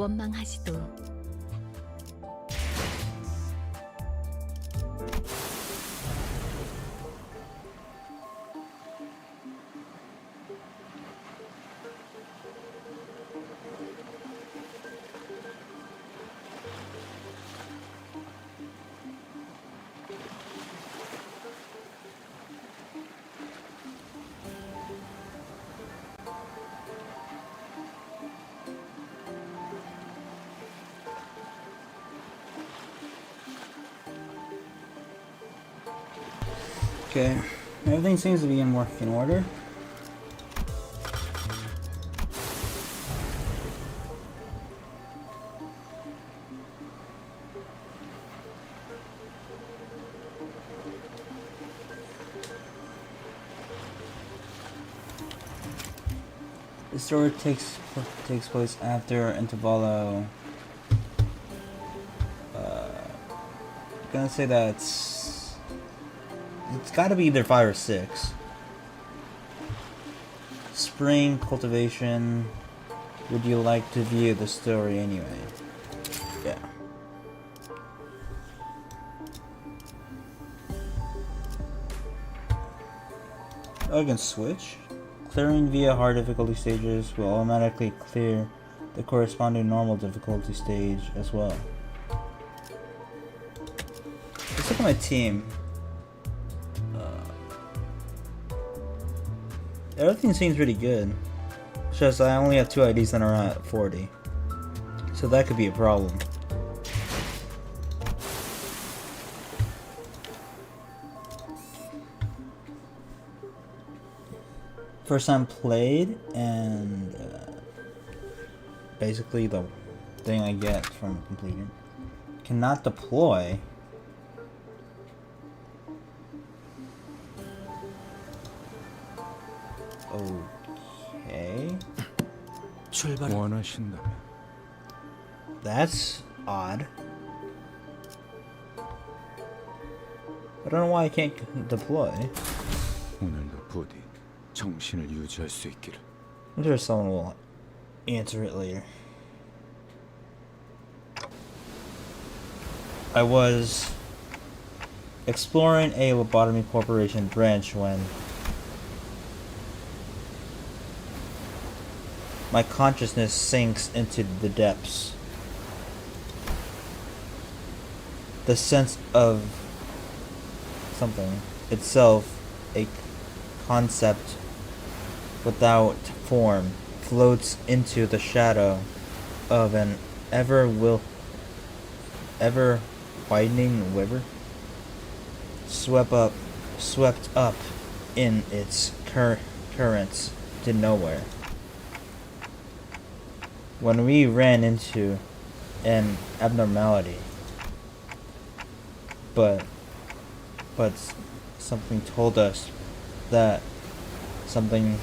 원망하지도. Okay, everything seems to be in working order. The story takes place after Intervallo. Gonna say that it's got to be either 5 or 6. Spring cultivation. Would you like to view the story anyway? Yeah. I can switch. Clearing via hard difficulty stages will automatically clear the corresponding normal difficulty stage as well. Let's look at my team. Everything seems pretty good. It's just I only have 2 IDs that are at 40. So that could be a problem. First time played, and basically the thing I get from completing. Cannot deploy. Okay. 원하신다면 That's odd. I don't know why I can't deploy. 오늘도 부디 정신을 유지할 수 있기를. I'm sure someone will answer it later. I was exploring a lobotomy corporation branch when my consciousness sinks into the depths. The sense of something itself, a concept without form, floats into the shadow of an ever widening river, swept up in its currents to nowhere. When we ran into an abnormality, but something told us that something,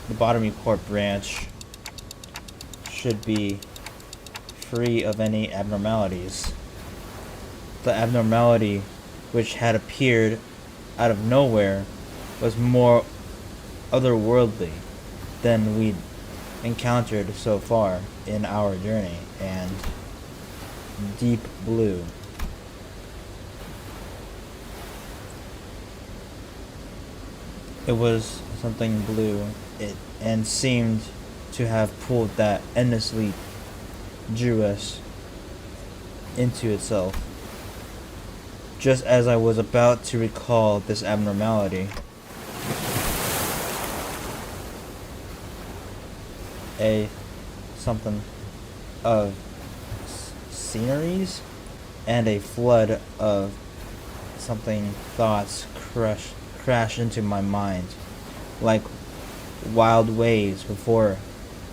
the Lobotomy Corp branch, should be free of any abnormalities. The abnormality which had appeared out of nowhere was more otherworldly than we'd encountered so far in our journey, and deep blue. It was something blue, and seemed to have pulled that endlessly drew us into itself. Just as I was about to recall this abnormality, something of sceneries and a flood of something thoughts crash into my mind like wild waves before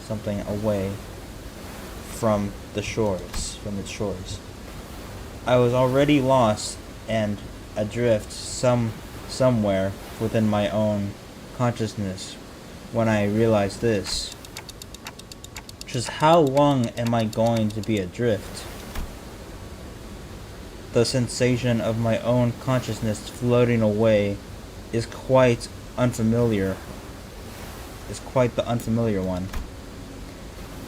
something away from its shores. I was already lost and adrift somewhere within my own consciousness when I realized this. Just how long am I going to be adrift? The sensation of my own consciousness floating away is quite unfamiliar. Is quite the unfamiliar one.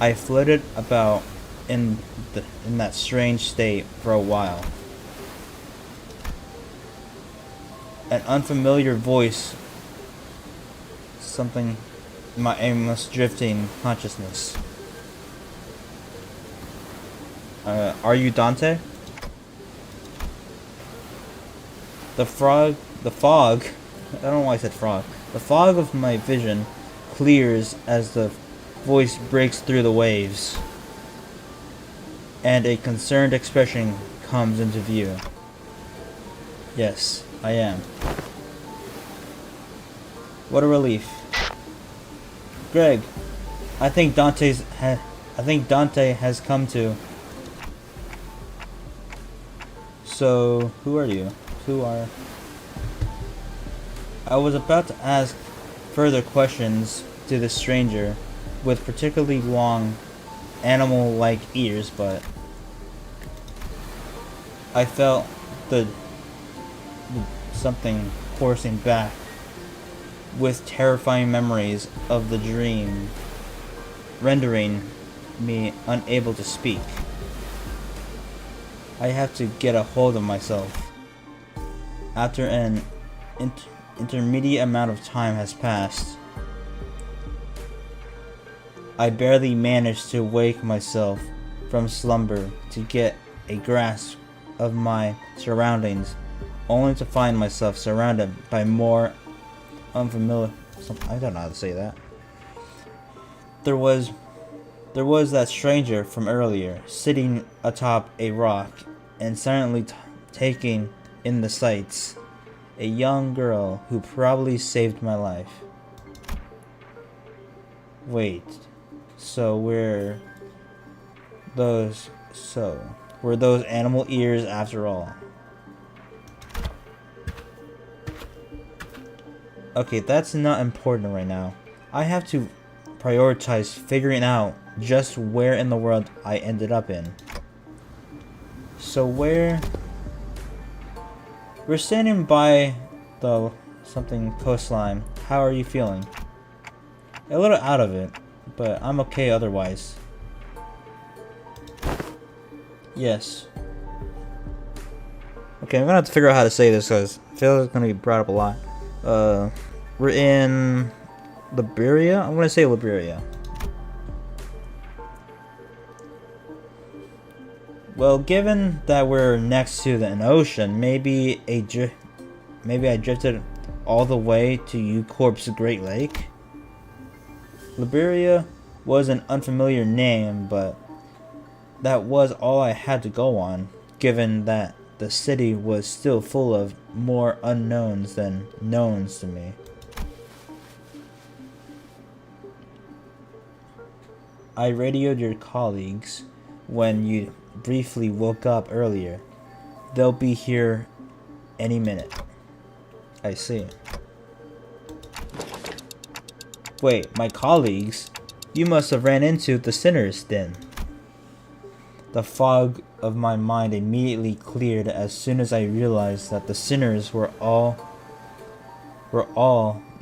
I floated about in that strange state for a while. An unfamiliar voice, something in my aimless drifting consciousness. Are you Dante? The fog, I don't know why I said frog. The fog of my vision clears as the voice breaks through the waves, and a concerned expression comes into view. Yes, I am. What a relief. Greg, I think Dante has come to. So, who are you? I was about to ask further questions to the stranger with particularly long animal-like ears, but I felt something coursing back with terrifying memories of the dream, rendering me unable to speak. I have to get a hold of myself. After an intermediate amount of time has passed, I barely managed to wake myself from slumber to get a grasp of my surroundings, only to find myself surrounded by more unfamiliar... I don't know how to say that. There was that stranger from earlier, sitting atop a rock and silently taking in the sights. A young girl who probably saved my life. Wait, were those animal ears after all? Okay, that's not important right now. I have to prioritize figuring out just where in the world I ended up in. So we're standing by the something coastline. How are you feeling? A little out of it, but I'm okay otherwise. Yes. Okay, I'm gonna have to figure out how to say this because I feel it's gonna be brought up a lot. We're in Liberia? I'm gonna say Liberia. Well, given that we're next to an ocean, maybe I drifted all the way to Eucorp's Great Lake. Liberia was an unfamiliar name, but that was all I had to go on, given that the city was still full of more unknowns than knowns to me. I radioed your colleagues when you briefly woke up earlier. They'll be here any minute. I see. Wait, my colleagues? You must have ran into the sinners then. The fog of my mind immediately cleared as soon as I realized that the sinners were all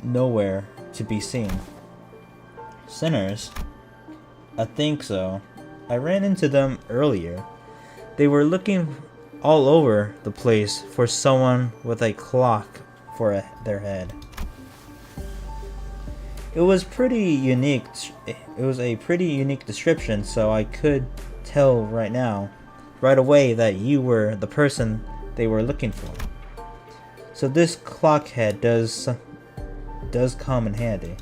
nowhere to be seen. Sinners? I think so. I ran into them earlier. They were looking all over the place for someone with a clock for their head. It was a pretty unique description, so I could tell right away that you were the person they were looking for. So this clock head does come in handy.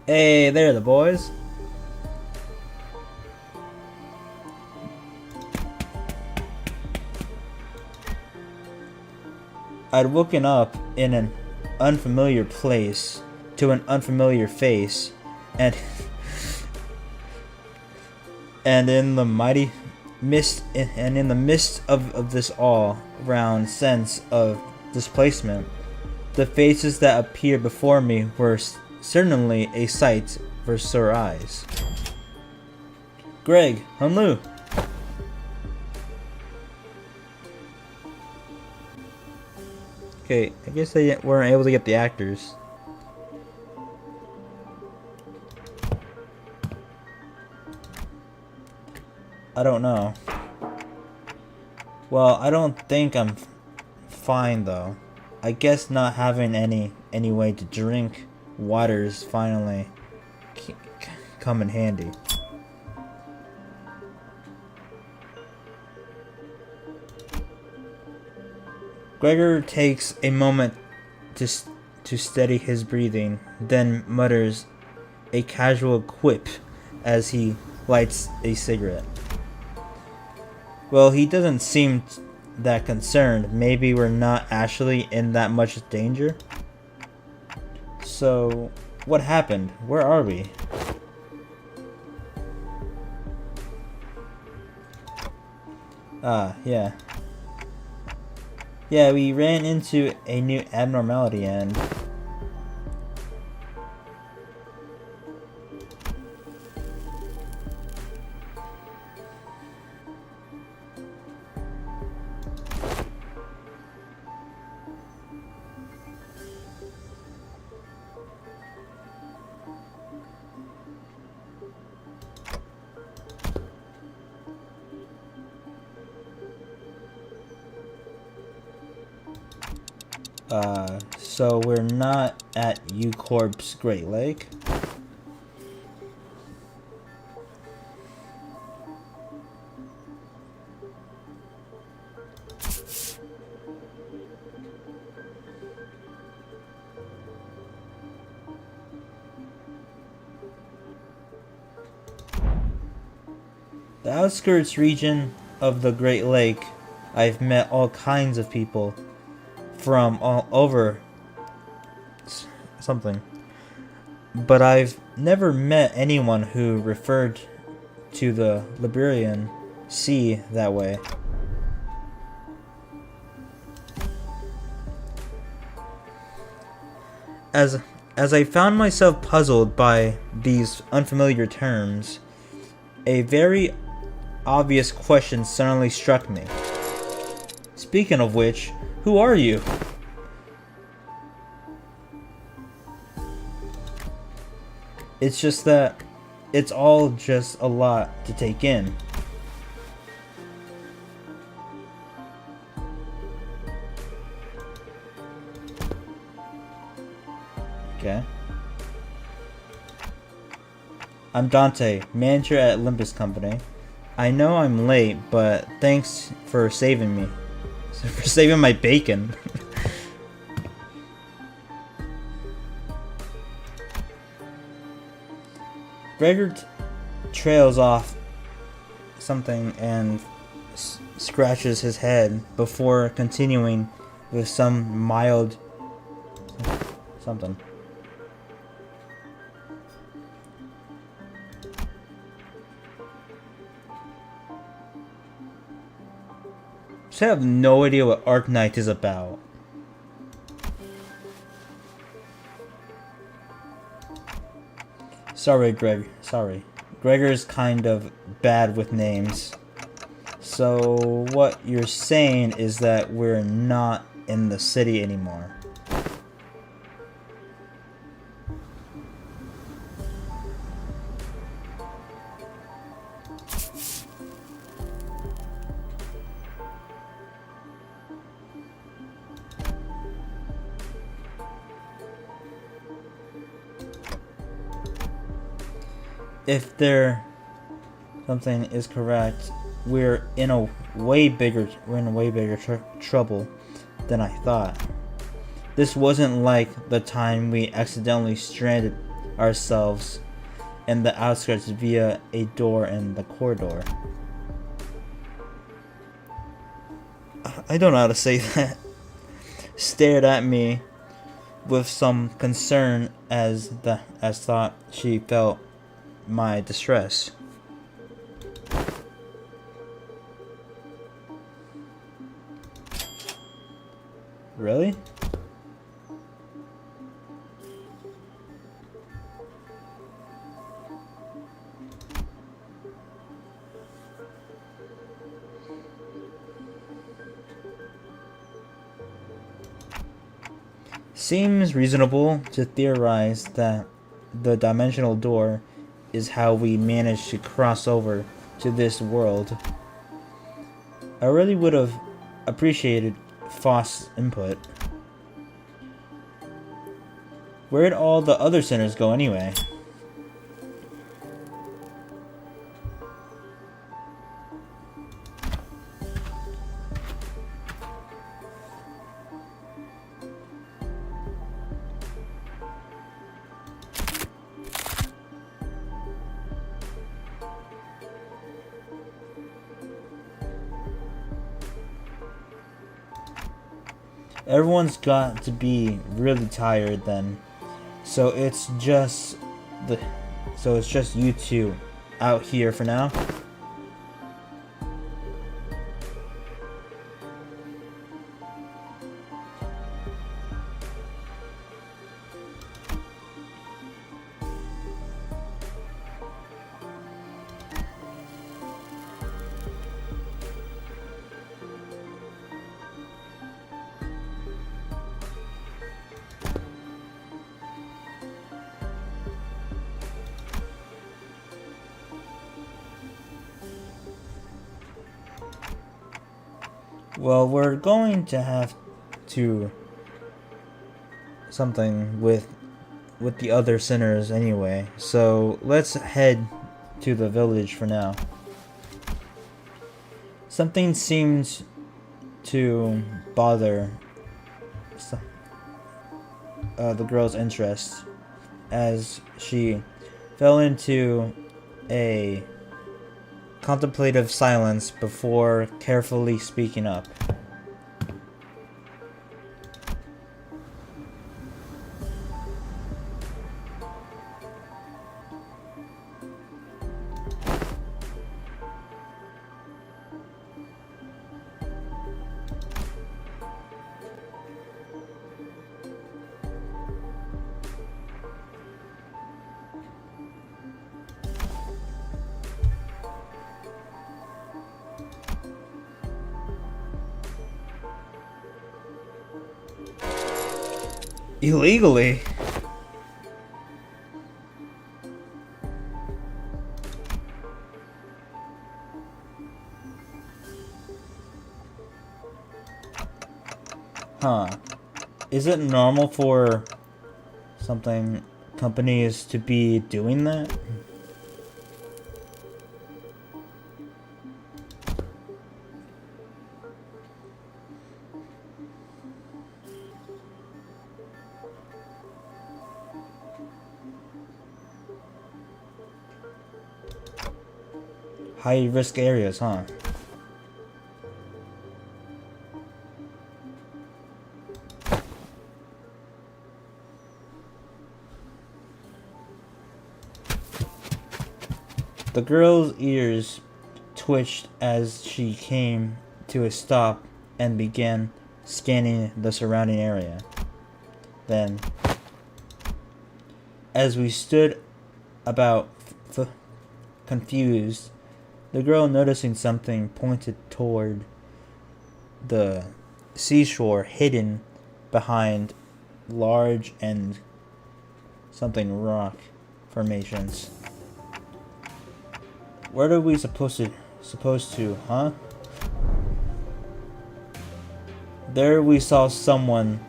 Hey there, the boys. I'd woken up in an unfamiliar place to an unfamiliar face, and in the midst of this all-round sense of displacement, the faces that appeared before me were certainly a sight for sore eyes. Greg, Hunlu. Okay, I guess they weren't able to get the actors. I don't know. Well, I don't think I'm fine though. I guess not having any way to drink water is finally come in handy. Gregor takes a moment to steady his breathing, then mutters a casual quip as he lights a cigarette. Well, he doesn't seem that concerned. Maybe we're not actually in that much danger? So, what happened? Where are we? Yeah. Yeah, we ran into a new abnormality and... So we're not at U-Corp's Great Lake? The outskirts region of the Great Lake, I've met all kinds of people from all over something. But I've never met anyone who referred to the Liberian Sea that way. As I found myself puzzled by these unfamiliar terms, a very obvious question suddenly struck me. Speaking of which, who are you? It's just that it's all just a lot to take in. Okay. I'm Dante, manager at Limbus Company. I know I'm late, but thanks for saving me. For saving my bacon. Gregor trails off something and scratches his head before continuing with some mild something. So I have no idea what Arknights is about. Sorry, Greg. Sorry. Gregor's kind of bad with names. So what you're saying is that we're not in the city anymore. If something is correct, we're in a way bigger trouble than I thought. This wasn't like the time we accidentally stranded ourselves in the outskirts via a door in the corridor. I don't know how to say that. Stared at me with some concern as thought she felt my distress. Really? Seems reasonable to theorize that the dimensional door is how we managed to cross over to this world. I really would have appreciated Foss's input. Where'd all the other sinners go anyway? Everyone's got to be really tired then. So it's just you two out here for now. Well, we're going to have to something with the other sinners anyway. So let's head to the village for now. Something seemed to bother the girl's interest as she fell into a contemplative silence before carefully speaking up. Illegally? Huh. Is it normal for something companies to be doing that? High risk areas, huh? The girl's ears twitched as she came to a stop and began scanning the surrounding area. Then, as we stood about confused, the girl, noticing something, pointed toward the seashore hidden behind large and something rock formations. Where are we supposed to, huh? There we saw someone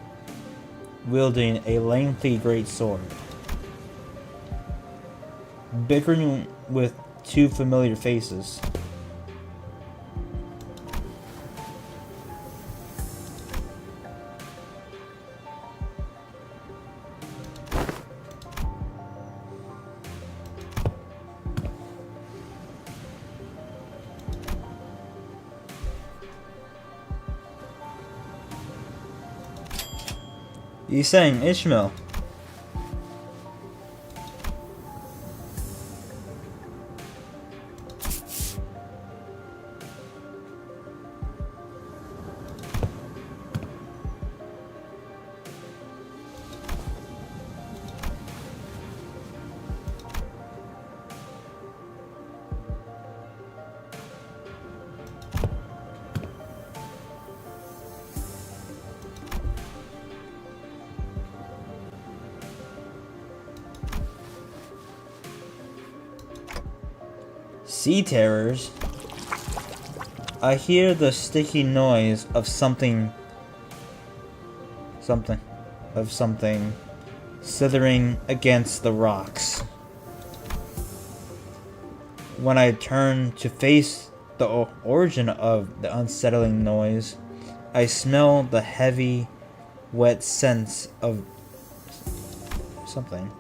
wielding a lengthy great sword, bickering with two familiar faces. He's saying Ishmael. Sea terrors. I hear the sticky noise of something slithering against the rocks. When I turn to face the origin of the unsettling noise, I smell the heavy, wet scents of something.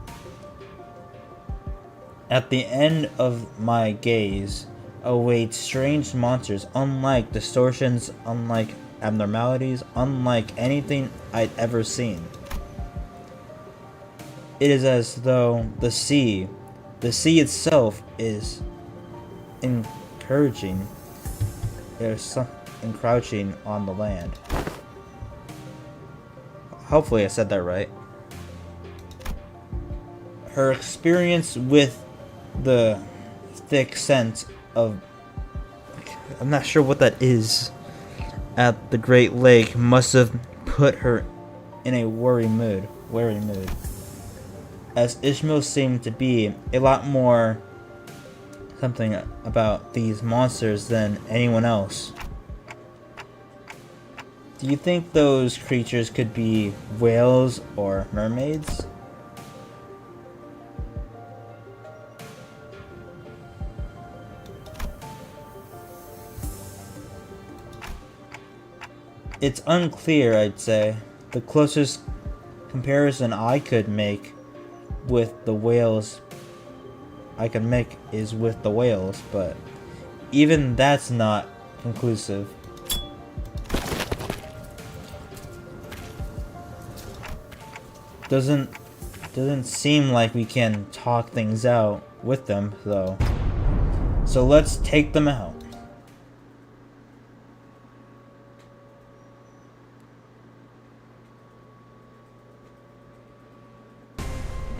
At the end of my gaze await strange monsters, unlike distortions, unlike abnormalities, unlike anything I'd ever seen. It is as though the sea itself is encroaching on the land. Hopefully I said that right. Her experience with the thick scent of, I'm not sure what that is, at the Great Lake must have put her in a wary mood. As Ishmael seemed to be a lot more something about these monsters than anyone else. Do you think those creatures could be whales or mermaids? It's unclear, I'd say. The closest comparison I could make with the whales is with the whales, but even that's not conclusive. Doesn't seem like we can talk things out with them though. So let's take them out.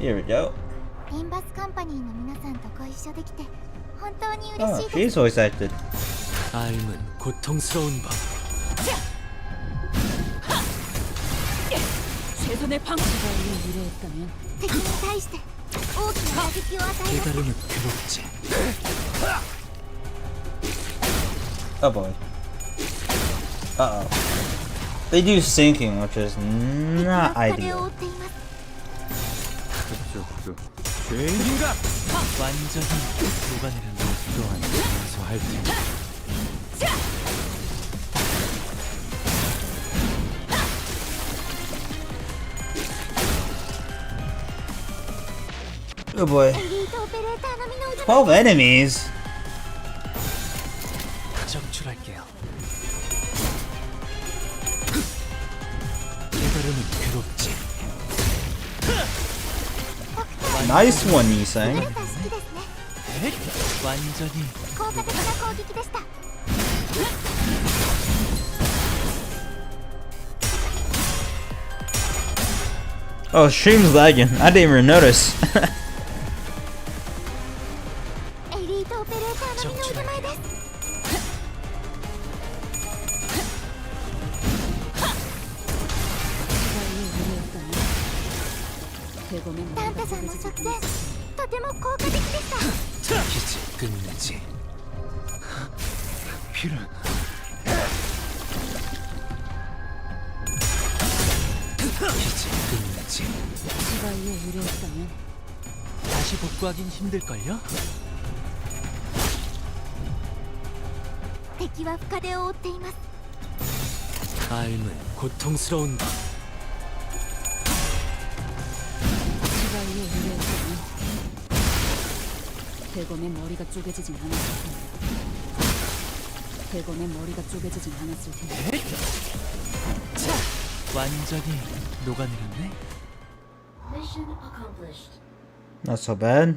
Here we go. Limbus Company の皆さんとご一緒できて本当に Oh, 嬉しいです。 she's voice acted. 삶은 고통스러운 법. 최선의 방법을 위로했다면 敵に対して大きな打撃を与えます。 깨달음은 괴롭지. Oh boy. Uh-oh. They do sinking, which is not 風を ideal. 追っています。 그쪽 죄인인가? 완전히 녹아내는 것 또한 용서할 테니. Oh boy. エリートオペレーター並みの腕 12 enemies? 적출할게요. 깨달음은 괴롭지. Nice one, Nissan. 好きですね。 완전히 効果的な攻撃でした。 Oh, stream's lagging. I didn't even notice. エリートオペレーター並みの腕前です。 タンタさんの作戦とても効果的でした。 기지 끝내지. 피를 기지 끝내지. 시바이에 의뢰했다면 다시 복구하긴 힘들걸요? 敵は深手を負っています。 삶은 고통스러운 법. 시바이에 의뢰했다면 대검의 머리가 쪼개지진 않았을 텐데. 대검의 머리가 쪼개지진 않았을 텐데. 자, 완전히 녹아내렸네. Not so bad.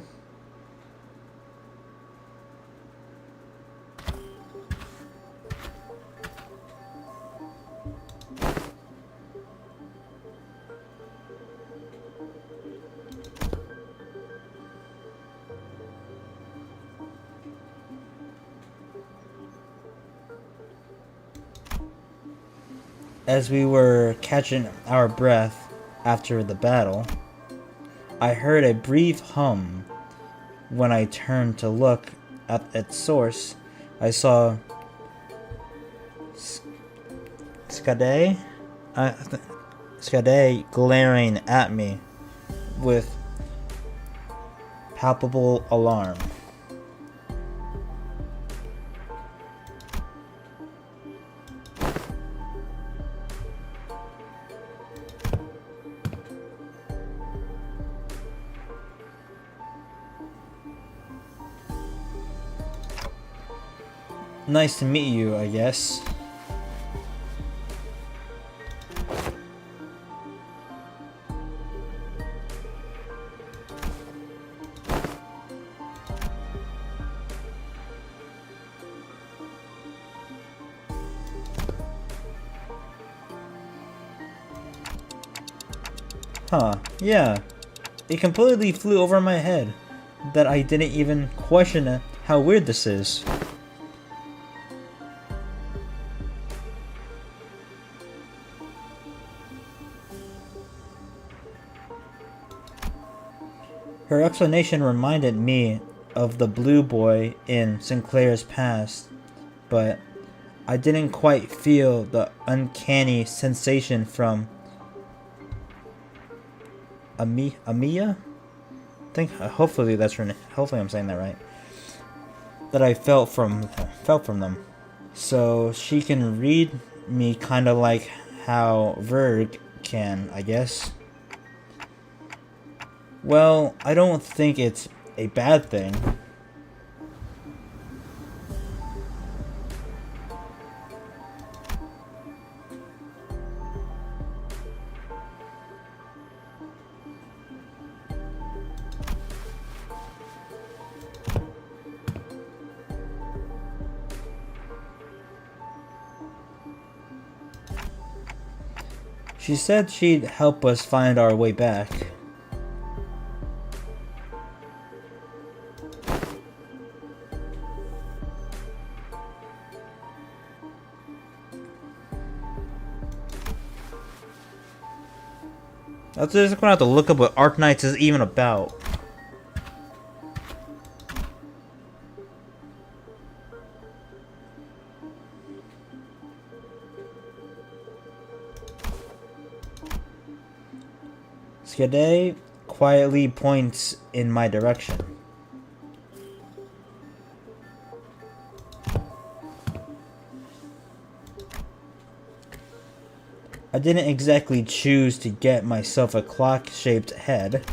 As we were catching our breath after the battle, I heard a brief hum. When I turned to look, at its source, I saw Skade glaring at me with palpable alarm. Nice to meet you, I guess. Huh, yeah. It completely flew over my head that I didn't even question it, how weird this is. Her explanation reminded me of the blue boy in Sinclair's past, but I didn't quite feel the uncanny sensation from Amiya? Hopefully that's her name. Hopefully I'm saying that right. That I felt from them. So she can read me kind of like how Verg can, I guess. Well, I don't think it's a bad thing. She said she'd help us find our way back. I was just gonna have to look up what Arknights is even about. Skade quietly points in my direction. I didn't exactly choose to get myself a clock-shaped head.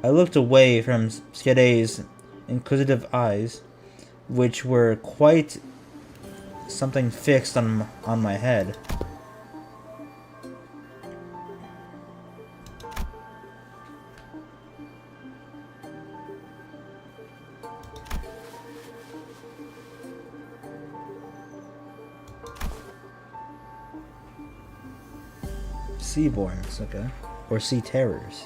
I looked away from Skade's inquisitive eyes, which were quite something fixed on my head. Seaborns, okay. Or sea terrors.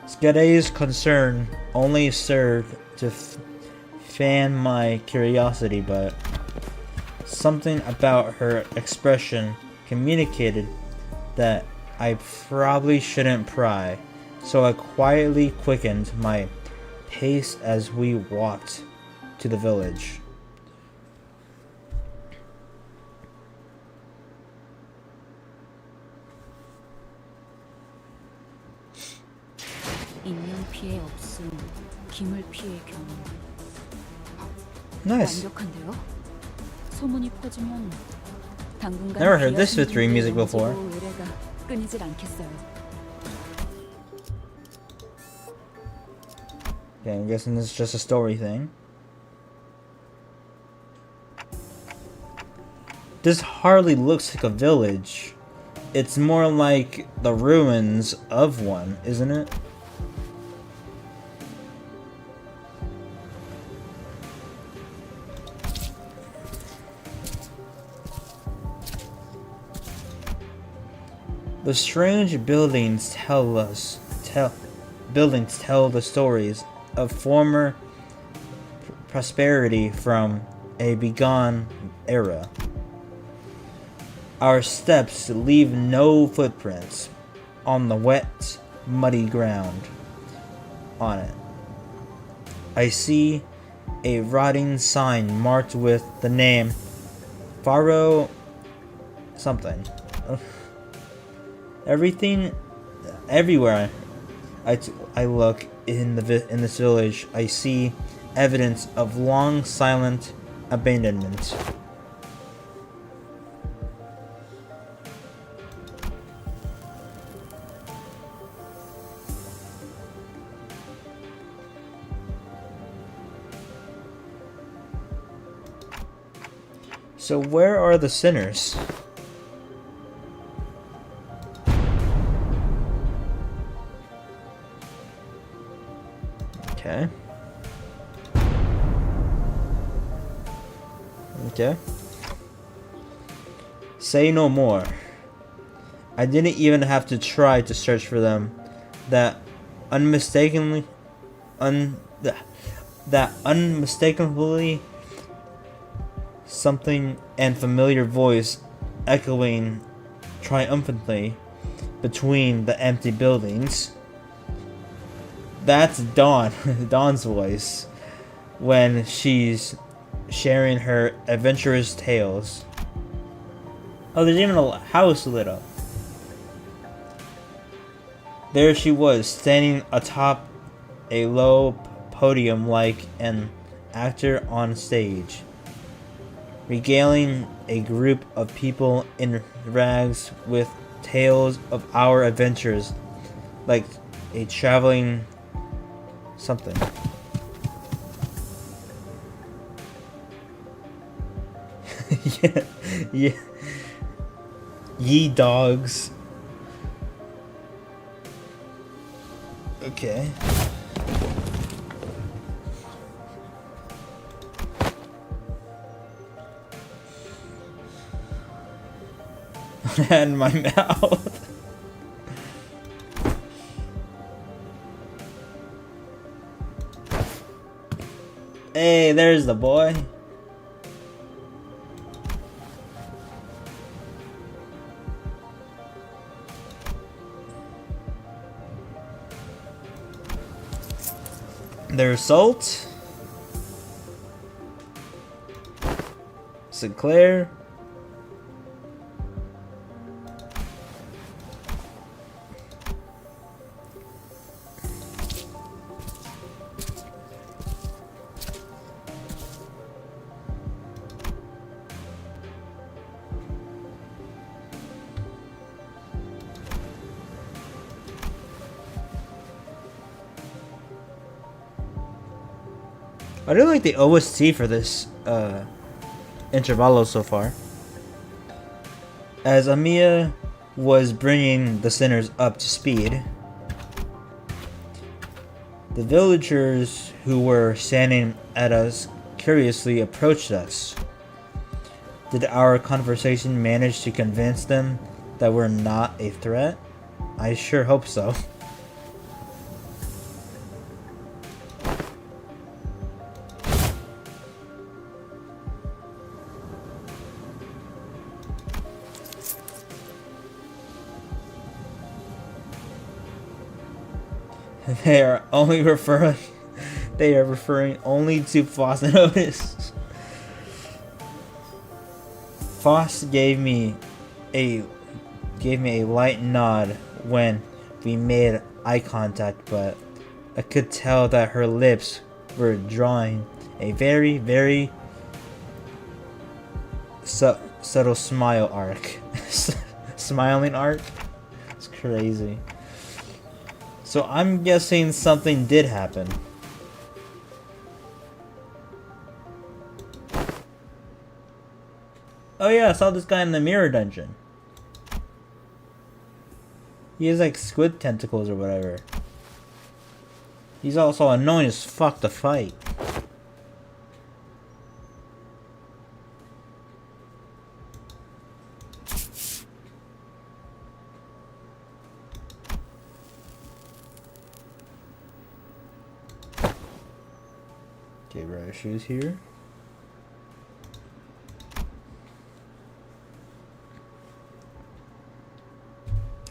Skade's concern only served to fan my curiosity, but something about her expression communicated that I probably shouldn't pry, so I quietly quickened my pace as we walked to the village. 인명 피해 없음, 기물 피해 경험. Nice. 완벽한데요? 소문이 퍼지면 당분간 Never heard this victory music before. 의뢰가 끊이질 않겠어요. Okay, I'm guessing this is just a story thing. This hardly looks like a village. It's more like the ruins of one, isn't it? The strange buildings tell the stories of former prosperity from a bygone era. Our steps leave no footprints on the wet, muddy ground on it. I see a rotting sign marked with the name Faro something. Everywhere I look in this village, I see evidence of long silent abandonment. So where are the sinners? Okay. Okay. Say no more. I didn't even have to try to search for them. That unmistakably something and familiar voice echoing triumphantly between the empty buildings. That's Dawn, Dawn's voice, when she's sharing her adventurous tales. Oh, there's even a house lit up. There she was, standing atop a low podium like an actor on stage, regaling a group of people in rags with tales of our adventures, like a traveling something. Yeah, yeah. Ye dogs. Okay. And my mouth. Hey, there's the boy. There's Salt. Sinclair. I really like the OST for this intervallo so far. As Amiya was bringing the sinners up to speed, the villagers who were standing at us curiously approached us. Did our conversation manage to convince them that we're not a threat? I sure hope so. They are referring only to Foss and Otis. Foss gave me a light nod when we made eye contact, but I could tell that her lips were drawing a very, very subtle smile arc. Smiling arc? It's crazy. So I'm guessing something did happen. Oh yeah, I saw this guy in the mirror dungeon. He has like squid tentacles or whatever. He's also annoying as fuck to fight. Saber issues here.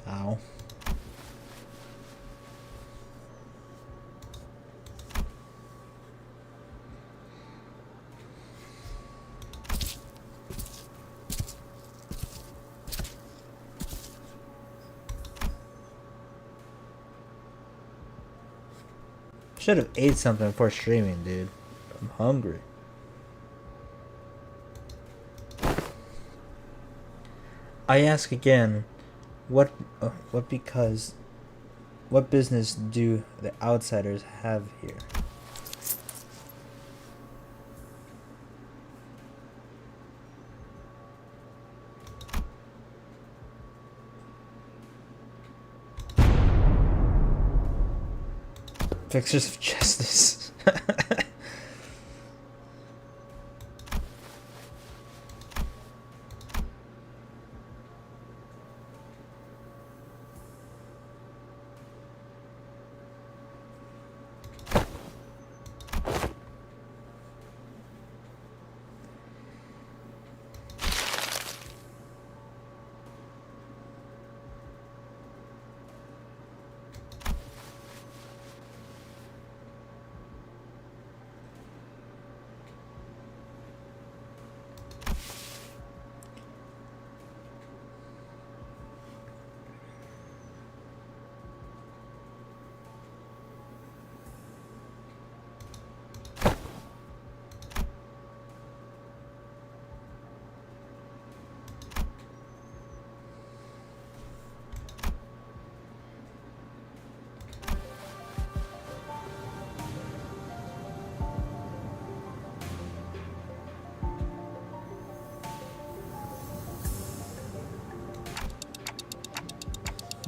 Ow. Should have ate something before streaming, dude. I'm hungry. I ask again, what business do the outsiders have here? Fixers of justice.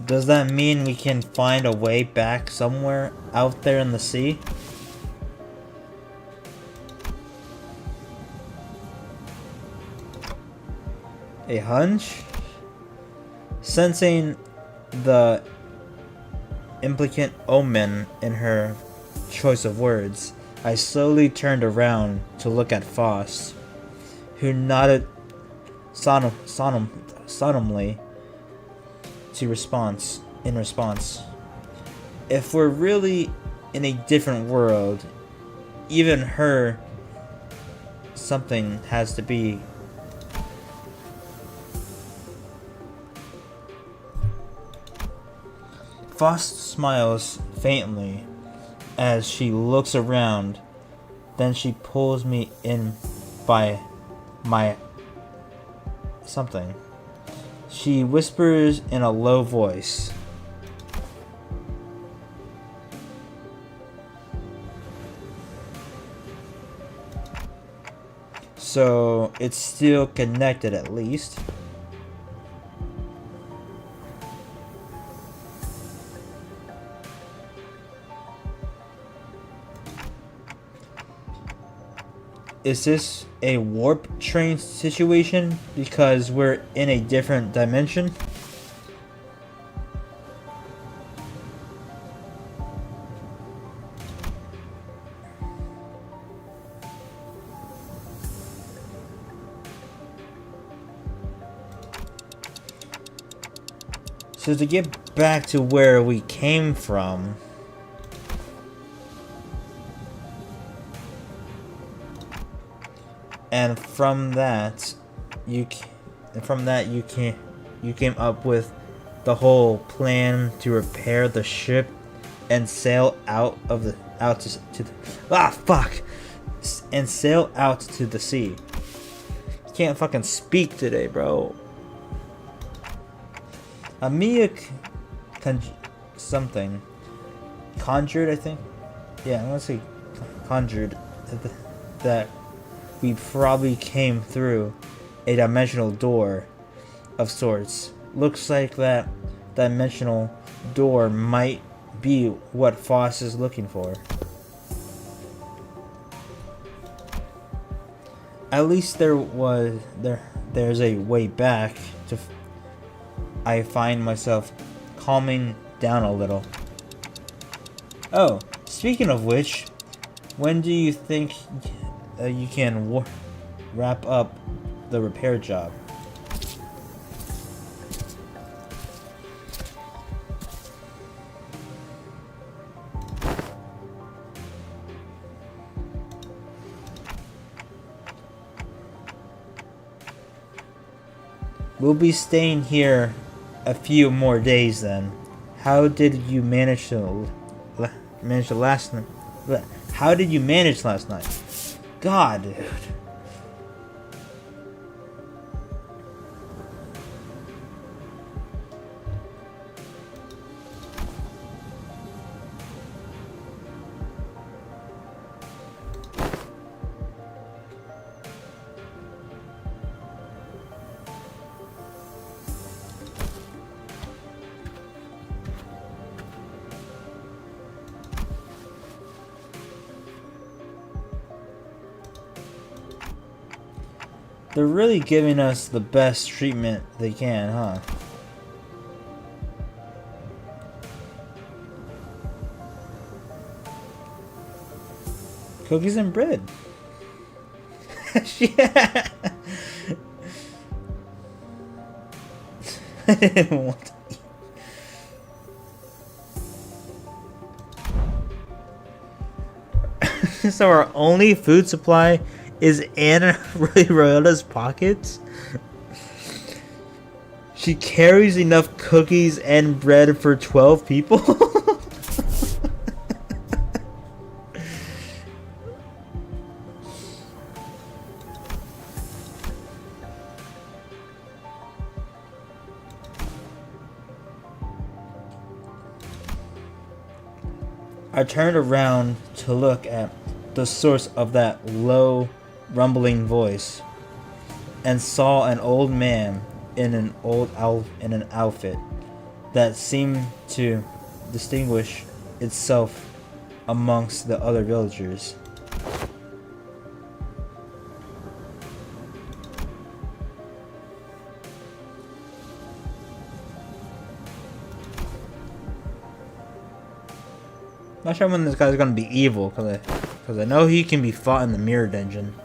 Does that mean we can find a way back somewhere out there in the sea? A hunch? Sensing the implicant omen in her choice of words, I slowly turned around to look at Faust, who nodded solemnly in response. If we're really in a different world, even her something has to be. Faust smiles faintly as she looks around, then she pulls me in by my something. She whispers in a low voice. So it's still connected at least. Is this a warp train situation because we're in a different dimension? So to get back to where we came from, and from that you came up with the whole plan to repair the ship and sail sail out to the sea. You can't fucking speak today, bro. Amiya conjured, I think. Yeah, I'm gonna say conjured that we probably came through a dimensional door of sorts. Looks like that dimensional door might be what Foss is looking for. At least there's a way back to. I find myself calming down a little. Oh, speaking of which, When do you think you can wrap up the repair job? We'll be staying here a few more days then. How did you manage last night? How did you manage last night? God, dude. They're really giving us the best treatment they can, huh? Cookies and bread. Yeah. I didn't want to eat. So our only food supply is Anna Royota's pockets? She carries enough cookies and bread for 12 people? I turned around to look at the source of that low, rumbling voice, and saw an old man in an outfit that seemed to distinguish itself amongst the other villagers. Not sure when this guy's gonna be evil, cause I know he can be fought in the mirror dungeon.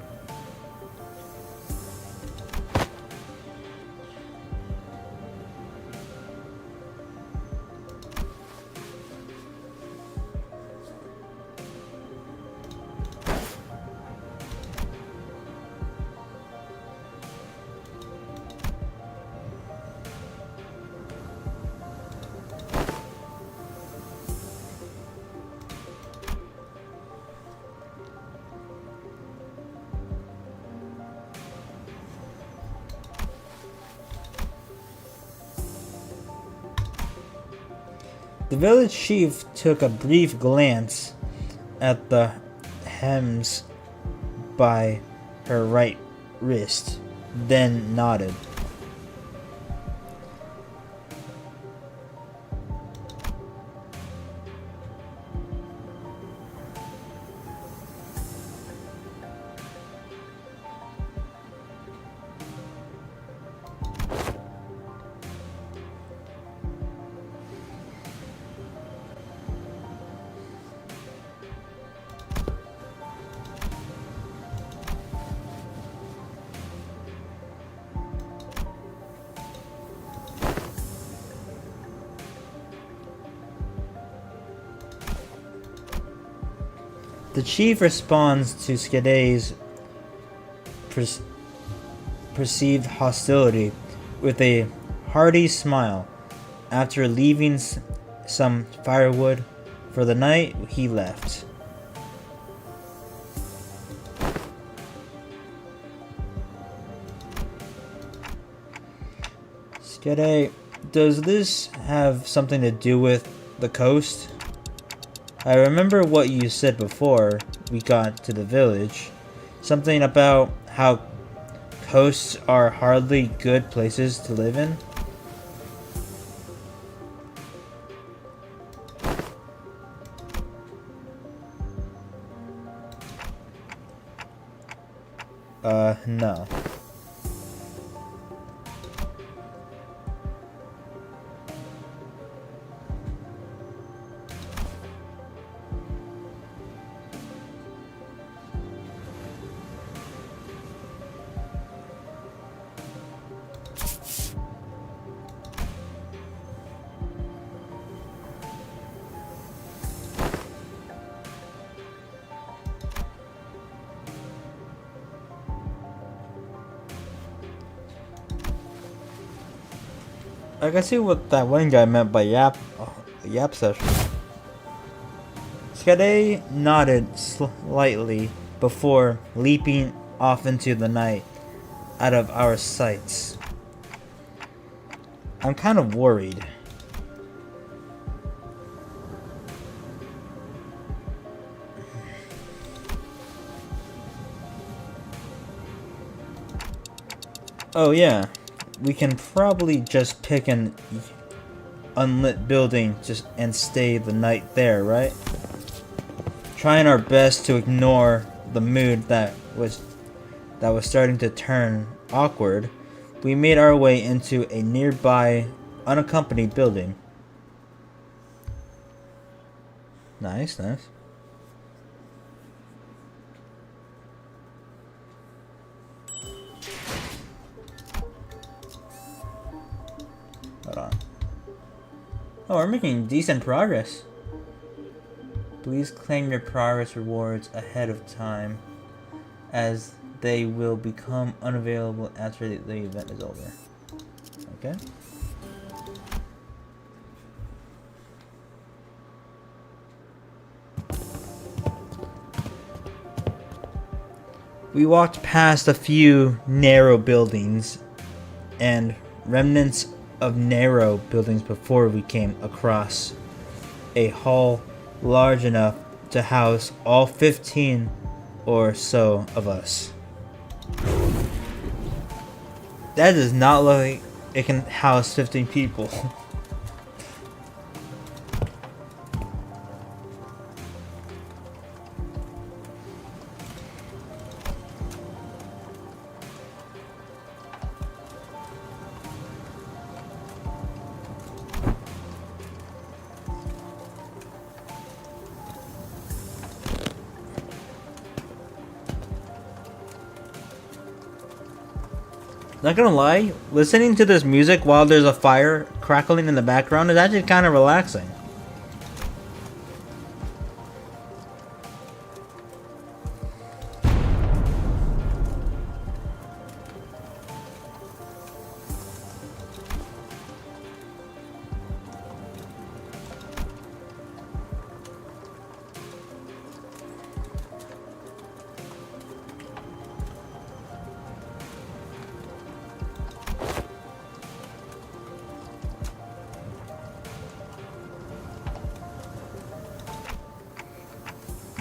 The village chief took a brief glance at the hems by her right wrist, then nodded. The chief responds to Skaday's perceived hostility with a hearty smile. After leaving some firewood for the night, he left. Skaday, does this have something to do with the coast? I remember what you said before we got to the village. Something about how coasts are hardly good places to live in. No. I can see what that one guy meant by yap session. Skade nodded slightly before leaping off into the night, out of our sights. I'm kind of worried. Oh yeah, we can probably just pick an unlit building and stay the night there, right? Trying our best to ignore the mood that was starting to turn awkward, we made our way into a nearby unaccompanied building. Nice, nice. Hold on. Oh, we're making decent progress. Please claim your progress rewards ahead of time, as they will become unavailable after the event is over. Okay. We walked past a few narrow buildings and remnants of narrow buildings before we came across a hall large enough to house all 15 or so of us. That does not look like it can house 15 people. Not gonna lie, listening to this music while there's a fire crackling in the background is actually kind of relaxing.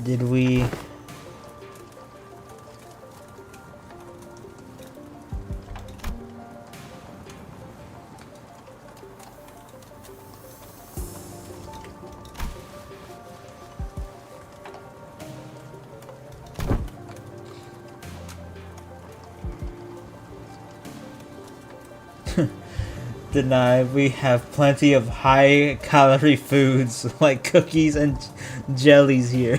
Did we... Deny, we have plenty of high calorie foods like cookies and jellies here.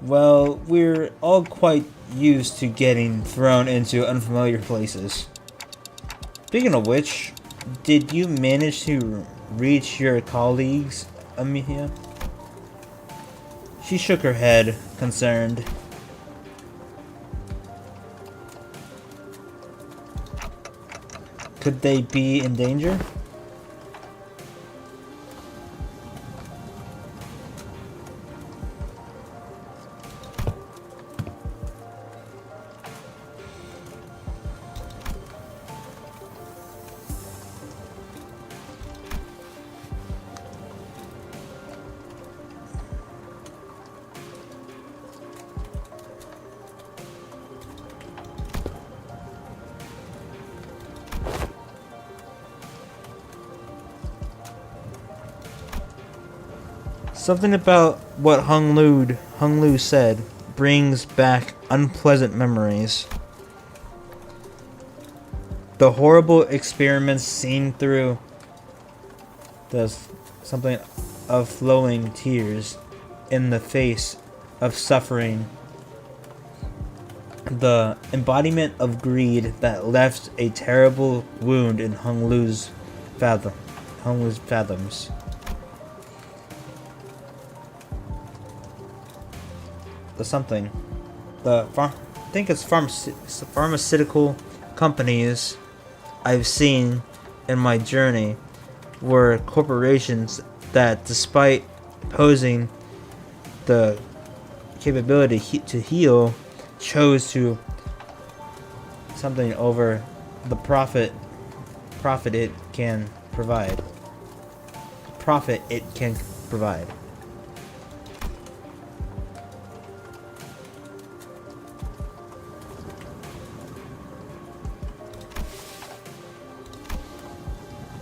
Well, we're all quite used to getting thrown into unfamiliar places. Speaking of which, did you manage to reach your colleagues, Amicia? She shook her head, concerned. Could they be in danger? Something about what Hung Lu said brings back unpleasant memories. The horrible experiments seen through something of flowing tears in the face of suffering. The embodiment of greed that left a terrible wound in Hung Lu's fathoms. the something. I think it's pharmaceutical companies I've seen in my journey were corporations that, despite posing the capability to heal, chose to something over the profit it can provide. Profit it can provide.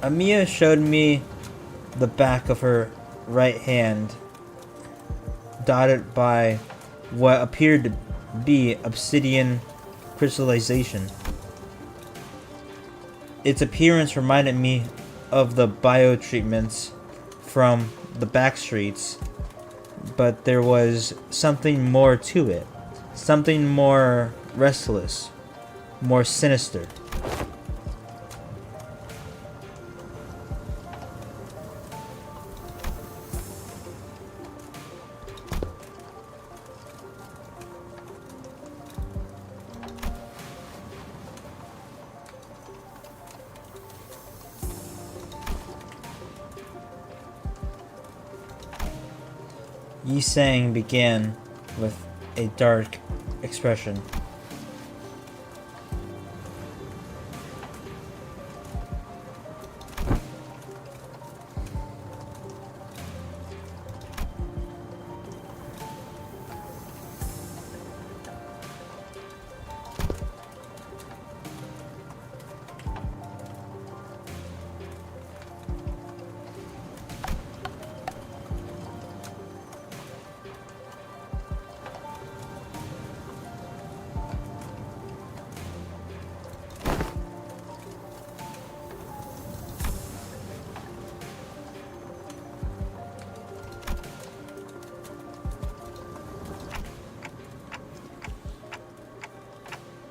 Amiya showed me the back of her right hand, dotted by what appeared to be obsidian crystallization. Its appearance reminded me of the bio-treatments from the back streets, but there was something more to it. Something more restless, more sinister. Yi Sang began with a dark expression.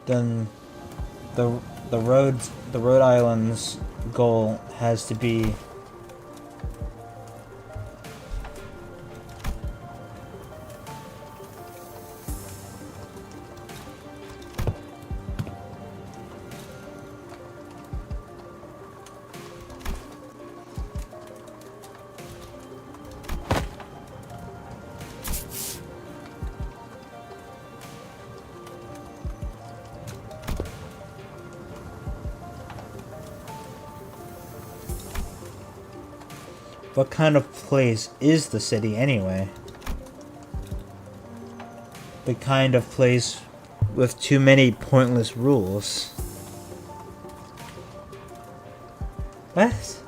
Then the Rhode Island's goal has to be what kind of place is the city anyway? The kind of place with too many pointless rules. What?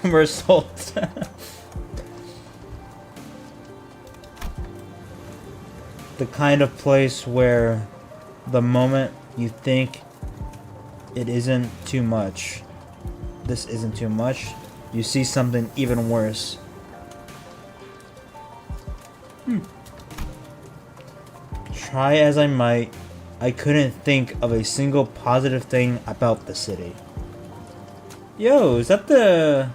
We're sold. The kind of place where the moment you think it isn't too much, this isn't too much, you see something even worse. Try as I might, I couldn't think of a single positive thing about the city. Yo, is that the...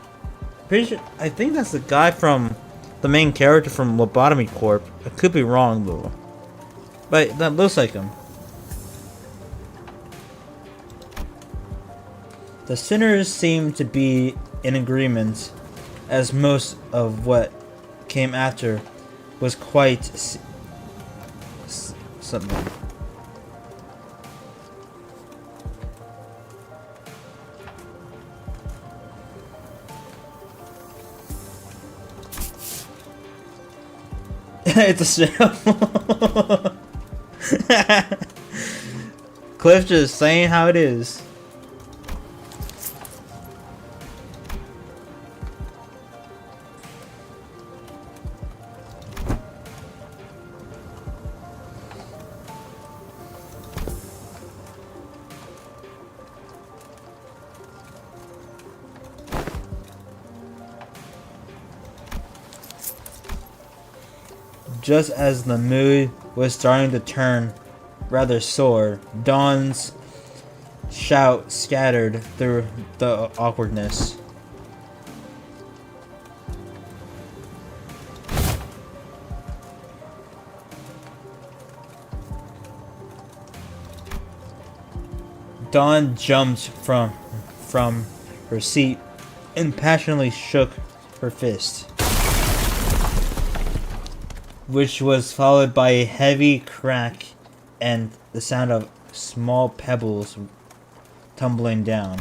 I think that's the guy from... the main character from Lobotomy Corp. I could be wrong though. But that looks like him. The sinners seem to be in agreement, as most of what came after was quite something. It's a show. Cliff just saying how it is. Just as the mood was starting to turn rather sore, Dawn's shout scattered through the awkwardness. Dawn jumped from her seat and passionately shook her fist, which was followed by a heavy crack and the sound of small pebbles tumbling down.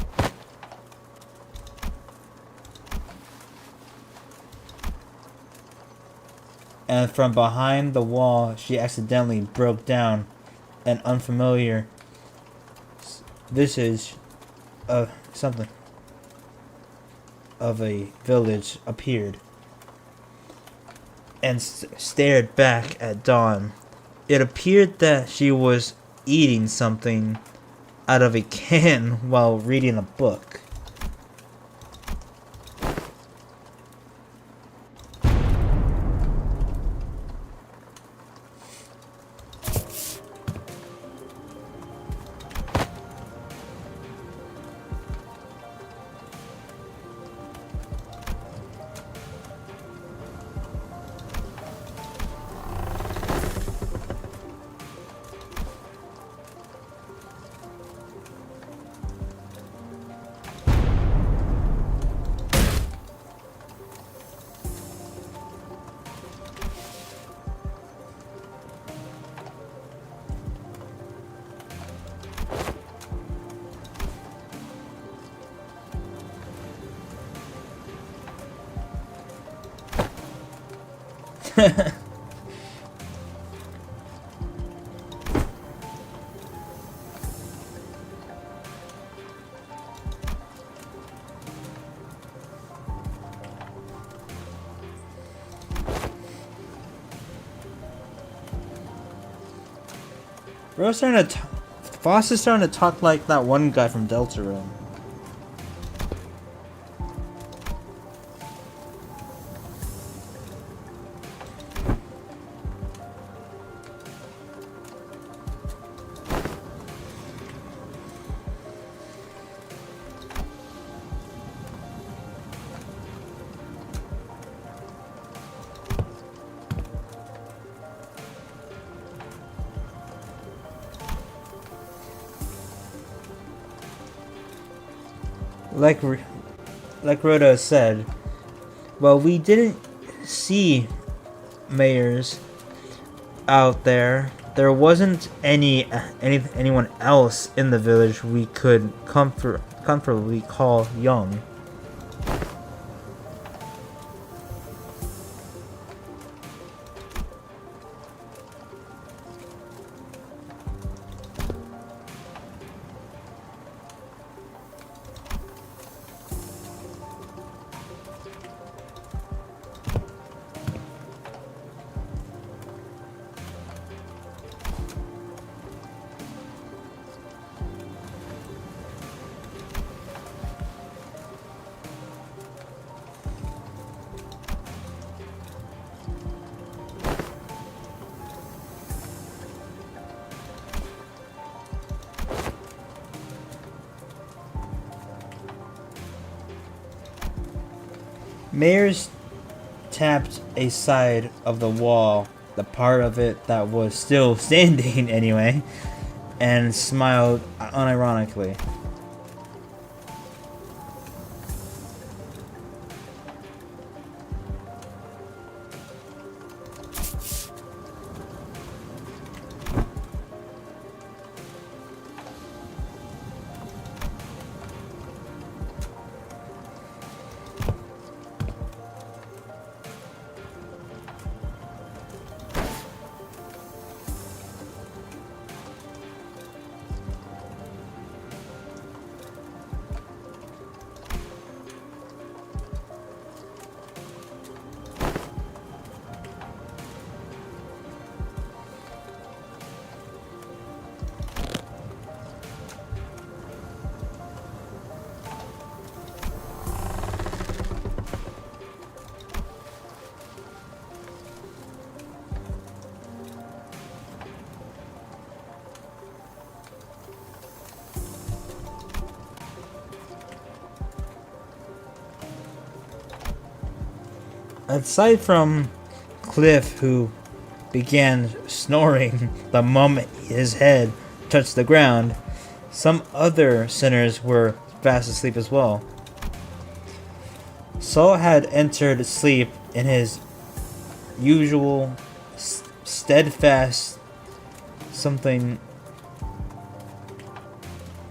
And from behind the wall, she accidentally broke down. An unfamiliar visage of something of a village appeared and stared back at Dawn. It appeared that she was eating something out of a can while reading a book. Foss is starting to talk like that one guy from Deltarune. Like Rhoda said, well, we didn't see Mayors out there. There wasn't anyone else in the village we could comfortably call young. Mayors tapped a side of the wall, the part of it that was still standing anyway, and smiled unironically. Aside from Cliff, who began snoring the moment his head touched the ground, Some other sinners were fast asleep as well. Saul had entered sleep in his usual steadfast something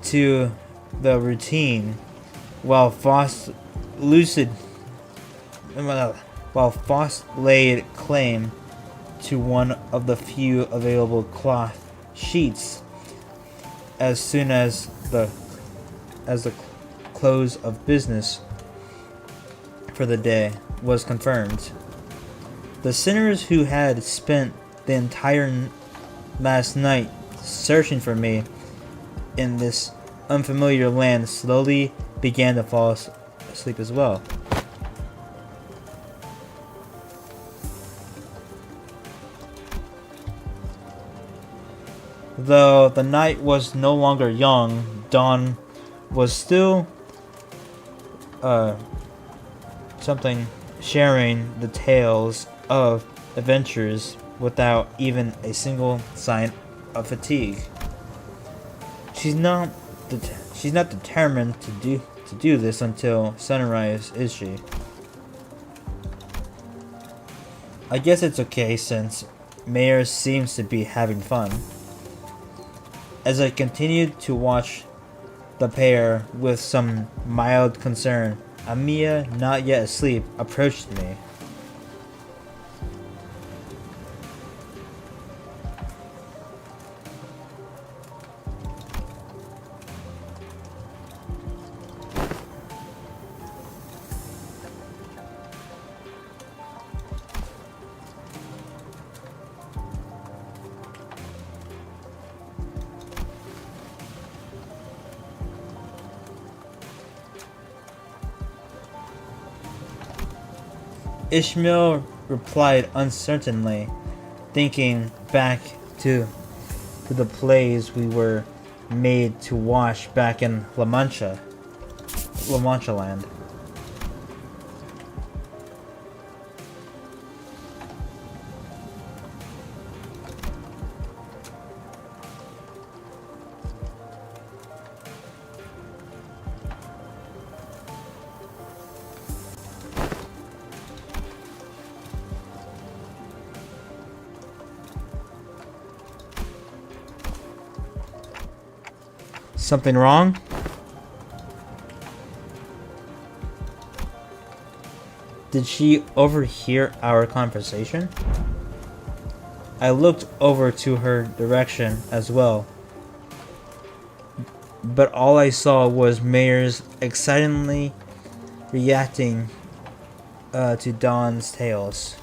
to the routine, while Faust laid claim to one of the few available cloth sheets as soon as the close of business for the day was confirmed. The sinners who had spent the entire last night searching for me in this unfamiliar land slowly began to fall asleep as well. Though the night was no longer young, dawn was still sharing the tales of adventures without even a single sign of fatigue. She's not determined to do this until sunrise, is she? I guess it's okay since Mayer seems to be having fun. As I continued to watch the pair with some mild concern, Amiya, not yet asleep, approached me. Ishmael replied uncertainly, thinking back to the plays we were made to watch back in La Mancha land. Something wrong? Did she overhear our conversation? I looked over to her direction as well, but all I saw was Mayers excitedly reacting to Dawn's tales.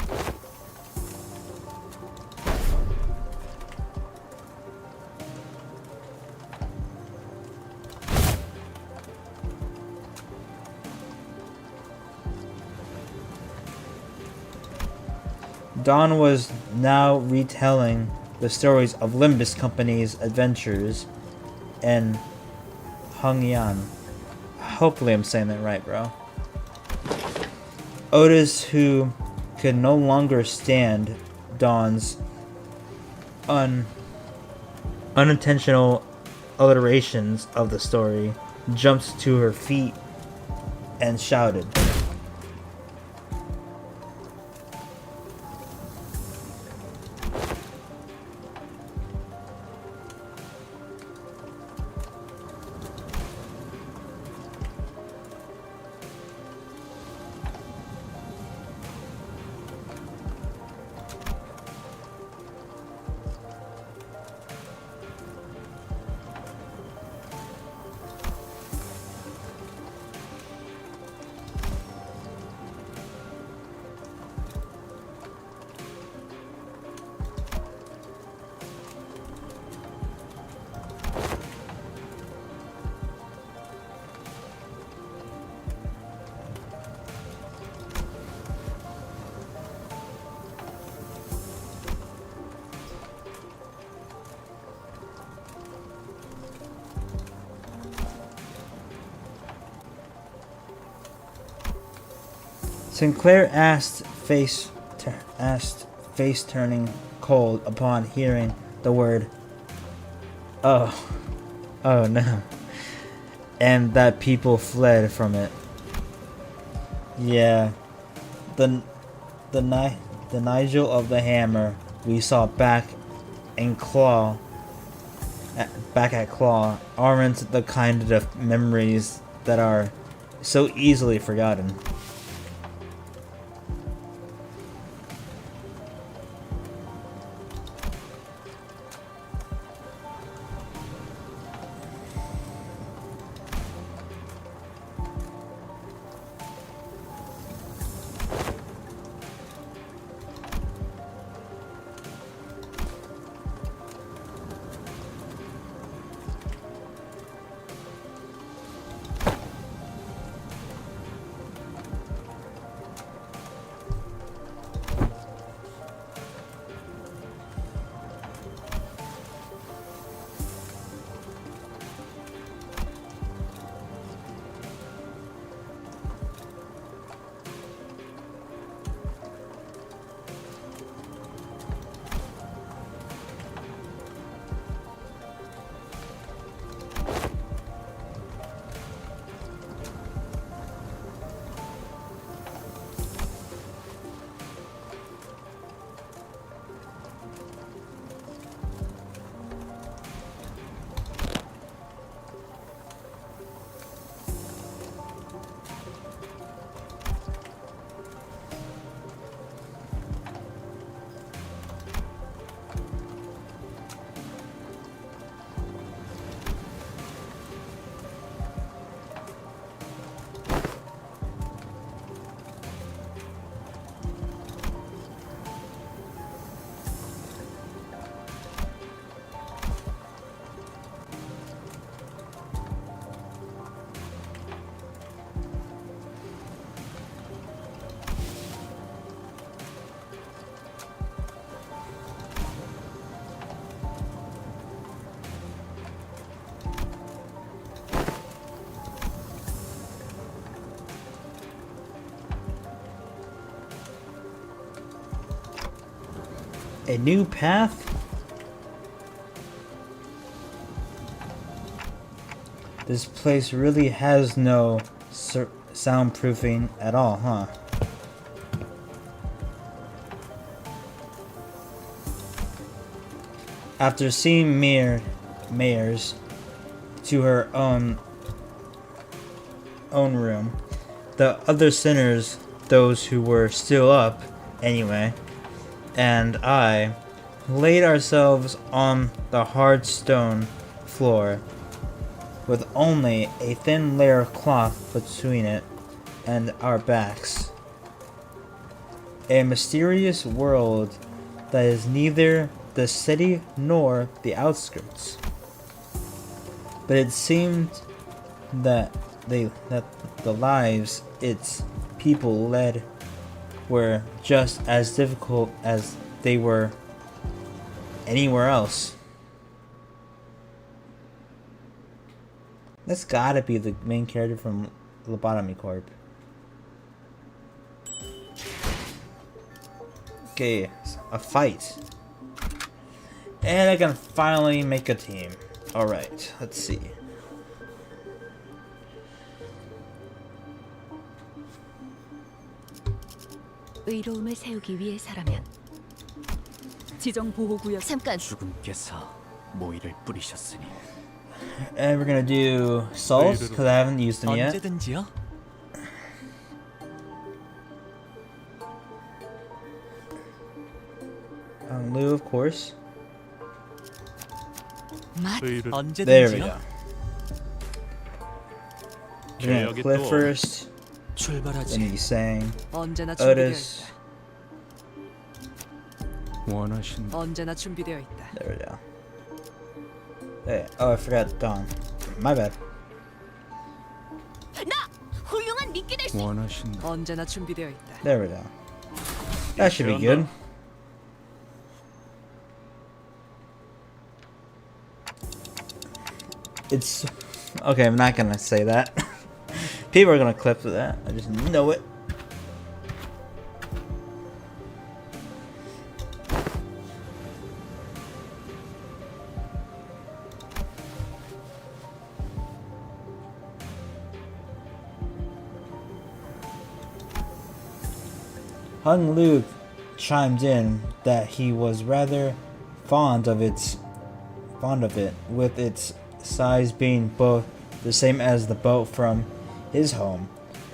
Dawn was now retelling the stories of Limbus Company's adventures in Hongyan. Hopefully I'm saying that right, bro. Otis, who could no longer stand Dawn's unintentional alliterations of the story, jumped to her feet and shouted. Sinclair asked, face turning cold upon hearing the word "oh." Oh no. And that people fled from it. Yeah. The Nigel of the Hammer we saw back at Claw aren't the kind of memories that are so easily forgotten. A new path? This place really has no soundproofing at all, huh? After seeing Mayors to her own room, the other sinners, those who were still up anyway, and I laid ourselves on the hard stone floor with only a thin layer of cloth between it and our backs. A mysterious world that is neither the city nor the outskirts. But it seemed that the lives its people led were just as difficult as they were anywhere else. That's gotta be the main character from Lobotomy Corp. Okay, a fight. And I can finally make a team. Alright, let's see. 의로움을 세우기 위해서라면 지정 보호 구역 잠깐 죽음께서 모이를 뿌리셨으니 And we're gonna do salts because I haven't used them yet. 언제든지요. Lou, of course. There we 언제든지요. go. We're gonna Cliff first. Then 출발하지. he's saying 언제나 준비되어 Otis. 있다. 원하신 언제나 준비되어 있다. There we go. Hey, oh, I forgot Don. My bad. 나 훌륭한 미끼 될 수. 원하신 언제나 준비되어 있다. There we go. That should be good. It's okay. I'm not gonna say that. People are gonna clip that. I just know it. Hung Luke chimed in that he was rather fond of it, with its size being both the same as the boat from his home,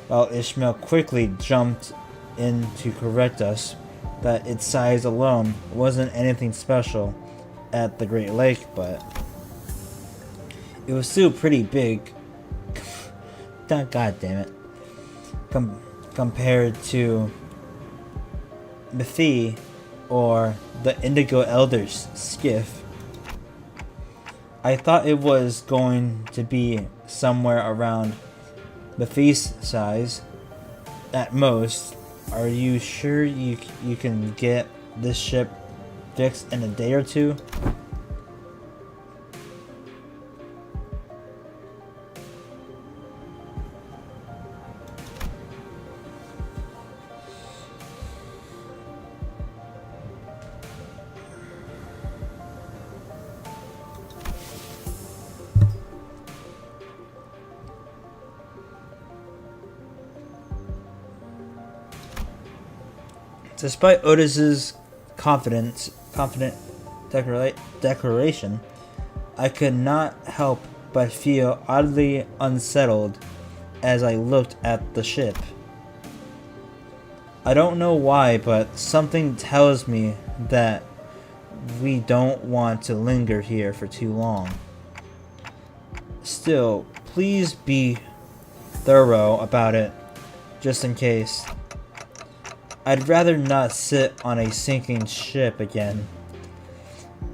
while Ishmael quickly jumped in to correct us that its size alone wasn't anything special at the Great Lake, but it was still pretty big. God damn it. Compared to Methy or the Indigo Elder's skiff. I thought it was going to be somewhere around Methy's size at most. Are you sure you can get this ship fixed in a day or two? Despite Otis's confident declaration, I could not help but feel oddly unsettled as I looked at the ship. I don't know why, but something tells me that we don't want to linger here for too long. Still, please be thorough about it, just in case. I'd rather not sit on a sinking ship again.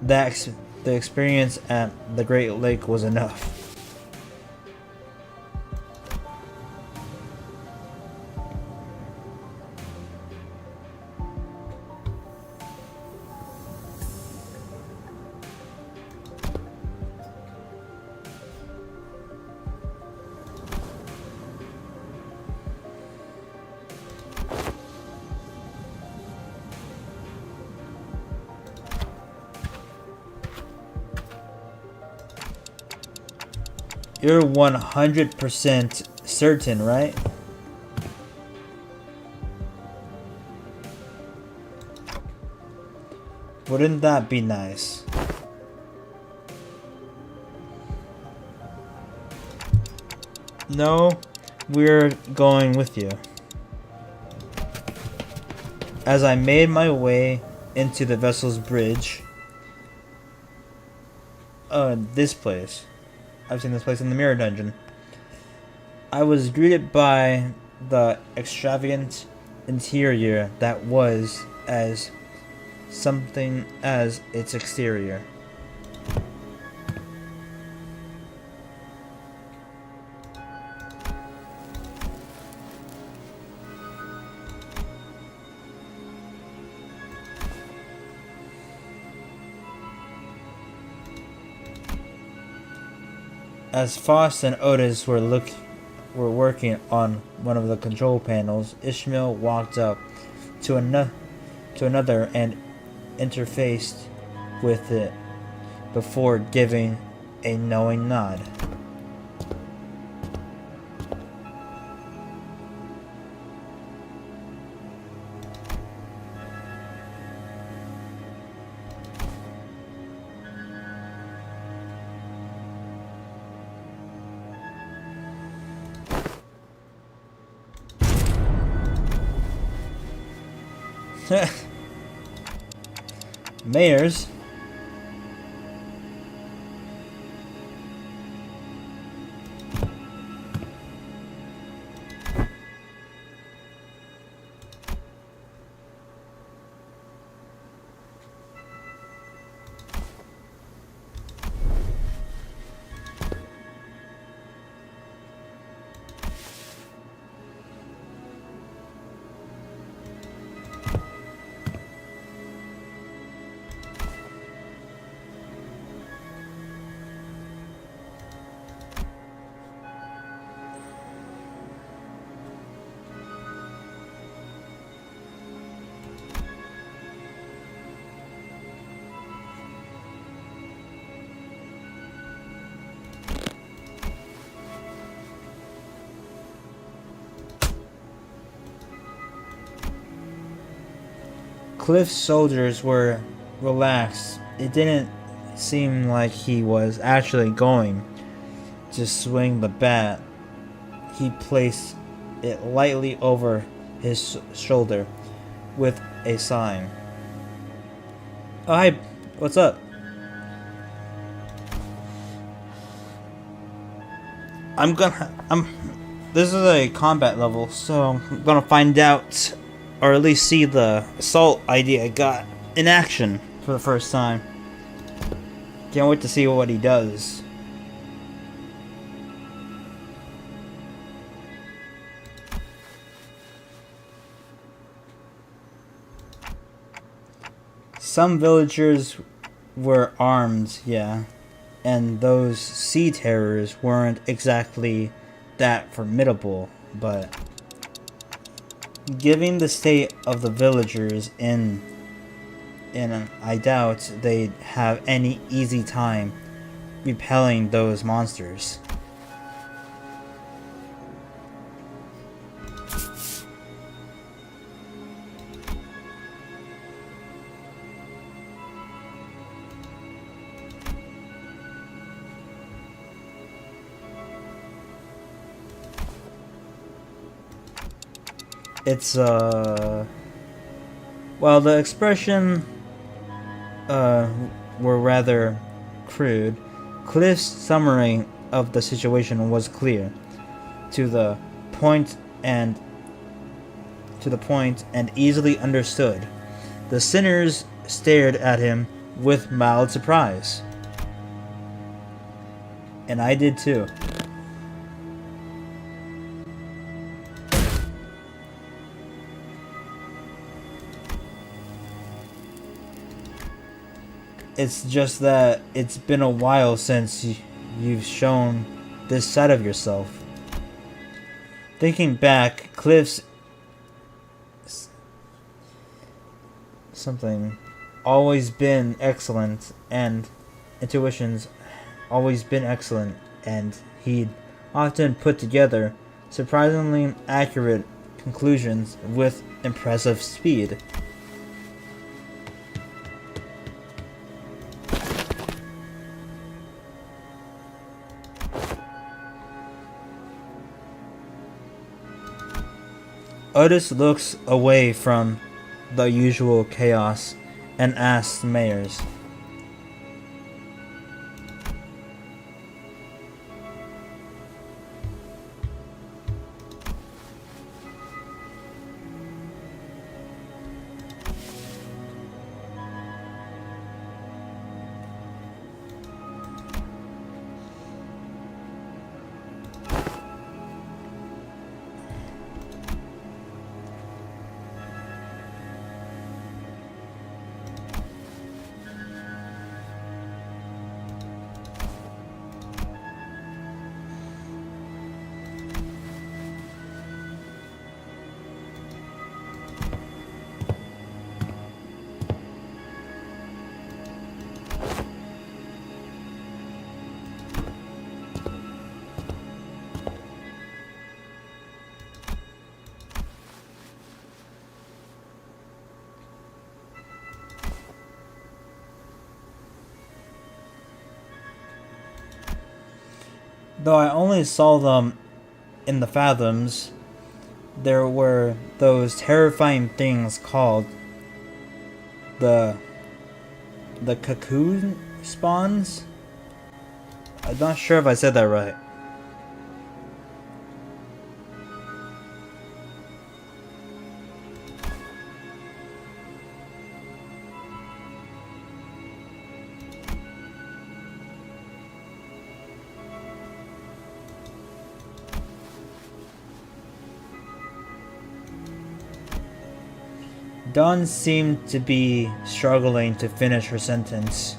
The experience at the Great Lake was enough. You're 100% certain, right? Wouldn't that be nice? No, we're going with you. As I made my way into the vessel's bridge, this place. I've seen this place in the Mirror Dungeon. I was greeted by the extravagant interior that was as something as its exterior. As Foss and Otis were working on one of the control panels, Ishmael walked up to another and interfaced with it before giving a knowing nod. Mayors. Cliff's shoulders were relaxed. It didn't seem like he was actually going to swing the bat. He placed it lightly over his shoulder with a sign. Oh, hi. What's up? This is a combat level, so I'm gonna find out, or at least see the assault ID I got in action for the first time. Can't wait to see what he does. Some villagers were armed, yeah, and those sea terrors weren't exactly that formidable, but given the state of the villagers in I doubt they'd have any easy time repelling those monsters. It's well, the expression were rather crude. Cliff's summary of the situation was clear, to the point and easily understood. The sinners stared at him with mild surprise, and I did too. It's just that it's been a while since you've shown this side of yourself. Thinking back, Cliff's something always been excellent, and intuition's always been excellent, and he'd often put together surprisingly accurate conclusions with impressive speed. Otis looks away from the usual chaos and asks Mayors, though I only saw them in the fathoms, there were those terrifying things called the cocoon spawns. I'm not sure if I said that right. Dawn seemed to be struggling to finish her sentence.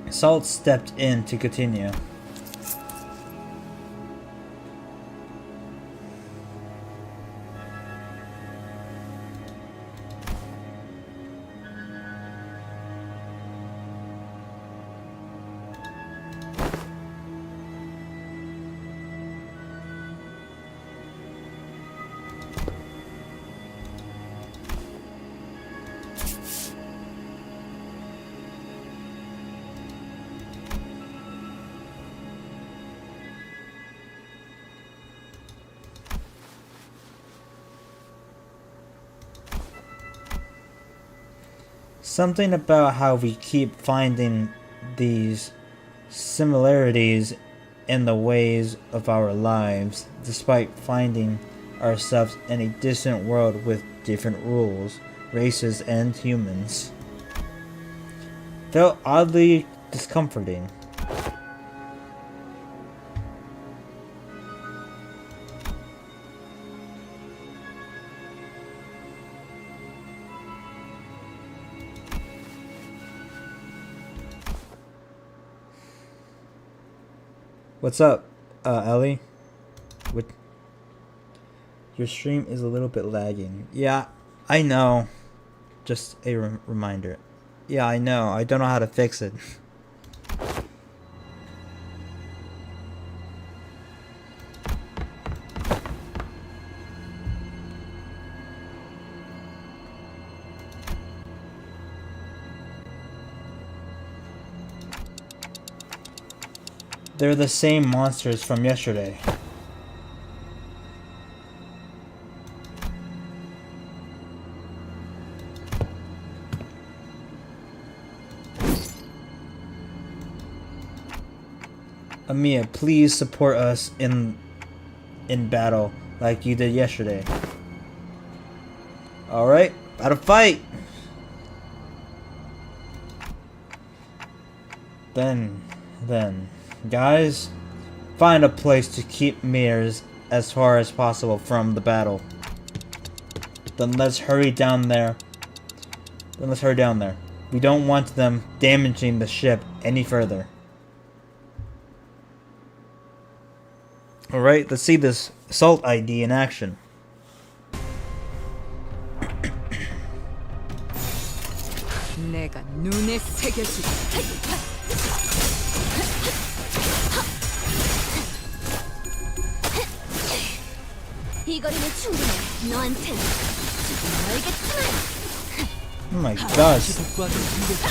Salt stepped in to continue. Something about how we keep finding these similarities in the ways of our lives, despite finding ourselves in a distant world with different rules, races, and humans. Felt oddly discomforting. What's up, Ellie? What? Your stream is a little bit lagging. Yeah, I know. Just a reminder. Yeah, I know. I don't know how to fix it. They're the same monsters from yesterday. Amia, please support us in battle like you did yesterday. Alright, about to fight! Then, guys, find a place to keep mirrors as far as possible from the battle. Then let's hurry down there. We don't want them damaging the ship any further. Alright, let's see this assault ID in action. 내가 눈에 새겨주지. 이 거리는 충분해. 너한텐 조금 멀겠지만. Oh my gosh. 지속과도 힘들다.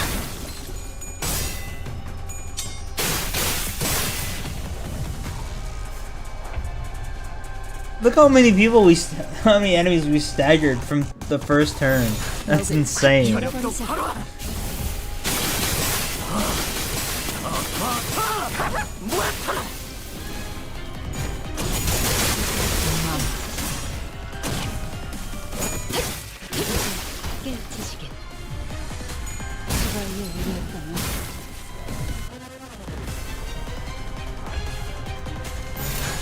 Look how many people how many enemies we staggered from the first turn. That's insane.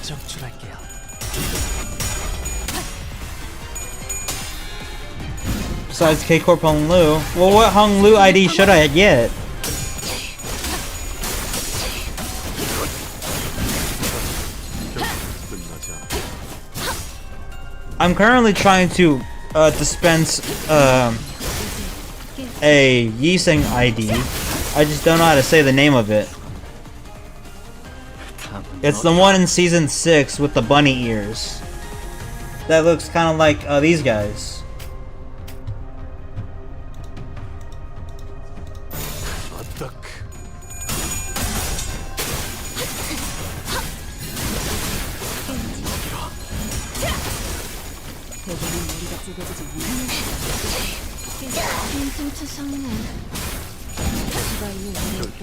적출할게요. Besides K-Corp Hung Lu. Well, what Hung Lu ID should I get? I'm currently trying to dispense a Yiseng ID. I just don't know how to say the name of it. It's the one in season 6 with the bunny ears. That looks kind of like these guys.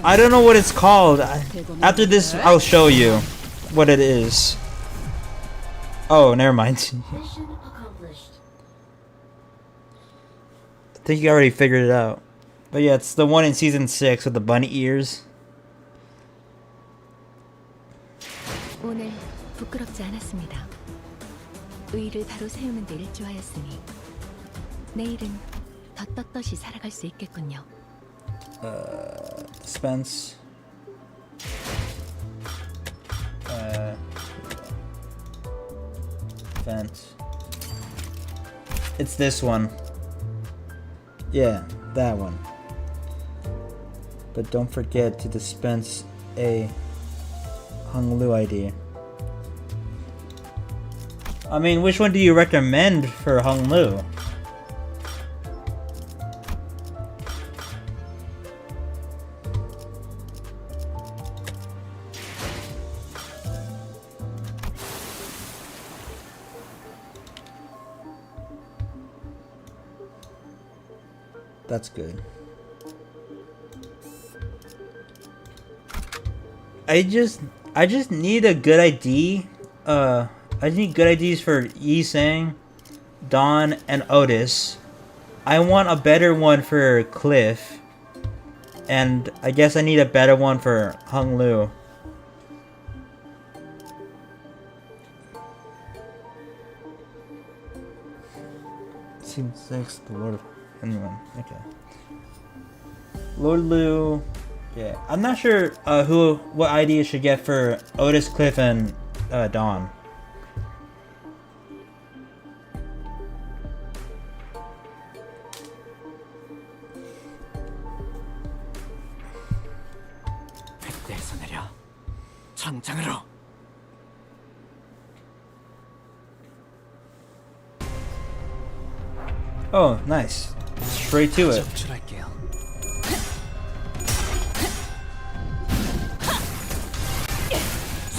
I don't know what it's called. After this, I'll show you what it is. Oh, never mind. I think you already figured it out. But yeah, it's the one in season 6 with the bunny ears. 오늘 부끄럽지 않았습니다. 의의를 바로 세우는 데 일조하였으니 내일은 더 떳떳이 살아갈 수 있겠군요. Dispense. Vent. It's this one. Yeah, that one. But don't forget to dispense a Hung Lu ID. I mean, which one do you recommend for Hung Lu? That's good. I just need a good ID. I need good IDs for Yi Sang, Dawn, and Otis. I want a better one for Cliff. And I guess I need a better one for Hung Lu. Scene 6, the Lord of anyone. Okay. Lord Lu. Yeah. I'm not sure what ID I should get for Otis, Cliff, and Dawn. 뱃대에서 내려 전장으로. Oh, nice. Straight to it. 적출할게요.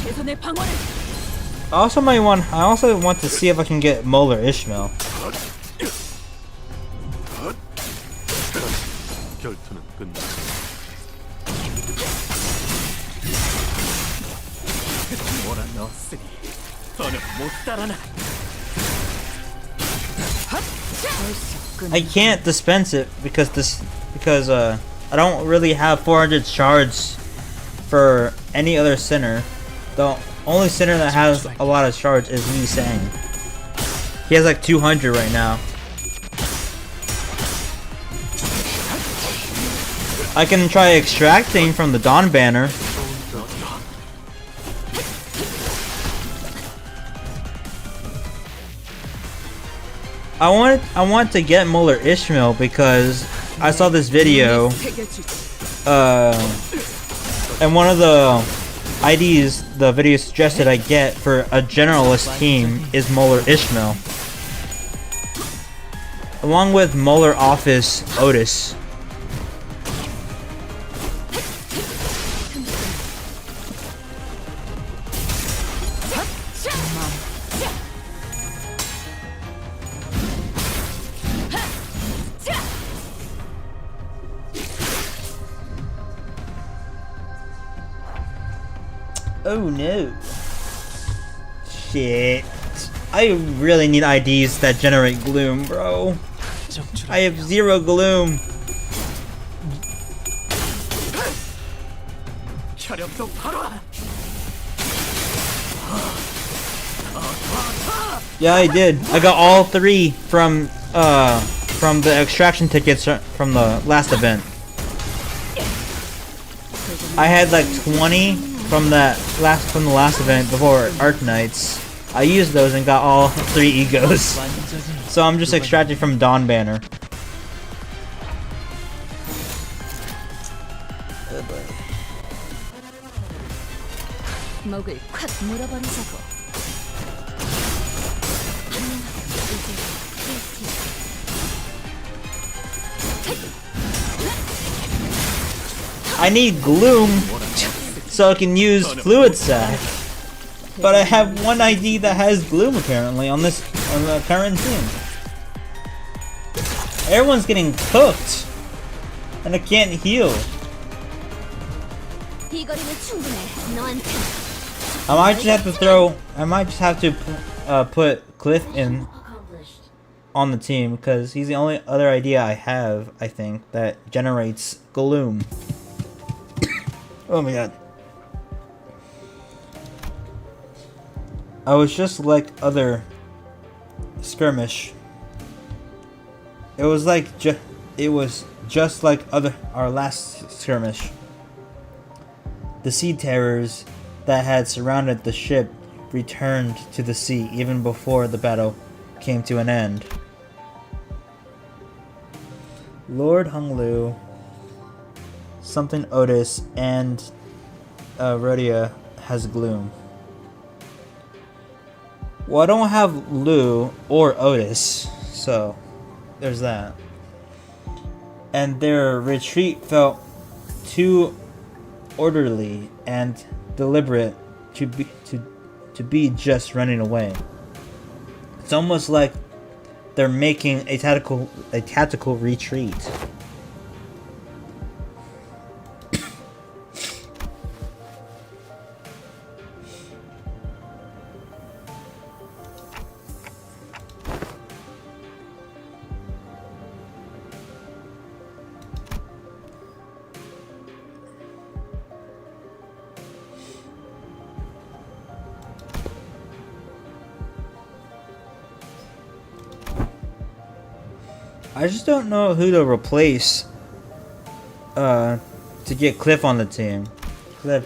최선의 방어를. I also want to see if I can get Molar Ishmael. 결투는 끝났다. 몰아넣었으니 더는 못 따라나. I can't dispense it because I don't really have 400 shards for any other sinner. The only sinner that has a lot of shards is Yi Sang. He has like 200 right now. I can try extracting from the Dawn banner. I want to get Molar Ishmael because I saw this video, and one of the IDs the video suggested I get for a generalist team is Molar Ishmael, along with Molar Office Otis. Oh no. Shit. I really need IDs that generate gloom, bro. I have 0 gloom. 혈압도 바로. Yeah, I did. I got all 3 from the extraction tickets from the last event. I had like 20 from the last event before Arknights. I used those and got all 3 egos. So I'm just extracting from Dawn banner. 목을 콱 물어버리자고. I need gloom so I can use fluid sac. But I have one ID that has gloom apparently on the current team. Everyone's getting cooked, and I can't heal. 이 거리는 충분해. 너한테. I might just have to put Cliff in on the team because he's the only other idea I have, I think, that generates gloom. Oh my god. I was just like other skirmish. It was just like our last skirmish. The sea terrors that had surrounded the ship returned to the sea even before the battle came to an end. Lord Hung Lu, something Otis, and Rhodia has gloom. Well, I don't have Lu or Otis, so there's that. And their retreat felt too orderly and deliberate to be just running away. It's almost like they're making a tactical retreat. I just don't know who to replace to get Cliff on the team. Cliff,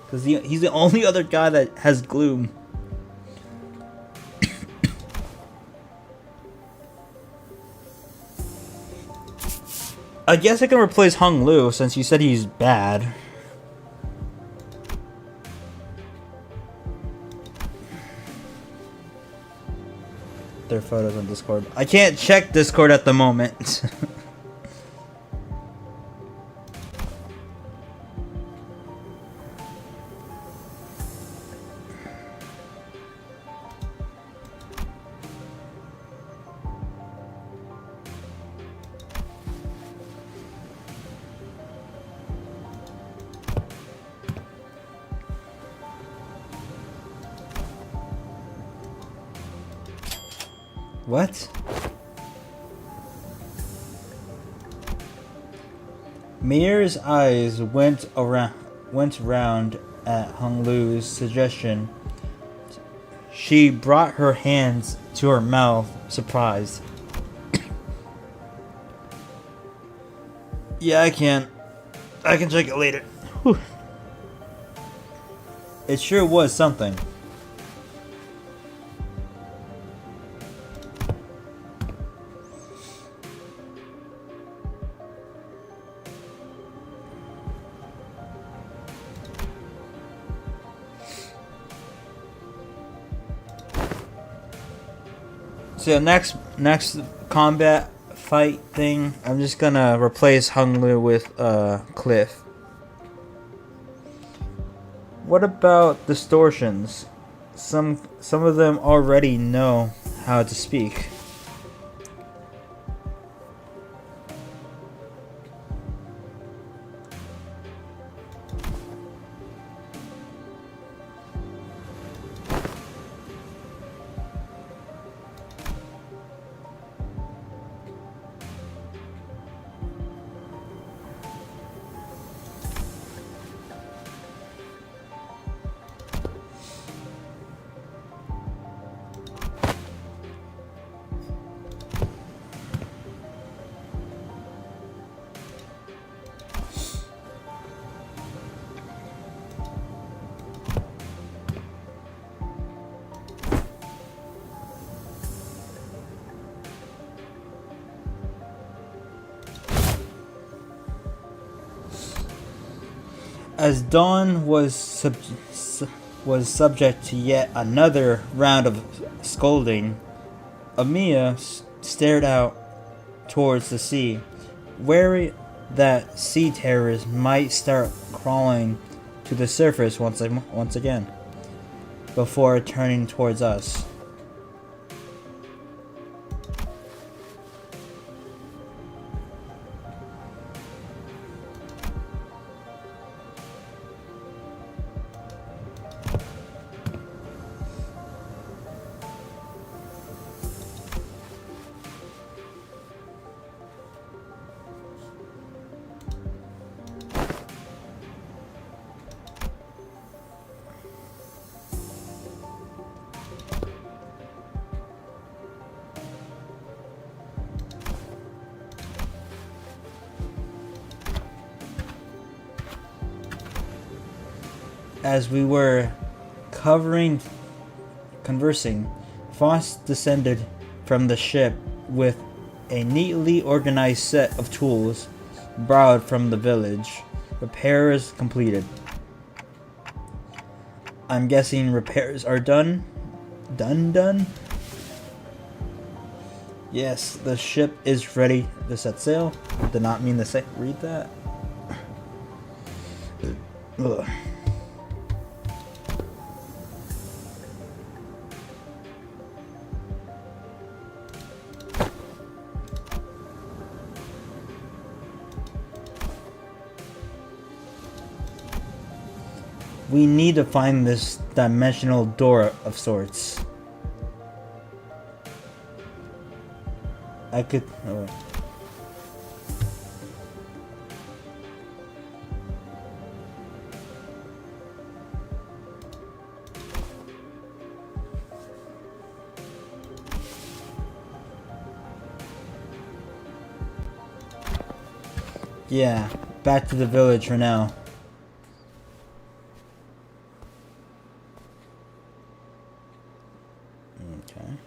because he's the only other guy that has Gloom. I guess I can replace Hung Lu since you said he's bad. Their photos on Discord. I can't check Discord at the moment. What? Mir's eyes went round at Hung Lu's suggestion. She brought her hands to her mouth, surprised. Yeah, I can check it later. Whew. It sure was something. So next combat fight thing, I'm just gonna replace Hung Lu with Cliff. What about distortions? Some of them already know how to speak. As Dawn was subject to yet another round of scolding, Amiya stared out towards the sea, wary that sea terrors might start crawling to the surface once again, before turning towards us. As we were conversing, Foss descended from the ship with a neatly organized set of tools borrowed from the village. Repairs completed. I'm guessing repairs are done? Done? Yes, the ship is ready to set sail. Did not mean to read that. Ugh. We need to find this dimensional door of sorts. I could... Oh. Yeah, back to the village for now. Okay.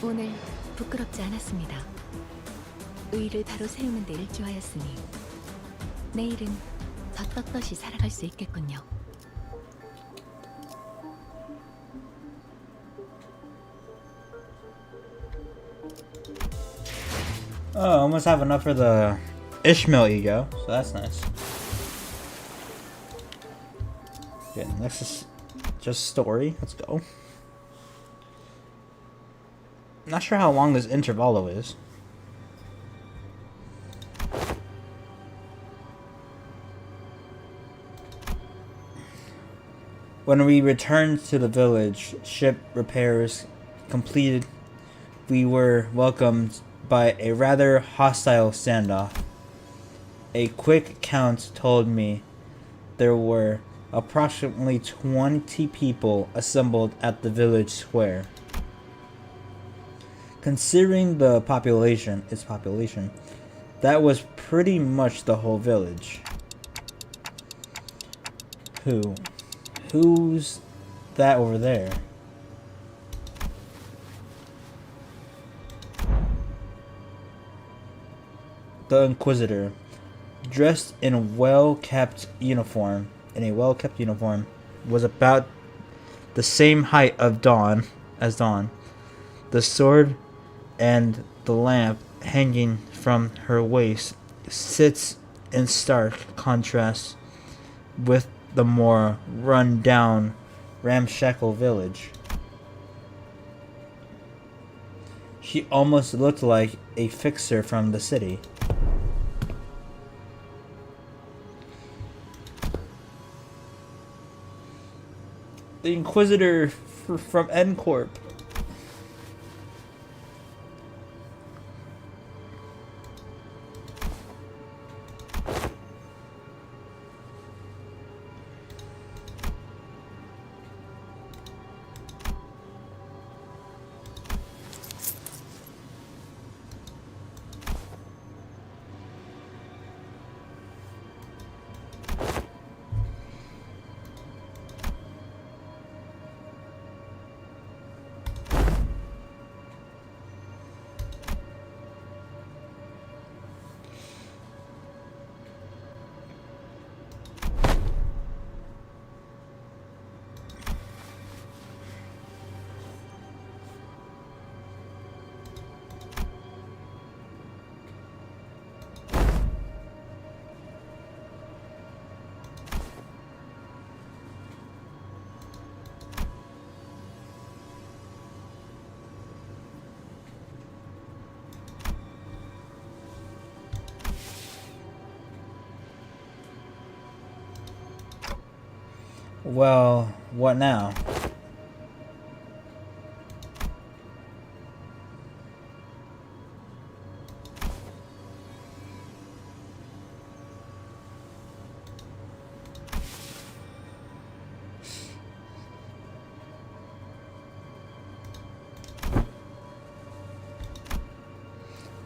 오늘 부끄럽지 않았습니다. 의의를 바로 세우는 데 일조하였으니 내일은 더 떳떳이 살아갈 수 있겠군요. Oh, I almost have enough for the Ishmael ego, so that's nice. Okay, next is just story. Let's go. Not sure how long this intervallo is. When we returned to the village, ship repairs completed, we were welcomed by a rather hostile standoff. A quick count told me there were approximately 20 people assembled at the village square. Considering the population, that was pretty much the whole village. Who's that over there? The Inquisitor, dressed in a well-kept uniform, was about the same height as Dawn. The sword and the lamp hanging from her waist sits in stark contrast with the more run-down, ramshackle village. She almost looked like a fixer from the city. The Inquisitor from N Corp. Well, what now?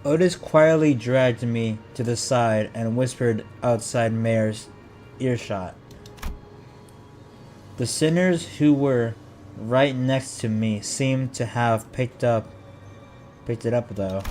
Otis quietly dragged me to the side and whispered outside Mayor's earshot. The sinners who were right next to me seemed to have picked it up though.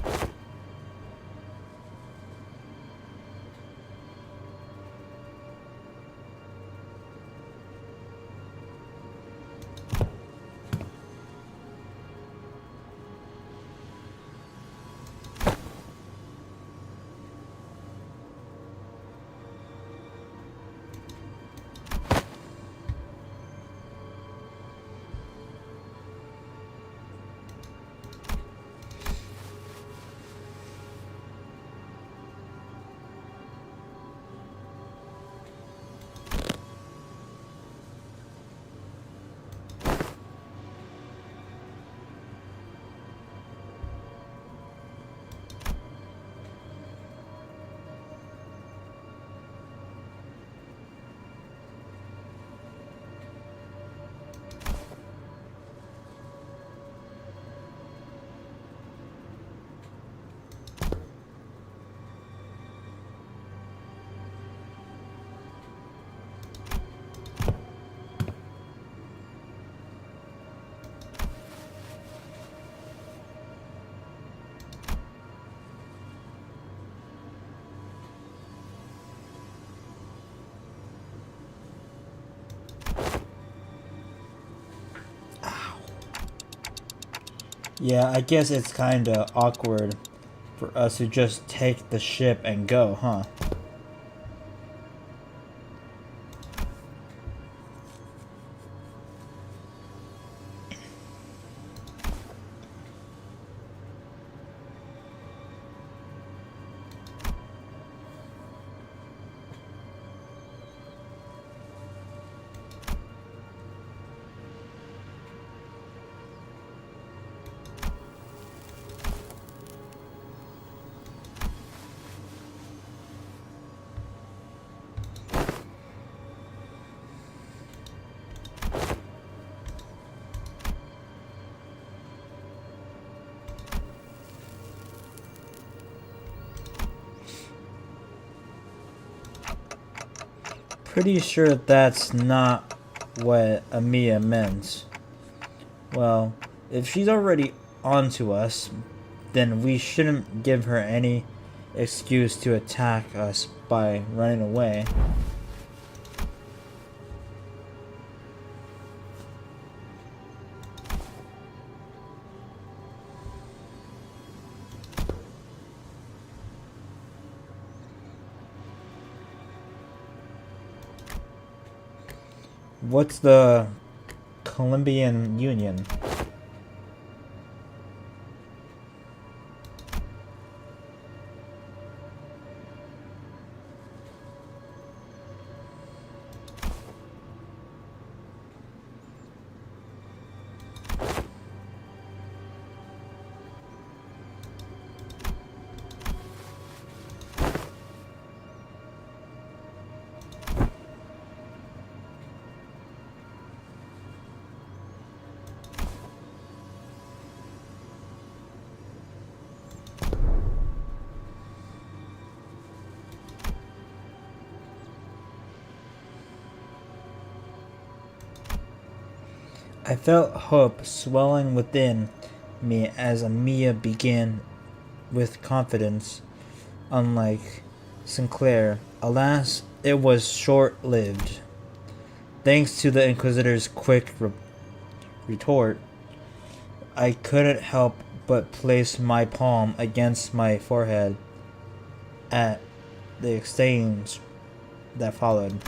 Yeah, I guess it's kinda awkward for us to just take the ship and go, huh? Pretty sure that's not what Amiya meant. Well, if she's already onto us, then we shouldn't give her any excuse to attack us by running away. What's the Colombian Union? I felt hope swelling within me as Amiya began with confidence. Unlike Sinclair, alas, it was short-lived. Thanks to the Inquisitor's quick retort, I couldn't help but place my palm against my forehead at the exchange that followed.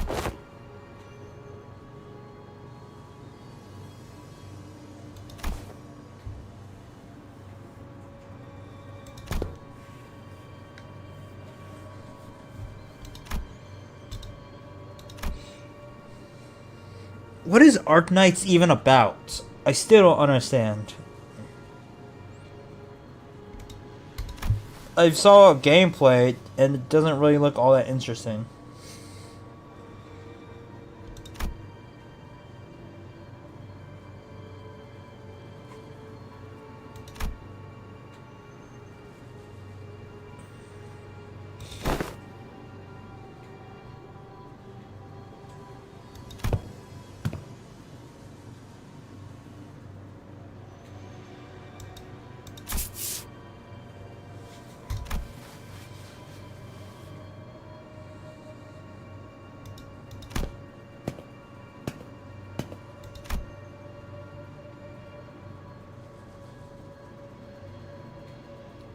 What is Arknights even about? I still don't understand. I saw gameplay and it doesn't really look all that interesting.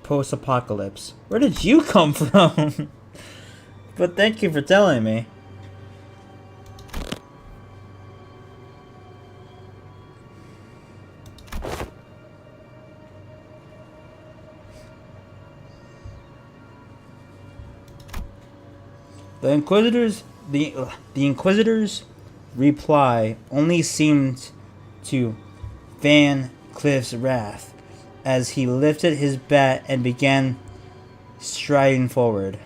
Post-apocalypse. Where did you come from? But thank you for telling me. The Inquisitor's reply only seemed to fan Cliff's wrath as he lifted his bat and began striding forward.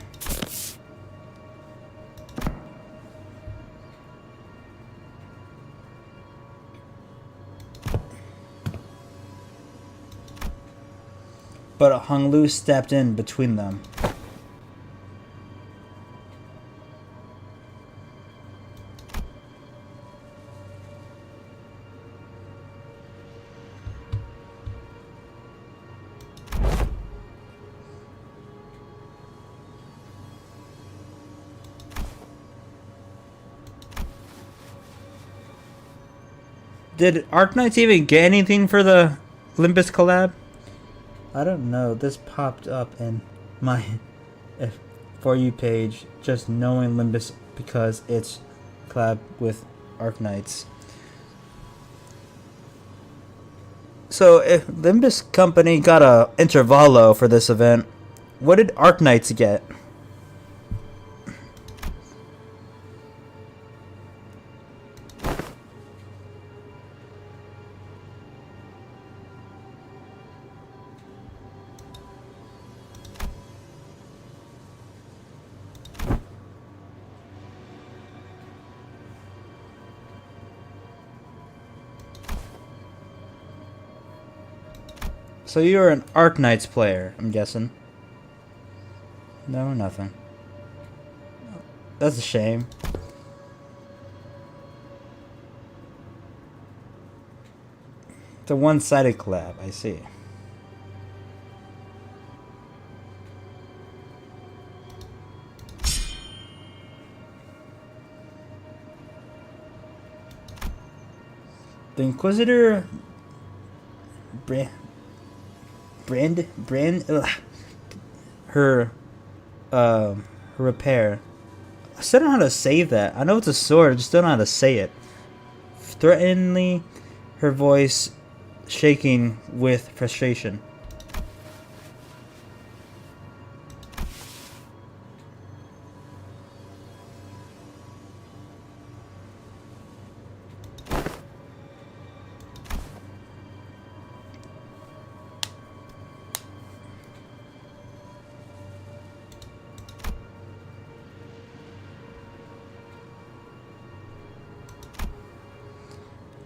But Hung Lu stepped in between them. Did Arknights even get anything for the Limbus collab? I don't know. This popped up in my For You page, just knowing Limbus because it's collab with Arknights. So if Limbus Company got a intervallo for this event, what did Arknights get? So you're an Arknights player, I'm guessing. No, nothing. That's a shame. It's a one-sided collab, I see. The Inquisitor her repair. I still don't know how to say that. I know it's a sword, I just don't know how to say it. Threateningly, her voice shaking with frustration.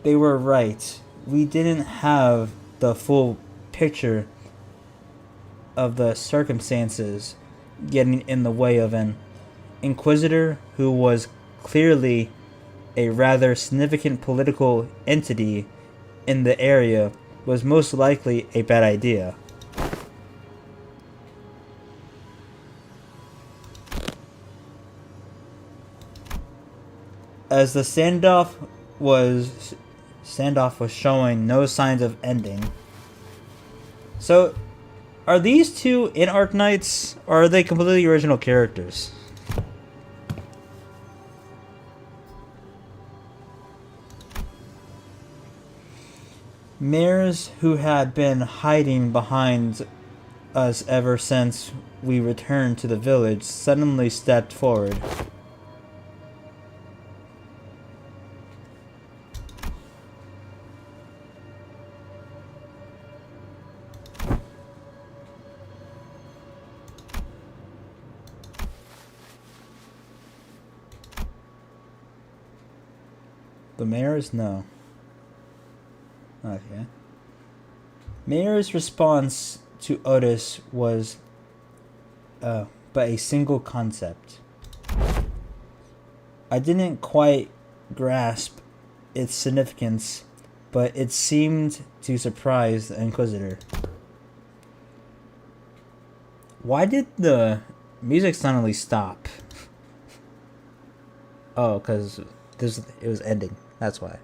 They were right. We didn't have the full picture of the circumstances getting in the way of an Inquisitor who was clearly a rather significant political entity in the area was most likely a bad idea. As the standoff was showing no signs of ending. So, are these two in Arknights, or are they completely original characters? Mares, who had been hiding behind us ever since we returned to the village, suddenly stepped forward. The mayor's? No. Okay. Mayor's response to Otis was but a single concept. I didn't quite grasp its significance, but it seemed to surprise the Inquisitor. Why did the music suddenly stop? Oh, because it was ending. That's why.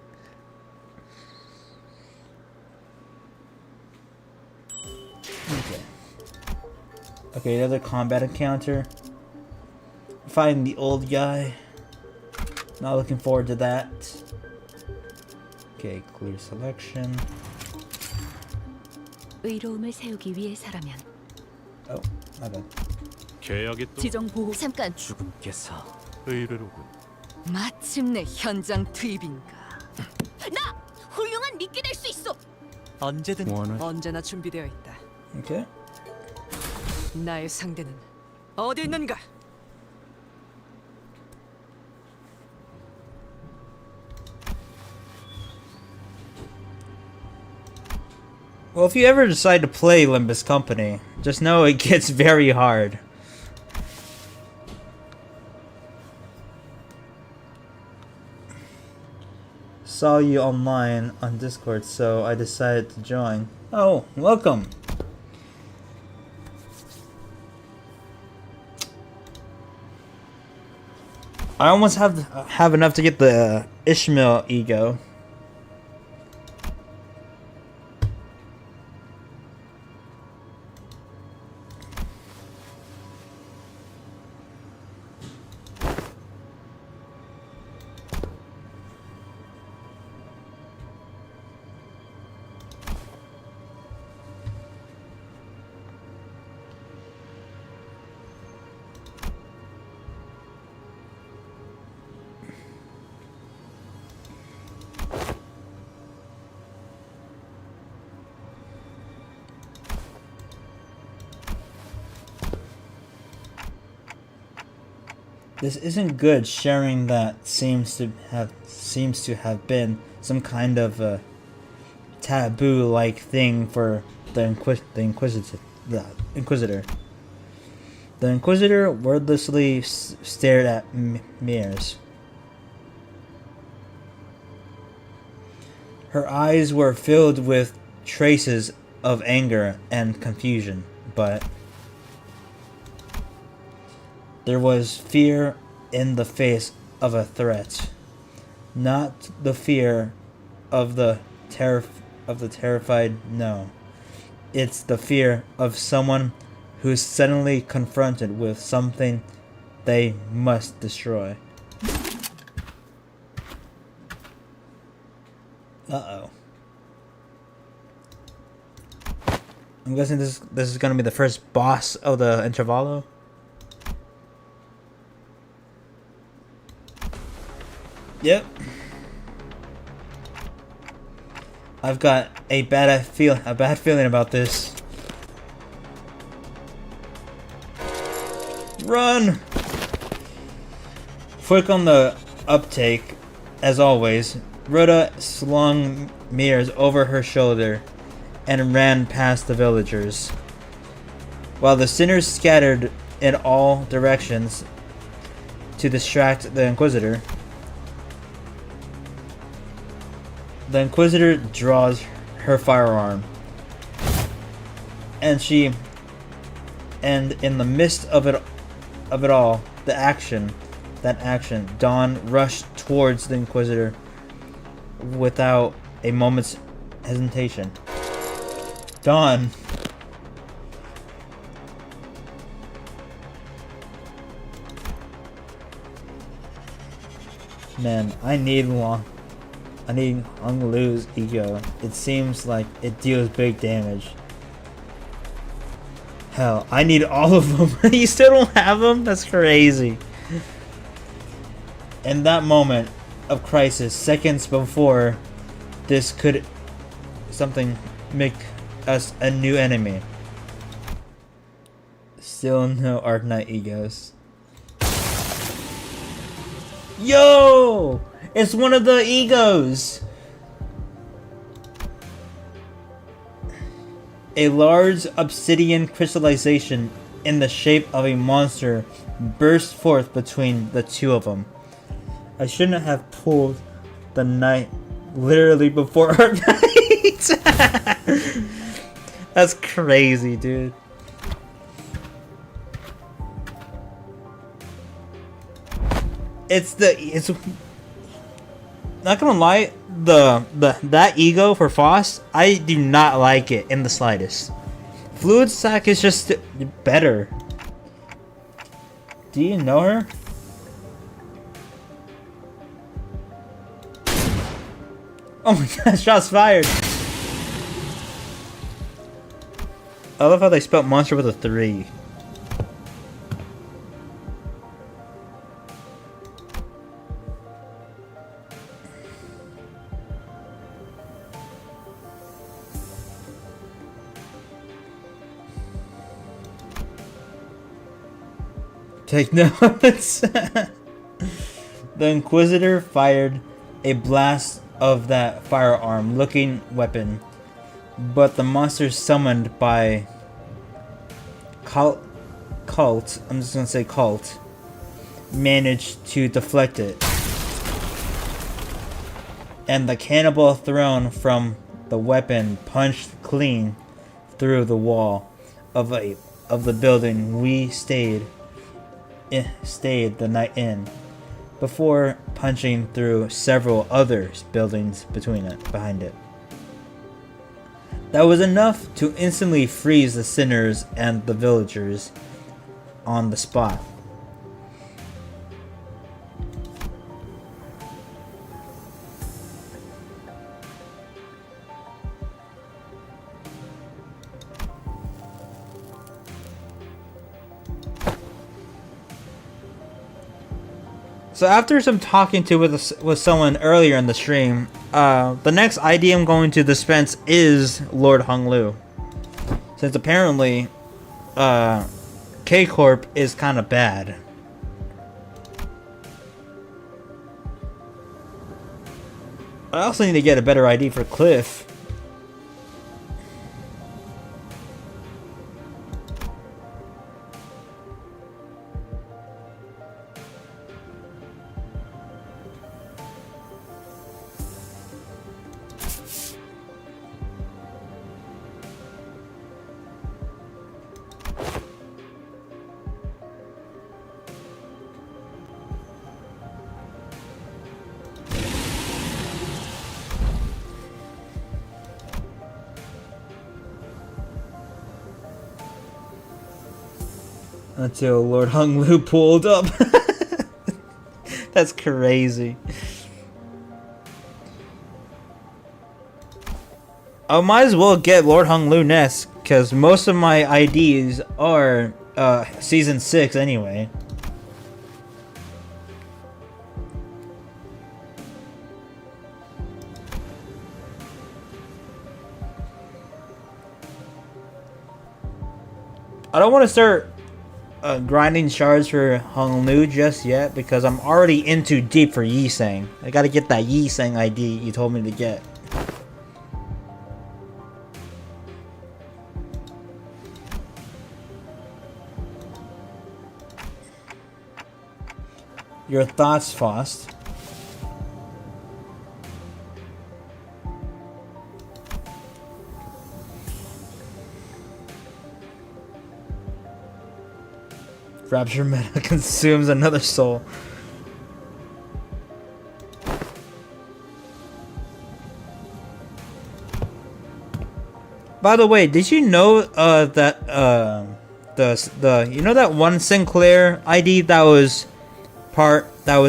Okay. Okay, another combat encounter. Fighting the old guy. Not looking forward to that. Okay, clear selection. 의로움을 세우기 위해서라면. Oh, my bad. 계약이 또 지정 보호. 잠깐. 죽음께서 의뢰로군. 마침내 현장 투입인가. 나 훌륭한 미끼 될 수 있어. 언제든 원하 언제나 준비되어 있다. Okay. 나의 상대는 어디 있는가? Well, if you ever decide to play Limbus Company, just know it gets very hard. Saw you online on Discord, so I decided to join. Oh, welcome. I almost have enough to get the Ishmael ego. This isn't good, sharing that seems to have been some kind of a taboo-like thing for the Inquisitor. The Inquisitor wordlessly stared at Mears. Her eyes were filled with traces of anger and confusion, but there was fear in the face of a threat, not the fear of the terrified. No, it's the fear of someone who's suddenly confronted with something they must destroy. Uh-oh. I'm guessing this is gonna be the first boss of the Intervallo. Yep. I've got a bad feeling about this. Run! Quick on the uptake, as always. Rhoda slung Mears over her shoulder and ran past the villagers, while the sinners scattered in all directions to distract the Inquisitor. The Inquisitor draws her firearm, and in the midst of it all, that action, Dawn rushed towards the Inquisitor without a moment's hesitation. Dawn. Man, I need Hung Lu's ego. It seems like it deals big damage. Hell, I need all of them. You still don't have them? That's crazy. In that moment of crisis, seconds before this could something make us a new enemy. Still no Arknight egos. Yo! It's one of the egos! A large obsidian crystallization in the shape of a monster burst forth between the two of them. I shouldn't have pulled the knight literally before our night. That's crazy, dude. It's not gonna lie, that ego for Faust, I do not like it in the slightest. Fluid Sac is just better. Do you know her? Oh my god, shots fired! I love how they spelled monster with a 3. Take notes. The Inquisitor fired a blast of that firearm-looking weapon, but the monster summoned by cult, I'm just gonna say cult, managed to deflect it, and the cannibal thrown from the weapon punched clean through the wall of the building we stayed the night in, before punching through several other buildings behind it. That was enough to instantly freeze the sinners and the villagers on the spot. So after some talking with someone earlier in the stream, the next ID I'm going to dispense is Lord Hung Lu. Since apparently, K-Corp is kind of bad. I also need to get a better ID for Cliff. Until Lord Hung Lu pulled up. That's crazy. I might as well get Lord Hung Lu next, because most of my IDs are Season 6 anyway. I don't want to start grinding shards for Hung Lu just yet because I'm already in too deep for Yi Sang. I gotta get that Yi Sang ID you told me to get. Your thoughts, Faust? Rapture meta consumes another soul. By the way, did you know that the you know that one Sinclair ID that was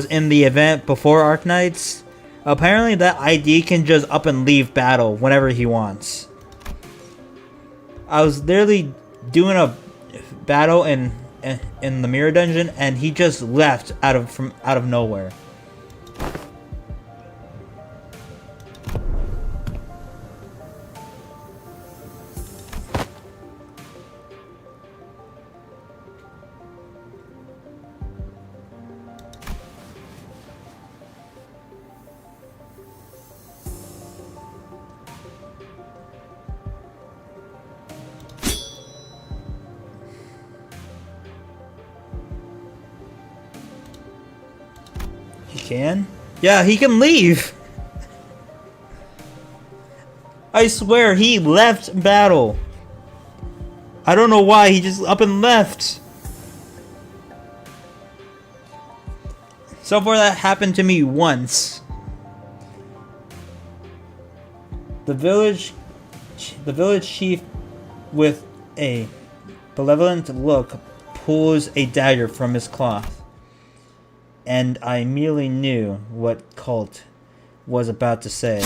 in the event before Arknights? Apparently that ID can just up and leave battle whenever he wants. I was literally doing a battle in the mirror dungeon and he just left out of nowhere. Can? Yeah, he can leave. I swear he left battle. I don't know why, he just up and left. So far that happened to me once. The village chief with a benevolent look pulls a dagger from his cloth. And I immediately knew what Cult was about to say.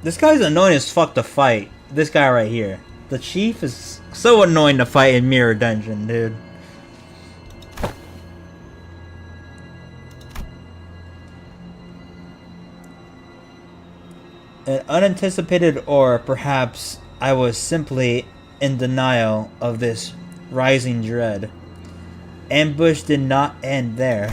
This guy's annoying as fuck to fight. This guy right here. The chief is so annoying to fight in Mirror Dungeon, dude. An unanticipated, or perhaps I was simply in denial of this rising dread. Ambush did not end there.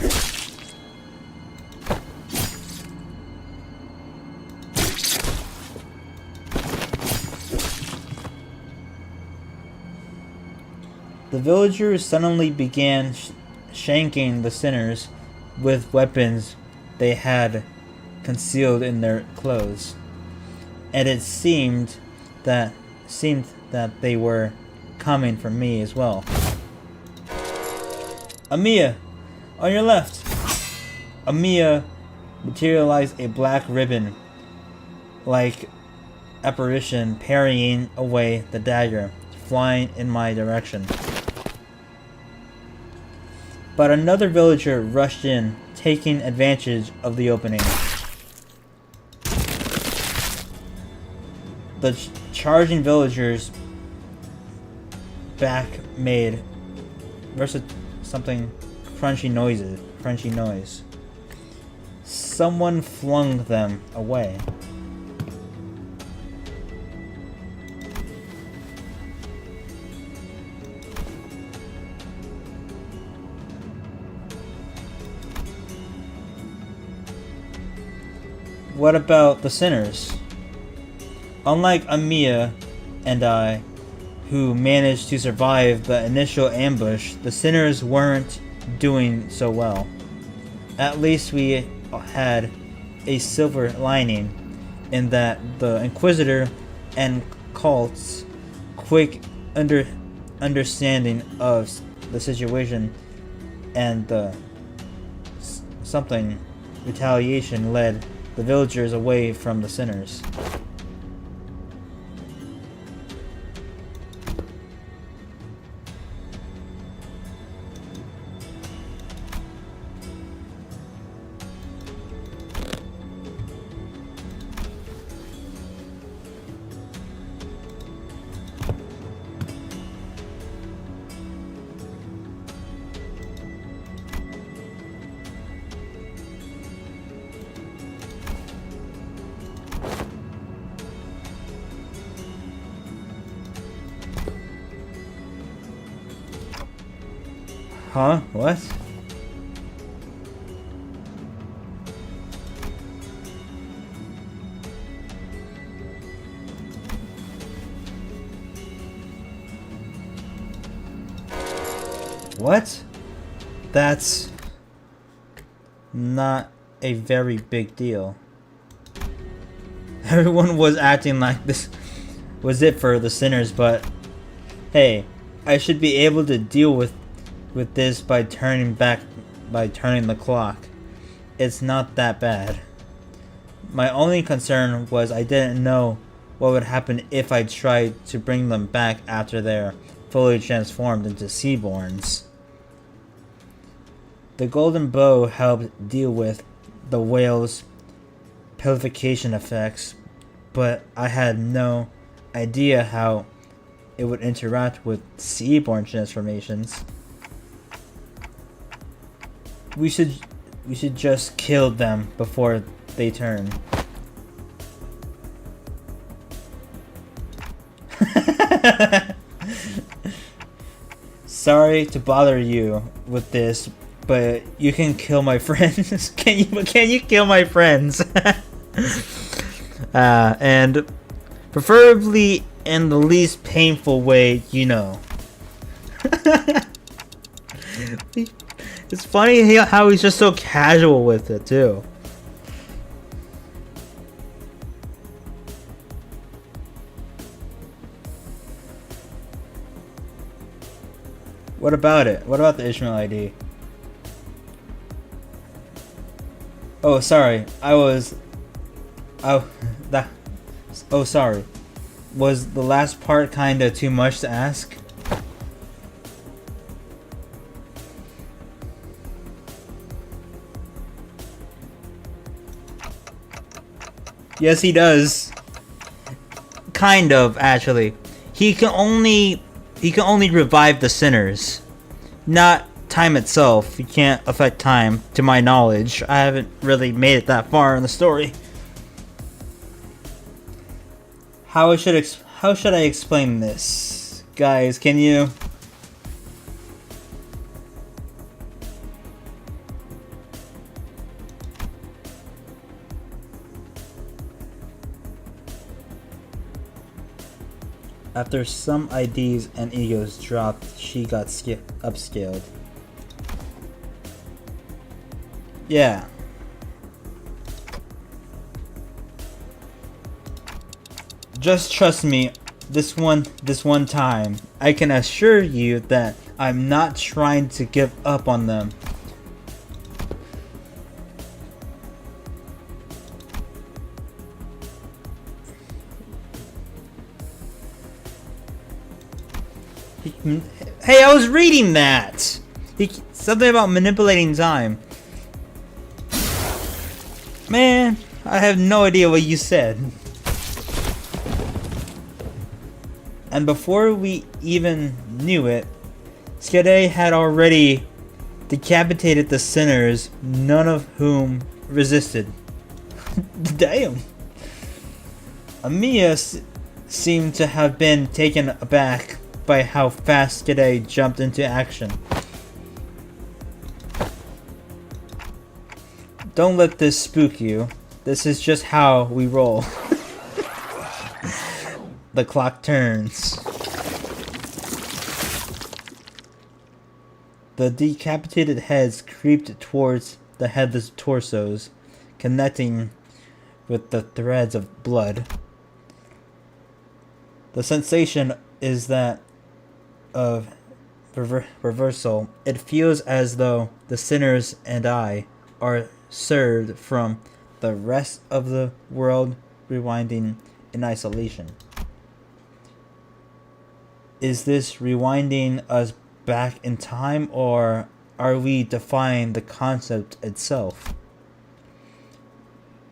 The villagers suddenly began shanking the sinners with weapons they had concealed in their clothes. And it seemed that they were coming for me as well. Amiya, on your left. Amiya materialized a black ribbon like apparition parrying away the dagger, flying in my direction. But another villager rushed in, taking advantage of the opening. The charging villagers back made versus something crunchy noise. Someone flung them away. what about the sinners? Unlike Amiya and I, who managed to survive the initial ambush, the sinners weren't doing so well. At least we had a silver lining in that the Inquisitor and cult's quick understanding of the situation and the something retaliation led the villagers away from the sinners. Huh? What? What? That's not a very big deal. Everyone was acting like this was it for the sinners, but hey, I should be able to deal with this by turning the clock. It's not that bad. My only concern was I didn't know what would happen if I tried to bring them back after they're fully transformed into Seaborns. The golden bow helped deal with the whale's purification effects, but I had no idea how it would interact with Seaborn transformations. We should just kill them before they turn. Sorry to bother you with this, but you can kill my friends. Can you kill my friends? And preferably in the least painful way you know. It's funny how he's just so casual with it too. What about it? What about the Ishmael ID? Oh, sorry. Oh, sorry. Was the last part kinda too much to ask? Yes, he does. Kind of, actually. He can only revive the sinners, not time itself. He can't affect time, to my knowledge. I haven't really made it that far in the story. How should I explain this, guys? Can you? After some IDs and egos dropped, she got upscaled. Yeah. Just trust me, this one time. I can assure you that I'm not trying to give up on them. Hey, I was reading that! Something about manipulating time. Man, I have no idea what you said. And before we even knew it, Skade had already decapitated the sinners, none of whom resisted. Damn! Amiya seemed to have been taken aback by how fast Skade jumped into action. Don't let this spook you. This is just how we roll. The clock turns. The decapitated heads creeped towards the headless torsos, connecting with the threads of blood. The sensation is that of reversal. It feels as though the sinners and I are served from the rest of the world, rewinding in isolation. Is this rewinding us back in time, or are we defying the concept itself?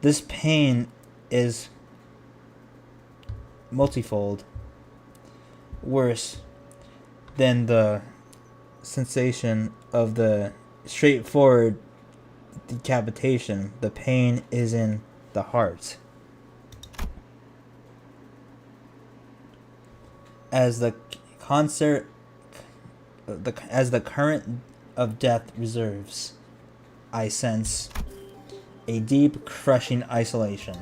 This pain is multifold, worse than the sensation of the straightforward decapitation. The pain is in the heart. As the current of death reserves, I sense a deep, crushing isolation.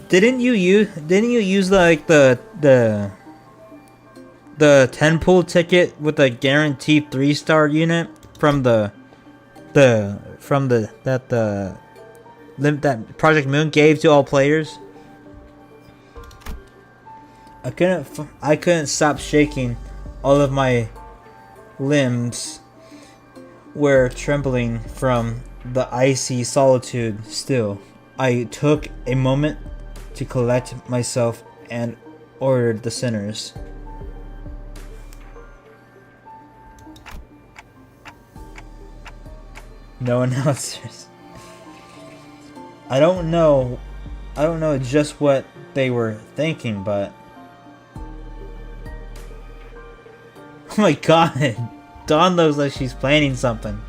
Didn't you use like the 10 pool ticket with a guaranteed 3-star unit from that Project Moon gave to all players? I couldn't stop shaking. All of my limbs were trembling from the icy solitude. Still, I took a moment to collect myself and ordered the sinners. No announcers. I don't know just what they were thinking, but oh my god, Dawn looks like she's planning something.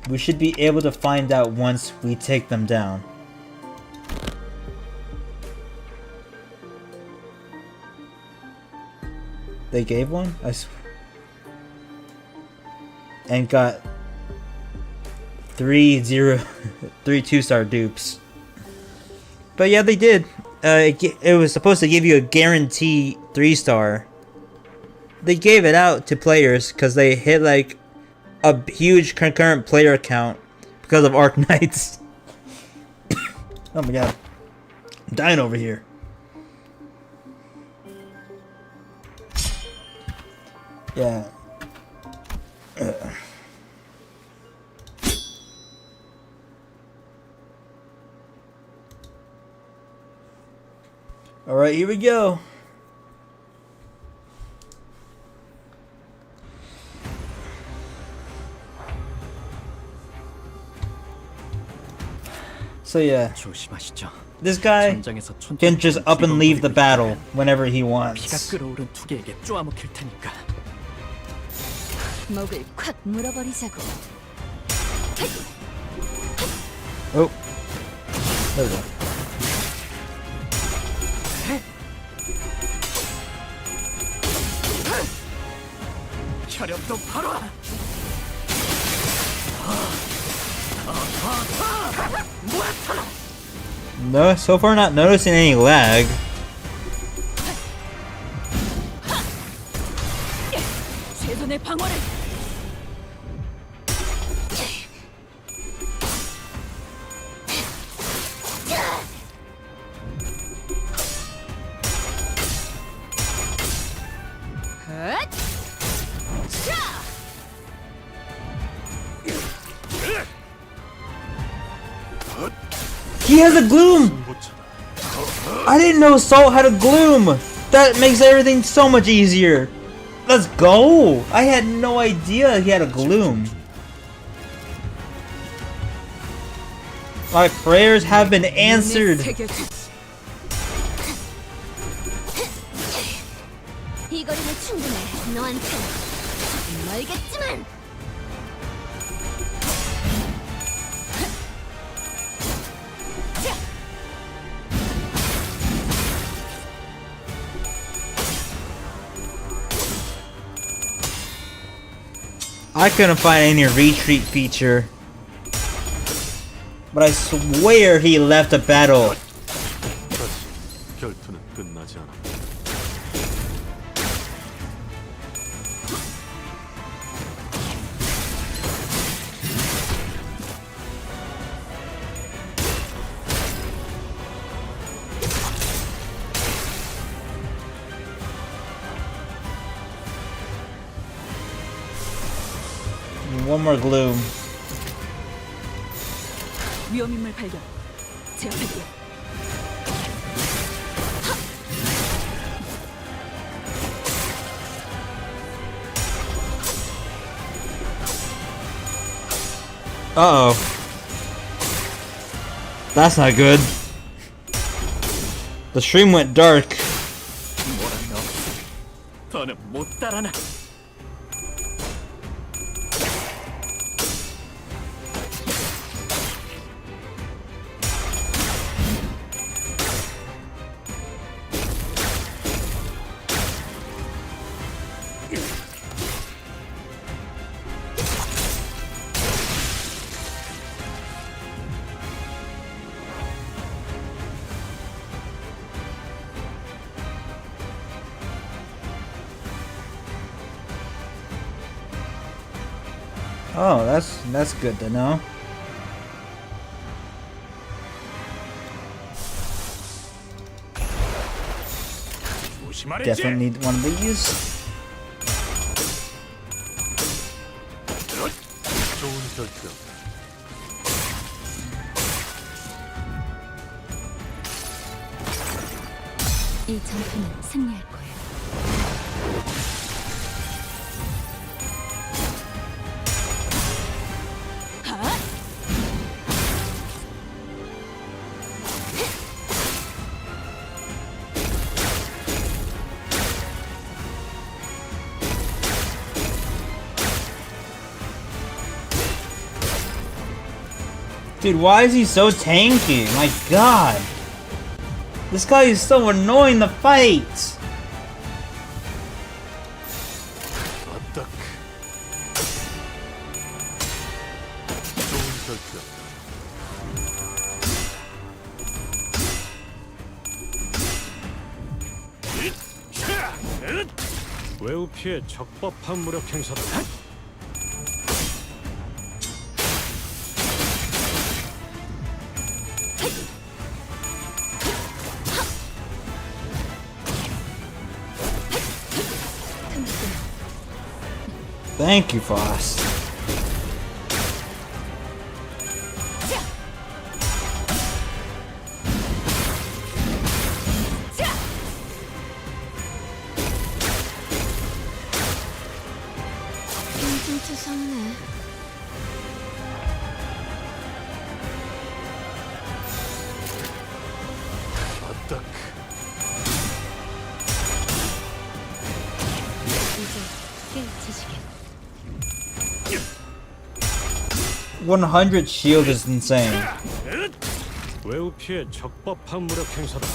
We should be able to find out once we take them down. They gave one? I swear. And got 3 2-star dupes. But yeah, they did. It was supposed to give you a guarantee 3-star. They gave it out to players because they hit like a huge concurrent player count because of Arknights. Oh my god. I'm dying over here. Yeah. Alright, here we go. So yeah, 조심하시죠. this guy 전장에서 can just up and leave the battle whenever he 피가 wants. 끓어오른 투개에게 쪼아먹힐 테니까. 목을 콱 물어버리자고. Oh, there we go. 혈압도 바로. No, so far not noticing any lag. 최선의 방어를. He has a gloom! I didn't know Salt had a gloom! That makes everything so much easier! Let's go! I had no idea he had a gloom. My prayers have been answered. 이 거리는 충분해. 너한텐 알겠지만. I couldn't find any retreat feature. But I swear he left the battle. 다시 결투는 끝나지 않아. One more gloom. 위험인물 발견. 제압할게. Uh-oh. That's not good. The stream went dark. 뭐라 너. 더는 못 따라나. Oh, that's good to know. Definitely need one of these. 좋은 결투. 이 전투는 승리할 거야. Dude, why is he so tanky? My god. This guy is so annoying to fight. 아딱. 좋은 결투. 외우 피해 적법한 무력 행사다. Thank you, Foss. 진짜 상네. 아딱. 이제 깨치시게. 100 shield is insane. 외우 피해 적법한 무력 행사다.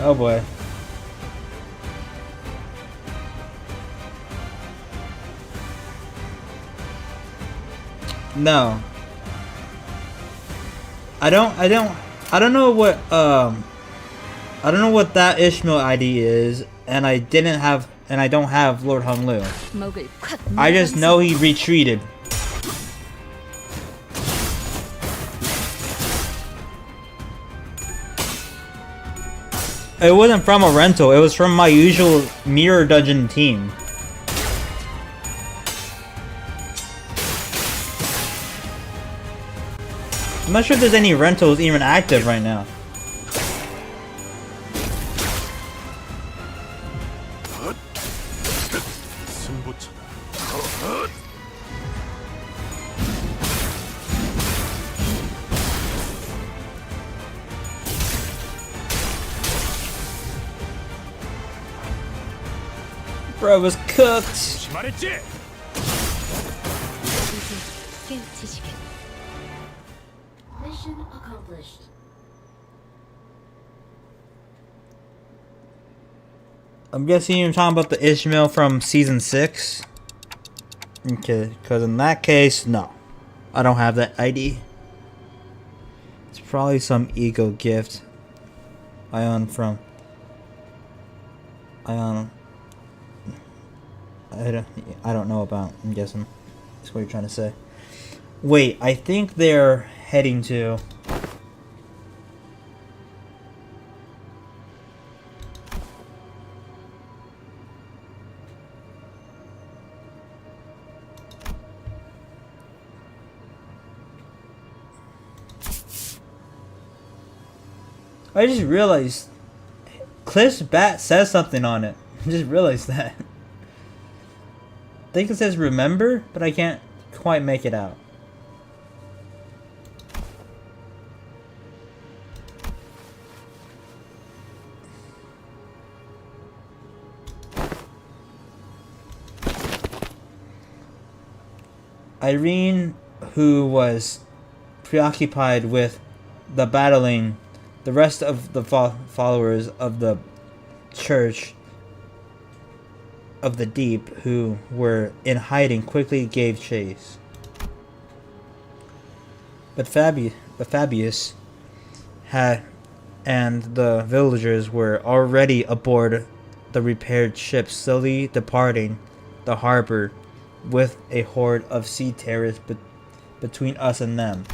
Oh boy. No. I don't know what I don't know what that Ishmael ID is, and I don't have Lord Hung Lu. 목을 콱. I just know he retreated. It wasn't from a rental, it was from my usual mirror dungeon team. I'm not sure if there's any rentals even active right now. 승부처다. Bro was cooked. 말했지? 깨우치시게. Mission accomplished. I'm guessing you're talking about the Ishmael from season 6. Okay, because in that case, no. I don't have that ID. It's probably some ego gift. Ion. I don't know about. I'm guessing that's what you're trying to say. Wait, I think they're heading to. I just realized Cliff's bat says something on it. I just realized that. I think it says remember, but I can't quite make it out. Irene, who was preoccupied with the battling the rest of the followers of the Church of the Deep, who were in hiding, quickly gave chase. But Fabius had, and the villagers were already aboard the repaired ship, slowly departing the harbor with a horde of sea terrors between us and them.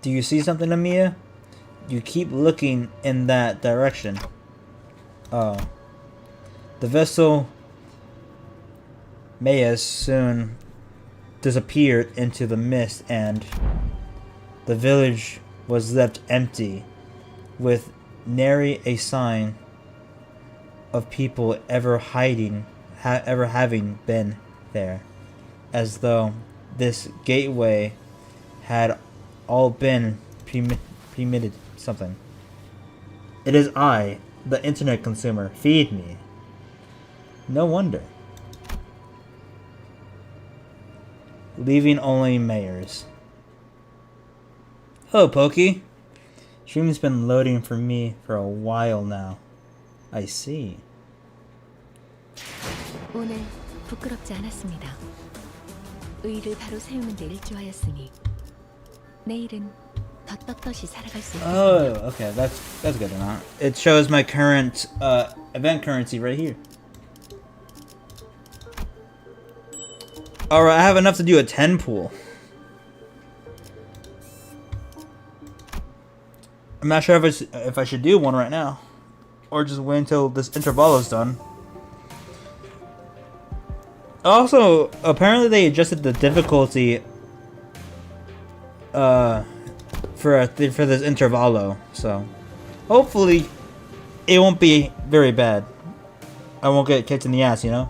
Do you see something, Amia? You keep looking in that direction. Oh. The vessel Maias soon disappeared into the mist, and the village was left empty, with nary a sign of people ever having been there, as though this gateway had all been permitted something. It is I, the internet consumer. Feed me. No wonder. Leaving only mayors. Hello, Pokey. Stream's been loading for me for a while now. I see. 오늘 부끄럽지 않았습니다. 의의를 바로 세우는 데 일조하였으니 내일은 더 떳떳이 살아갈 수 있습니다. Oh, okay, that's good enough. It shows my current event currency right here. Alright, I have enough to do a 10 pool. I'm not sure if I should do one right now, or just wait until this interval is done. Also, apparently they adjusted the difficulty for this intervalo, so hopefully it won't be very bad. I won't get kicked in the ass, you know.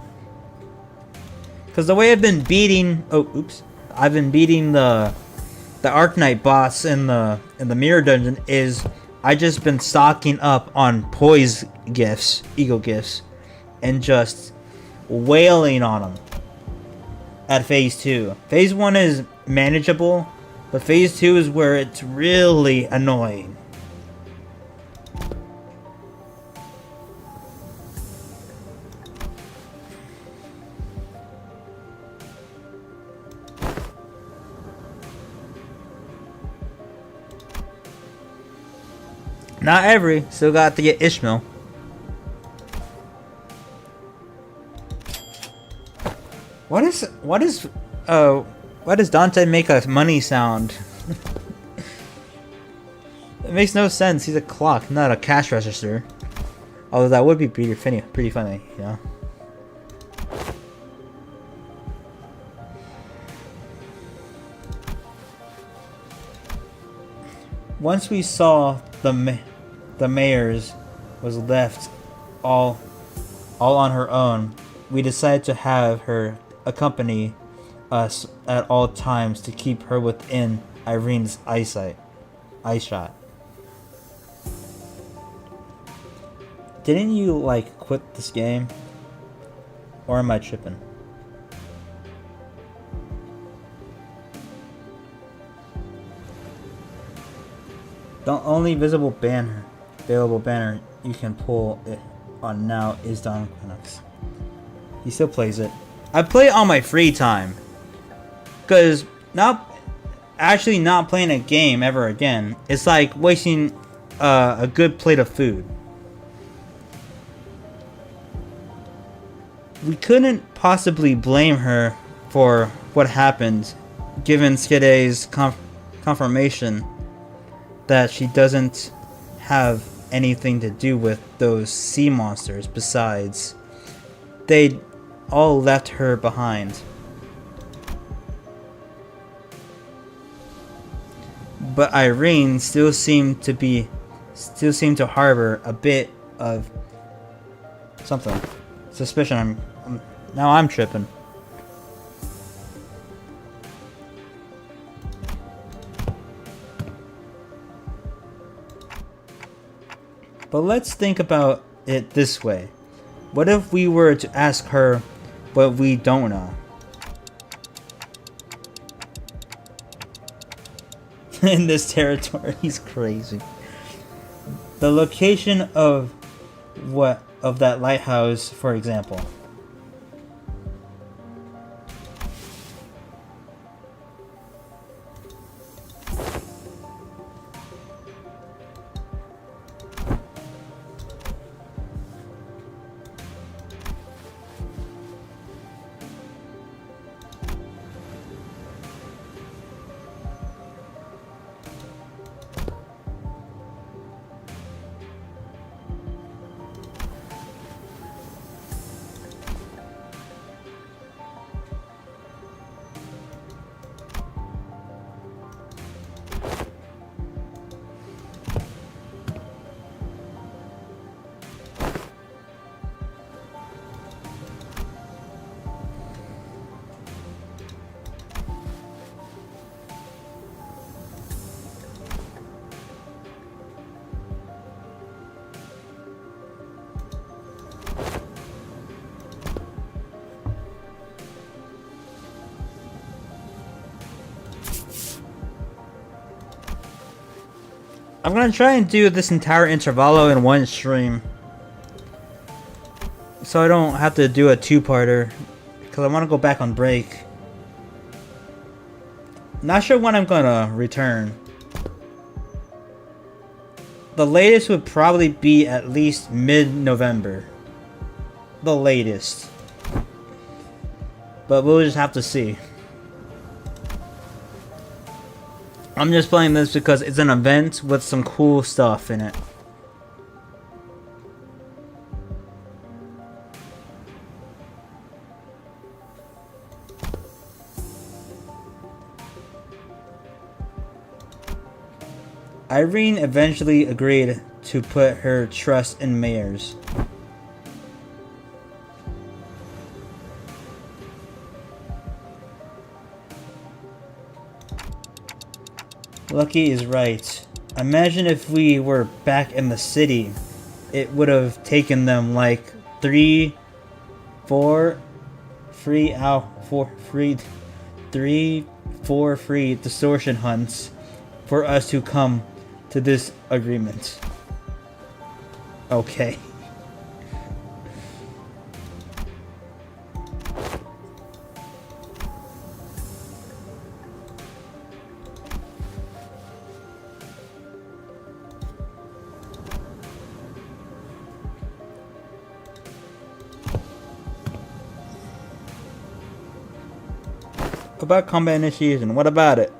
Because the way I've been beating, I've been beating the Arknight boss in the mirror dungeon is I just been stocking up on poise gifts, ego gifts, and just wailing on them at phase 2. Phase 1 is manageable, but phase 2 is where it's really annoying. Not every, still got to get Ishmael. Why does Dante make a money sound? It makes no sense. He's a clock, not a cash register. Although that would be pretty funny, you know. Once we saw the mayor's was left all on her own, we decided to have her accompany us at all times to keep her within Irene's eyeshot. Didn't you like quit this game? Or am I tripping? The only available banner you can pull it on now is Don Quinnox. He still plays it. I play it on my free time. Cause not playing a game ever again, it's like wasting a good plate of food. We couldn't possibly blame her for what happened, given Skide's confirmation that she doesn't have anything to do with those sea monsters. Besides, they all left her behind. But Irene still seemed to harbor a bit of something. Suspicion. Now I'm tripping. But let's think about it this way. What if we were to ask her what we don't know? In this territory, he's crazy. The location of that lighthouse, for example. I'm gonna try and do this entire intervallo in one stream, so I don't have to do a two-parter, because I want to go back on break. Not sure when I'm gonna return. The latest would probably be at least mid-November. The latest. But we'll just have to see. I'm just playing this because it's an event with some cool stuff in it. Irene eventually agreed to put her trust in mayors. Lucky is right. Imagine if we were back in the city. It would have taken them like 3, 4 free distortion hunts for us to come to this agreement. Okay. About combat initiation, what about it?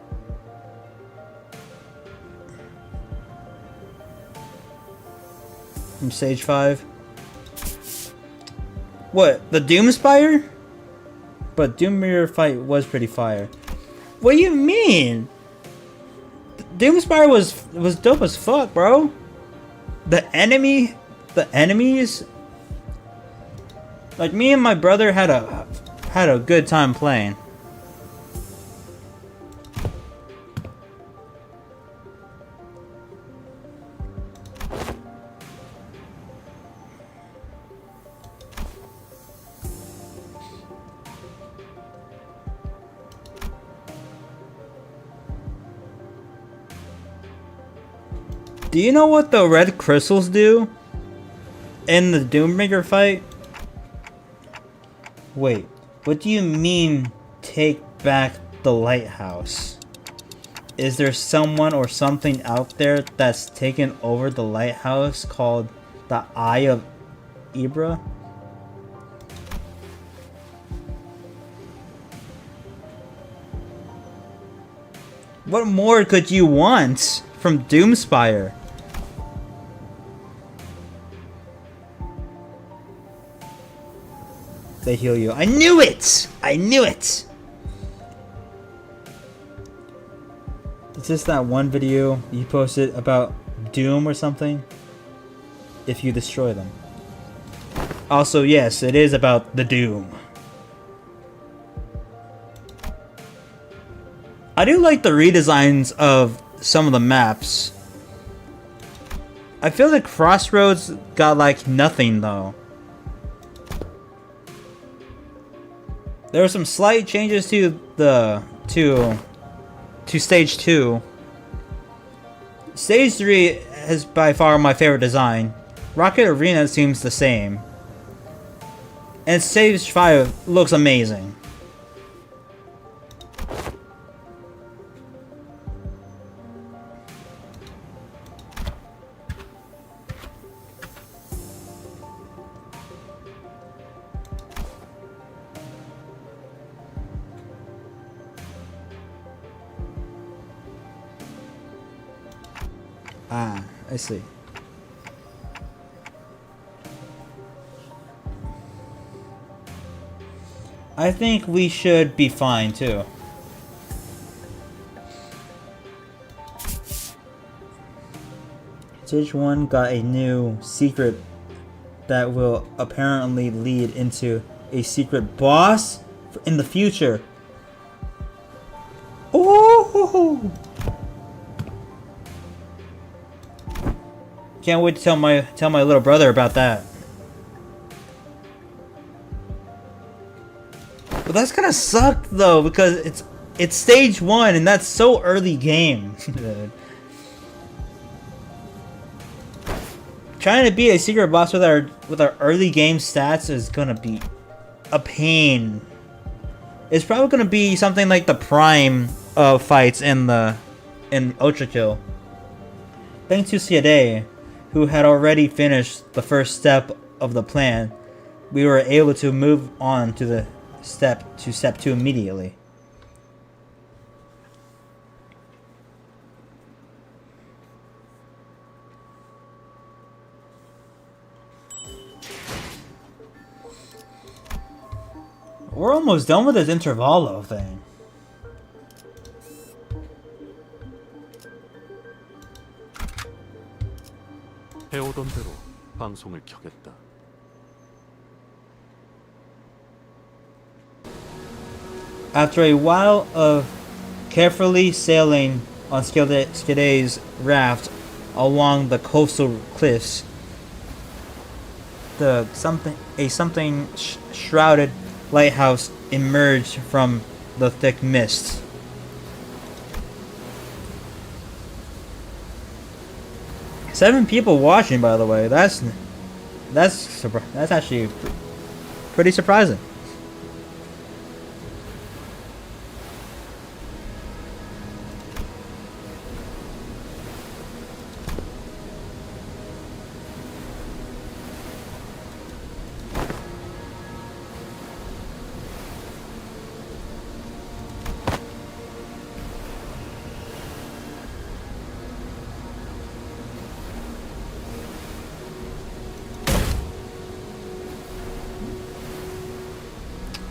From Stage 5? What? The Doomspire? But Doom Mirror fight was pretty fire. What do you mean? Doomspire was dope as fuck, bro. The enemies, like me and my brother had a good time playing. Do you know what the red crystals do in the Doombringer fight? Wait, what do you mean take back the lighthouse? Is there someone or something out there that's taken over the lighthouse called the Eye of Ibra? What more could you want from Doomspire? They heal you. I knew it! I knew it! Is this that one video you posted about Doom or something? If you destroy them. Also, yes, it is about the Doom. I do like the redesigns of some of the maps. I feel like Crossroads got like nothing though. There were some slight changes to the to stage 2. Stage 3 is by far my favorite design. Rocket Arena seems the same. And stage 5 looks amazing. Ah, I see. I think we should be fine too. Stage 1 got a new secret that will apparently lead into a secret boss in the future. Oh! Can't wait to tell my little brother about that. But that's gonna suck though, because it's stage 1 and that's so early game. Trying to beat a secret boss with our early game stats is gonna be a pain. It's probably gonna be something like the prime of fights in Ultra Kill. Thanks to Siade, who had already finished the first step of the plan, we were able to move on to step 2 immediately. We're almost done with this Intervallo thing. 해오던 대로 방송을 켜겠다. After a while of carefully sailing on Skide's raft along the coastal cliffs, something shrouded lighthouse emerged from the thick mist. Seven people watching, by the way. That's actually pretty surprising.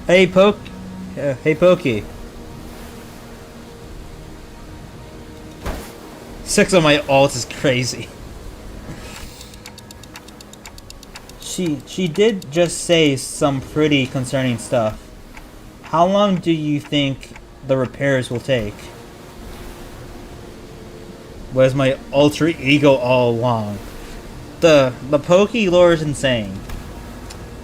Hey Pokey. 6 of my alt is crazy. She did just say some pretty concerning stuff. How long do you think the repairs will take? Was my alter ego all along? The Pokey lore is insane.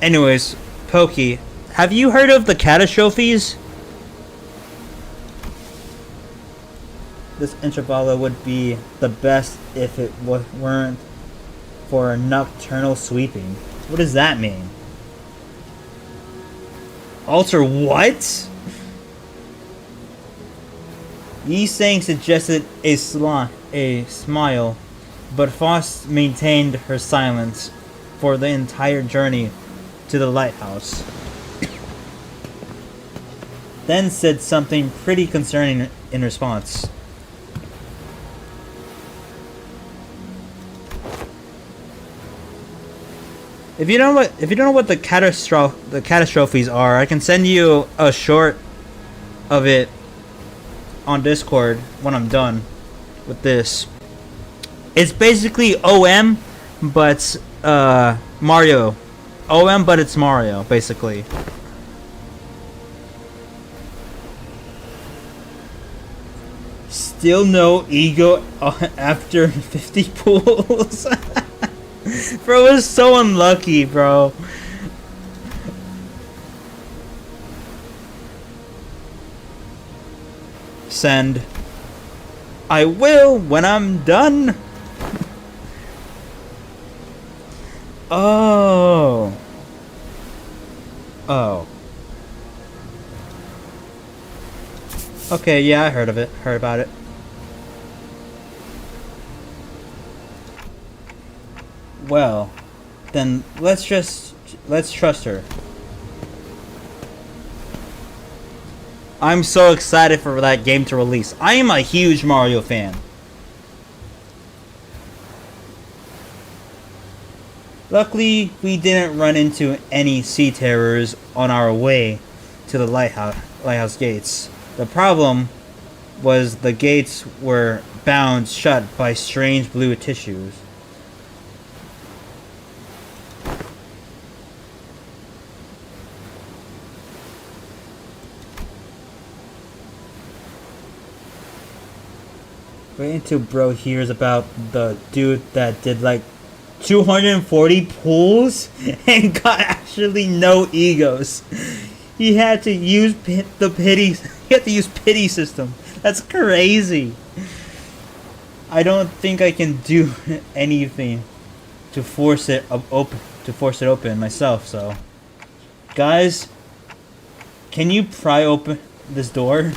Anyways, Pokey, have you heard of the catastrophes? This intervala would be the best if it weren't for nocturnal sweeping. What does that mean? Alter what? Yi Sang suggested a smile, but Faust maintained her silence for the entire journey to the lighthouse. Then said something pretty concerning in response. If you don't know what the catastrophes are, I can send you a short of it on Discord when I'm done with this. It's basically OM, but Mario. OM, but it's Mario, basically. Still no ego after 50 pools. Bro, was so unlucky, bro. Send. I will when I'm done. Oh. Oh. Okay, yeah, I heard of it. Heard about it. Well, then let's trust her. I'm so excited for that game to release. I am a huge Mario fan. Luckily, we didn't run into any sea terrors on our way to the lighthouse gates. The problem was the gates were bound shut by strange blue tissues. Wait until bro hears about the dude that did like 240 pulls and got actually no egos. He had to use pity system. That's crazy. I don't think I can do anything to force it open myself. So, guys, can you pry open this door?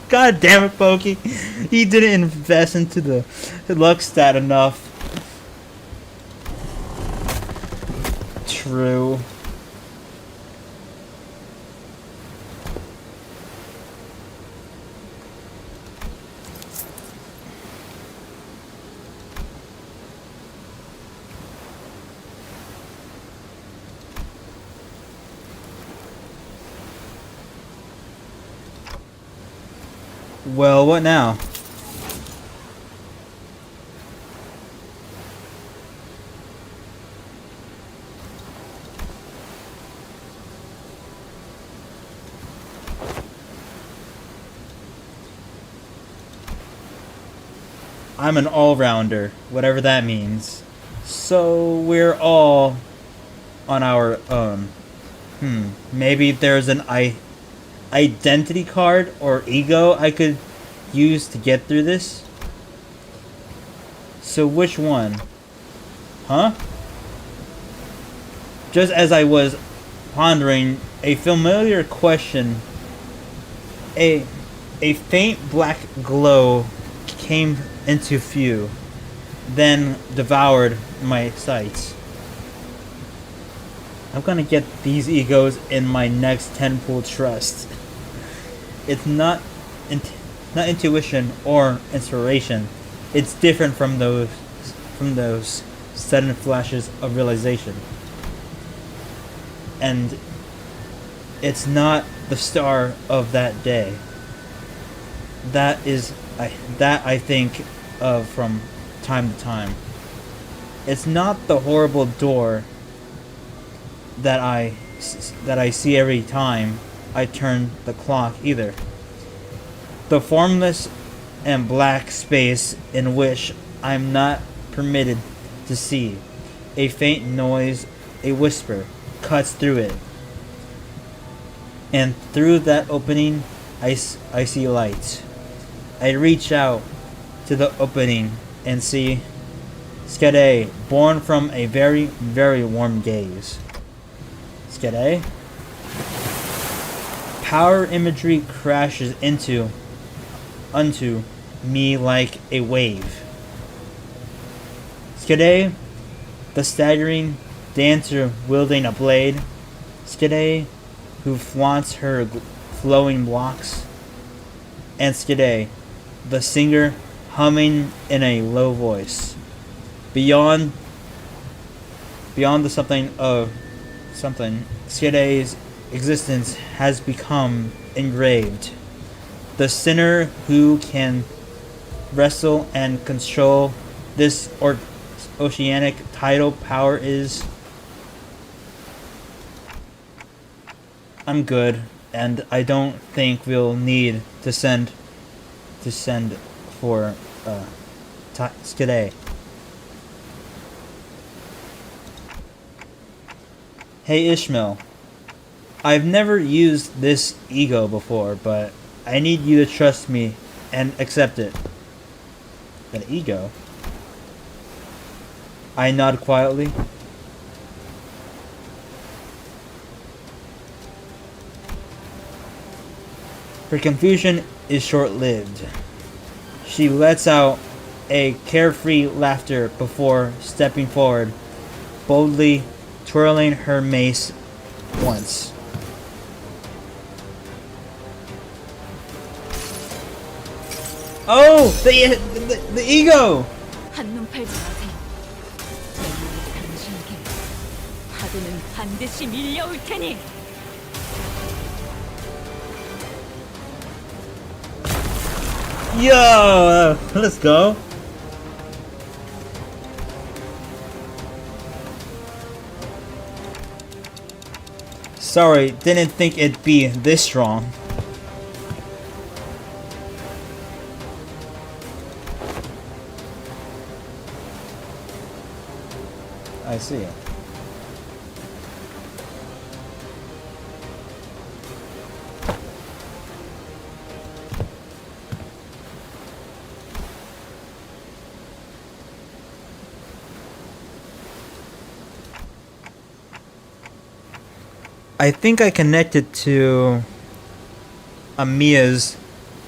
God damn it, Pokey. He didn't invest into the luck stat enough. True. Well, what now? I'm an all-rounder, whatever that means. So we're all on our own. Maybe there's an identity card or ego I could use to get through this? So which one? Huh? Just as I was pondering a familiar question, a faint black glow came into view, then devoured my sights. I'm gonna get these egos in my next 10-pool trust. It's not intuition or inspiration. It's different from those sudden flashes of realization. And it's not the star of that day. That I think of from time to time. It's not the horrible door that I see every time I turn the clock either. The formless and black space in which I'm not permitted to see. A faint noise, a whisper, cuts through it. And through that opening, I see light. I reach out to the opening and see Skade, born from a very, very warm gaze. Skade? Power imagery crashes unto me like a wave. Skade, the staggering dancer wielding a blade. Skade, who flaunts her flowing locks. And Skade, the singer humming in a low voice. Beyond the something, Skade's existence has become engraved. The sinner who can wrestle and control this oceanic tidal power is... I'm good, and I don't think we'll need to send for Skade. Hey Ishmael, I've never used this ego before, but I need you to trust me and accept it. An ego? I nod quietly. Her confusion is short-lived. She lets out a carefree laughter before stepping forward, boldly twirling her mace once. Oh! The ego! 한눈 팔지 마세요. 당신에게 파도는 반드시 밀려올 테니. Yo! Let's go. Sorry, didn't think it'd be this strong. I see it. I think I connected to Amiya's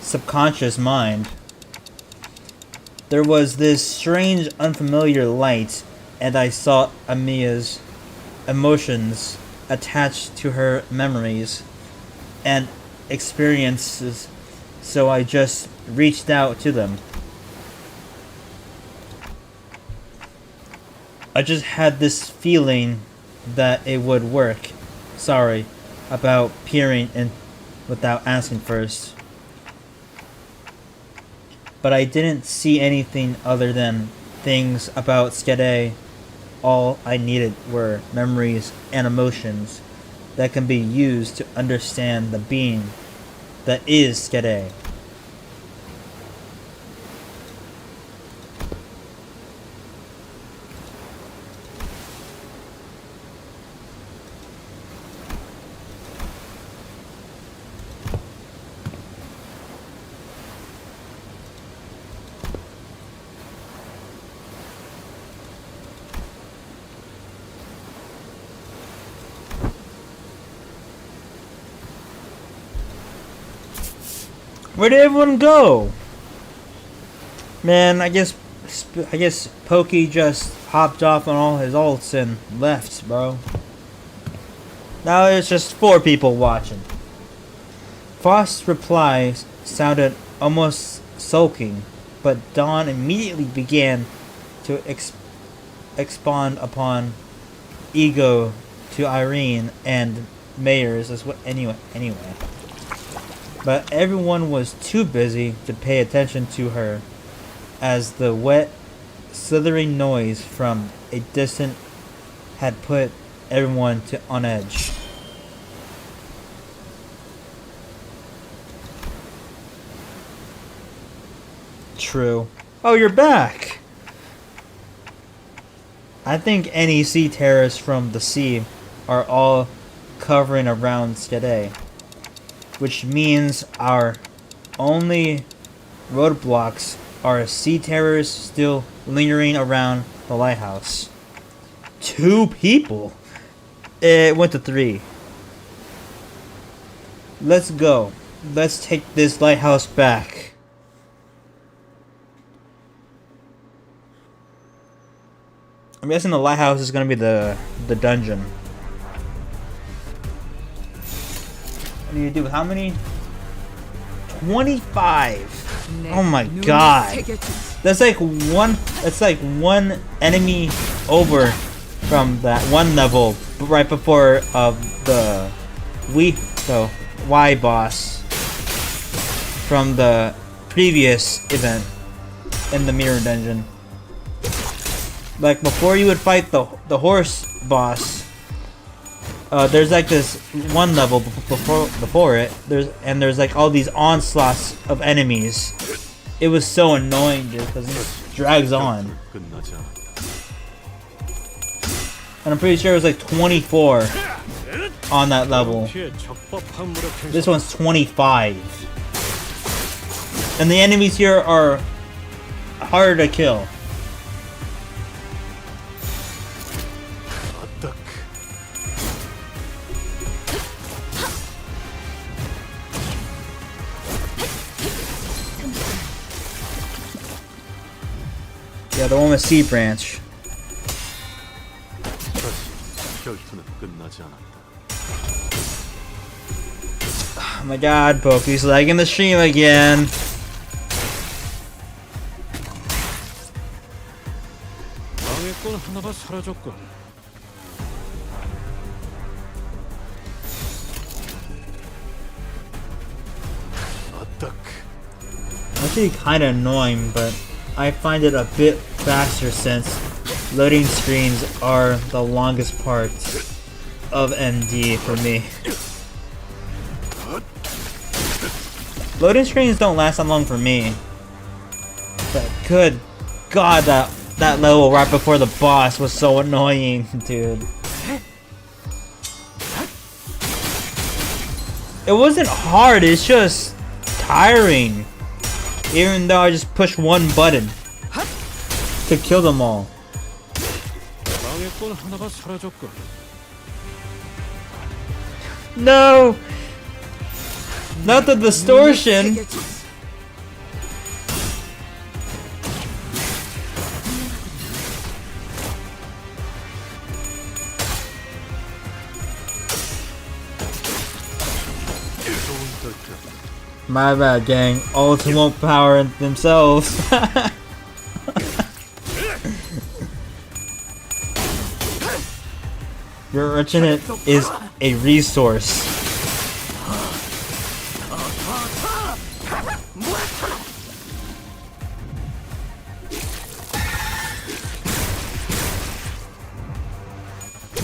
subconscious mind. There was this strange, unfamiliar light, and I saw Amiya's emotions attached to her memories and experiences, so I just reached out to them. I just had this feeling that it would work. Sorry about peering in without asking first. But I didn't see anything other than things about Skade. All I needed were memories and emotions that can be used to understand the being that is Skade. Where did everyone go? Man, I guess Pokey just hopped off on all his ults and left, bro. Now there's just 4 people watching. Frost's reply sounded almost sulking, but Dawn immediately began to expound upon ego to Irene and mayors as well. Anyway. But everyone was too busy to pay attention to her, as the wet, slithering noise from a distant had put everyone on edge. True. Oh, you're back! I think any sea terrorists from the sea are all covering around today, which means our only roadblocks are sea terrorists still lingering around the lighthouse. 2 people? It went to 3. Let's go. Let's take this lighthouse back. I'm guessing the lighthouse is gonna be the dungeon. What do you do? How many? 25. Oh my god. That's like one. That's like one enemy over from that one level right before the Y boss from the previous event in the mirror dungeon. Like before you would fight the horse boss, there's like this one level before it. There's like all these onslaughts of enemies. It was so annoying, dude, because it drags on. 끝나지 않았다. And I'm pretty sure it was like 24 on that level. This one's 25. And the enemies here are harder to kill. Yeah, the one with Sea Branch. 결투는 끝나지 않았다. Oh my god, Poke's lagging the stream again. 방해꾼 하나가 사라졌군. Actually kinda annoying, but I find it a bit faster since loading screens are the longest part of ND for me. Loading screens don't last that long for me. But good god, that level right before the boss was so annoying, dude. It wasn't hard, it's just tiring. Even though I just pushed one button to kill them all. No! Not the distortion! My bad, gang. Ults won't power themselves. Your Urchinate is a resource.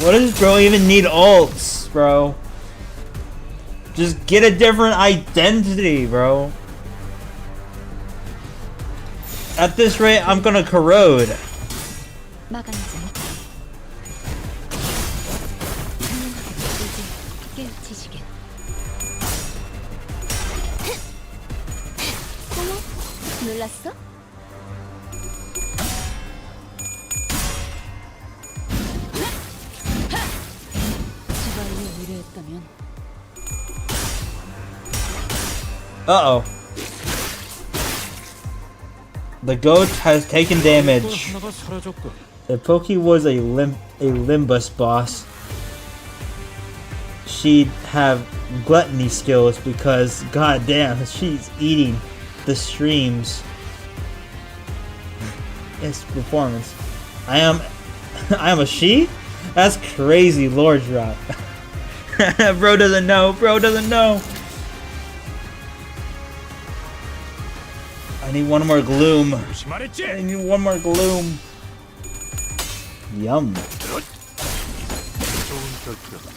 What does bro even need ults, bro? Just get a different identity, bro. At this rate, I'm gonna corrode. 막아내지 못해. 깨우치시게. 어머, 놀랐어? 지발로 의뢰했다면 Uh-oh. The goat has taken damage. If Poke was a Limbus boss, she'd have gluttony skills because, goddamn, she's eating the streams. It's performance. I am a she? That's crazy lore drop. Bro doesn't know. Bro doesn't know. I need one more gloom. I need one more gloom. Yum. 좋은 결투였다.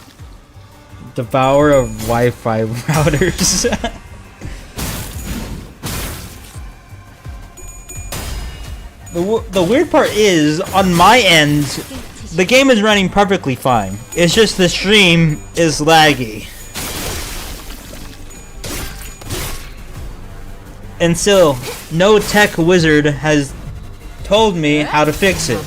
Devour of Wi-Fi routers. The weird part is, on my end, the game is running perfectly fine. It's just the stream is laggy. And still, no tech wizard has told me how to fix it.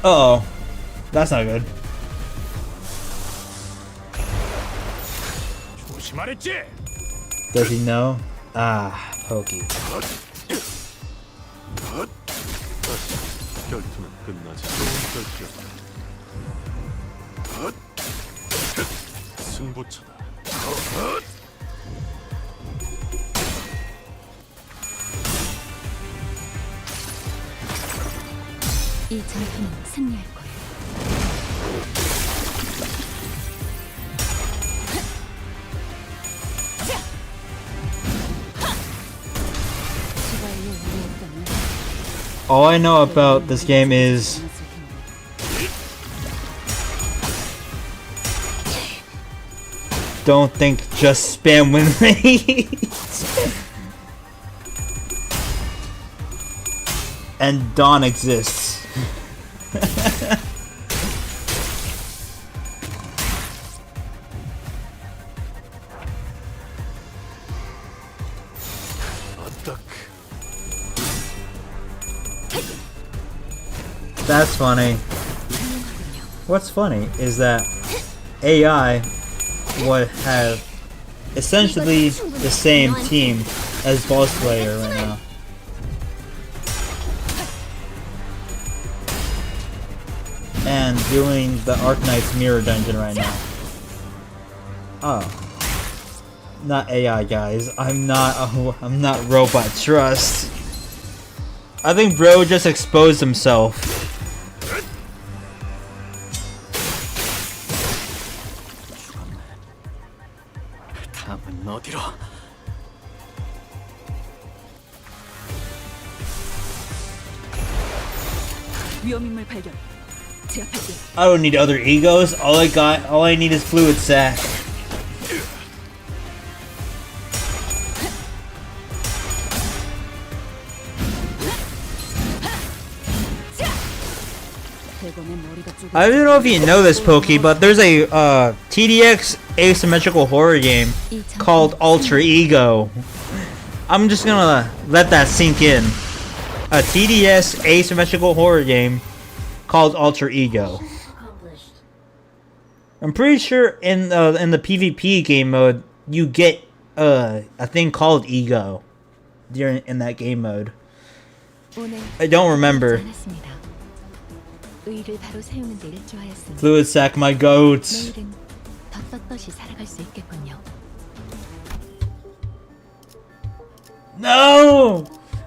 Uh-oh. That's not good. Does he know? Ah, Pokey. 결투는 끝나지. 좋은 결투였다. 승부처다. 이 전투는 승리할 거예요. All I know about this game is don't think, just spam win rates. And Dawn exists. That's funny. What's funny is that AI would have essentially the same team as Boss Slayer right now. And doing the Arknights mirror dungeon right now. Oh. Not AI, guys. I'm not Robot Trust. I think bro just exposed himself. 위험인물 발견. 제압할게. I don't need other egos. All I need is fluid sac. I don't know if you know this, Pokey, but there's a TDX asymmetrical horror game called Alter Ego. I'm just gonna let that sink in. A TDS asymmetrical horror game called Alter Ego. I'm pretty sure in the PvP game mode you get a thing called Ego in that game mode. I don't remember. 의를 바로 세우는 데 일조하였으니 Fluid sack my goat. 내일은 더 떳떳이 살아갈 수 있겠군요. No!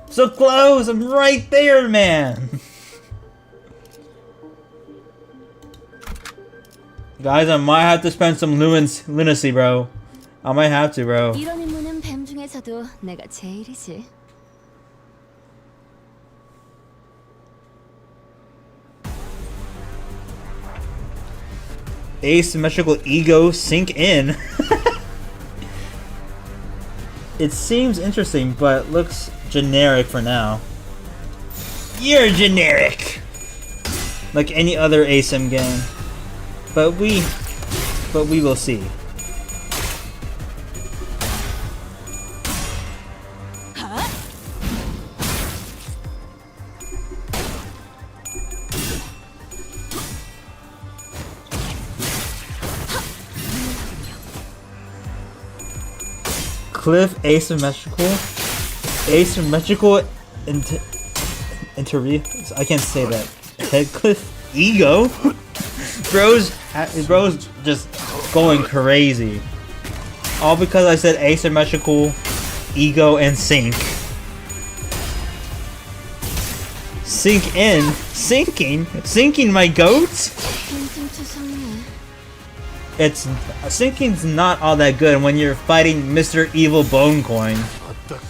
So close! I'm right there, man! Guys, I might have to spend some lunacy, bro. I might have to, bro. 이런 임무는 뱀 중에서도 내가 제일이지. Asymmetrical ego sink in. It seems interesting, but looks generic for now. You're generic! Like any other ASIM game. But we will see. Cliff asymmetrical I can't say that. Headcliff ego. Bro's just going crazy. All because I said asymmetrical ego and sync. sink in. Sinking my goats? It's sinking's not all that good when you're fighting Mr. Evil Bone Coin. 아딱.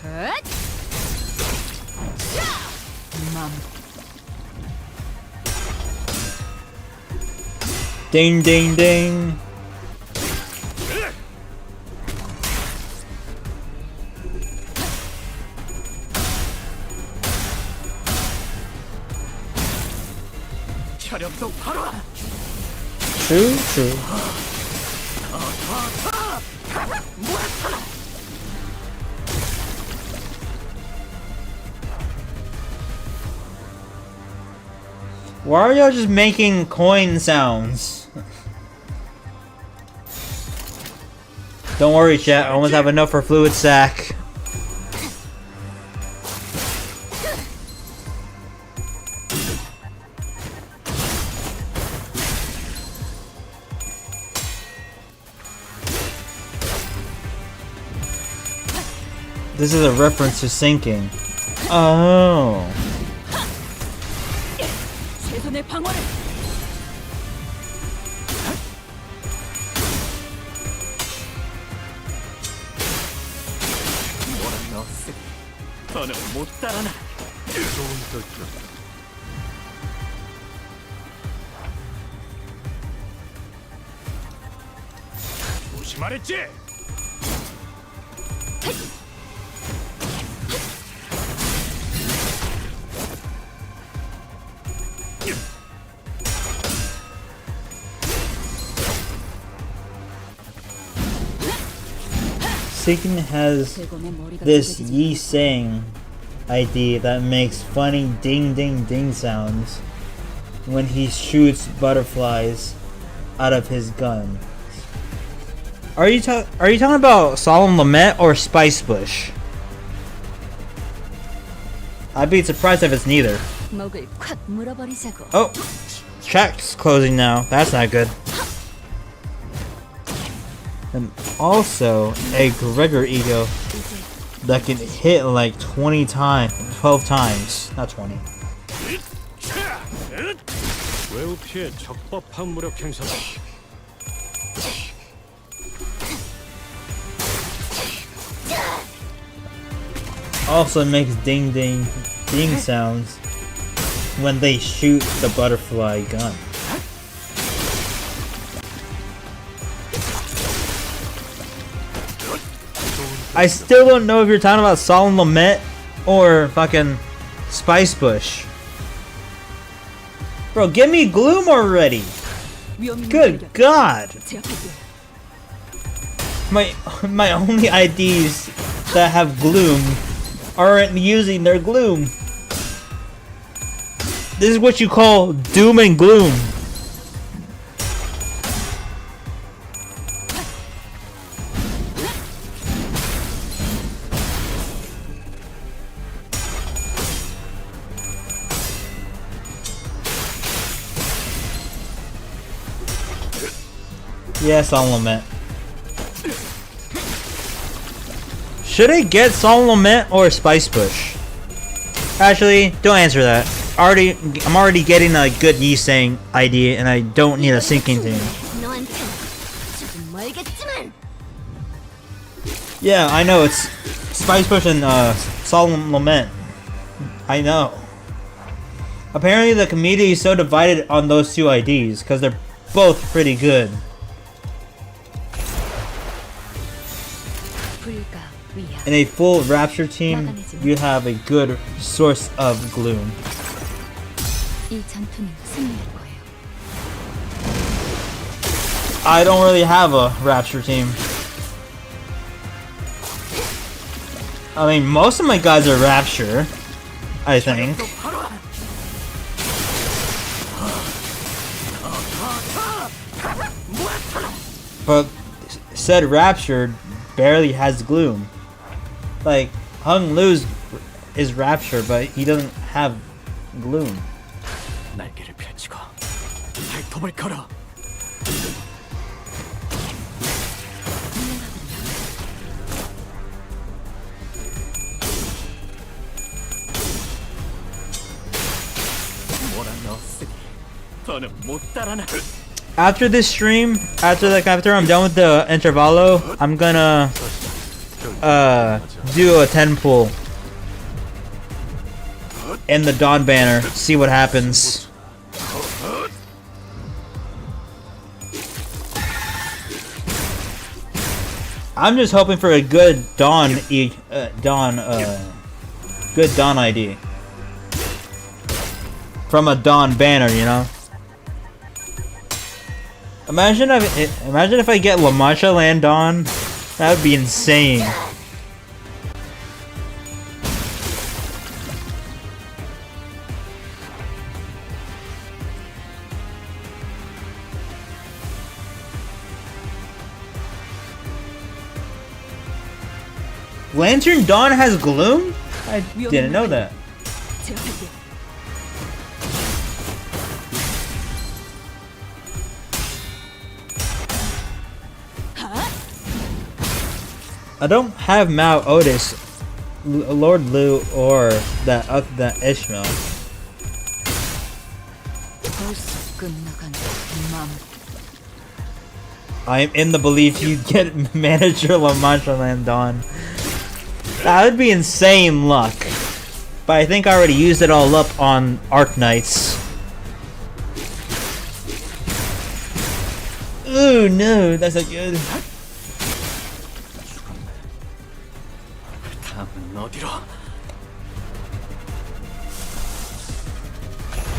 헛! 맘 Ding ding ding. 혈압도 바로. True, true. Why are y'all just making coin sounds? Don't worry, chat. I almost have enough for fluid sack. This is a reference to sinking. Oh. 최선의 방어를 너랑 넣었으니 너는 못 따라나. 좋은 결정. 조심하랬지? Sinking has this Yi Sang ID that makes funny ding ding ding sounds when he shoots butterflies out of his gun. Are you talking about Solemn Lament or Spice Bush? I'd be surprised if it's neither. 목을 콱 물어버리자고. Oh, chat's closing now. That's not good. And also a Gregor ego that can hit like 12 times, not 20. 외우 피해 적법한 무력 행사다. Also makes ding ding ding sounds when they shoot the butterfly gun. I still don't know if you're talking about Solemn Lament or fucking Spice Bush. Bro, give me Gloom already! Good God! My only IDs that have Gloom aren't using their Gloom. This is what you call Doom and Gloom. Yeah, Solemn Lament. Should I get Solemn Lament or Spice Bush? Actually, don't answer that. I'm already getting a good Yi Sang ID, and I don't need a sinking thing. Yeah, I know it's Spice Bush and Solemn Lament. I know. Apparently, the community is so divided on those two IDs because they're both pretty good. In a full Rapture team, you have a good source of Gloom. 이 전투는 승리할 거예요. I don't really have a Rapture team. I mean, most of my guys are Rapture, I think. But said Rapture barely has Gloom. Like, Hung Lu's is Rapture, but he doesn't have Gloom. 날개를 펼치고 발톱을 걸어. 몰아넣었으니 더는 못 달아나. After this stream, after I'm done with the intervallo, I'm gonna do a 10 pull in the Dawn banner, see what happens. I'm just hoping for a good good Dawn ID from a Dawn banner, you know. Imagine if I get La Mancha land Dawn, that would be insane. Lantern Dawn has gloom? I didn't know that. 제압할게요. I don't have Mao Otis, Lord Lu, or that Ishmael. 벌써 끝나간 맘. I am in the belief you get manager La Mancha land Dawn. That would be insane luck. But I think I already used it all up on Arknights. Ooh, no, that's not good. 다음은 어디로?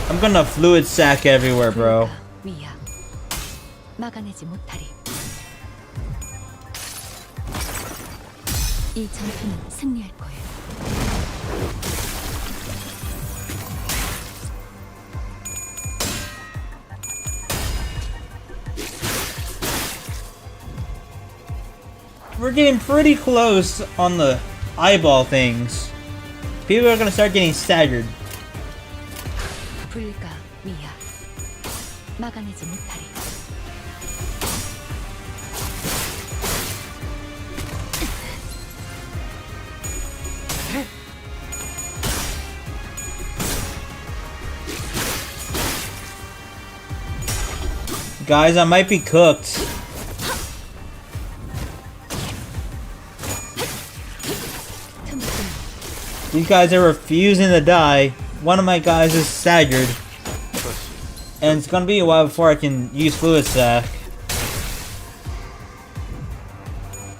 I'm gonna fluid sack everywhere, bro. 위야. 막아내지 못하리. 이 전투는 승리할 거예요. We're getting pretty close on the eyeball things. People are gonna start getting staggered. 불가 위야. 막아내지 못하리. Guys, I might be cooked. These guys are refusing to die. One of my guys is staggered. And it's gonna be a while before I can use fluid sack.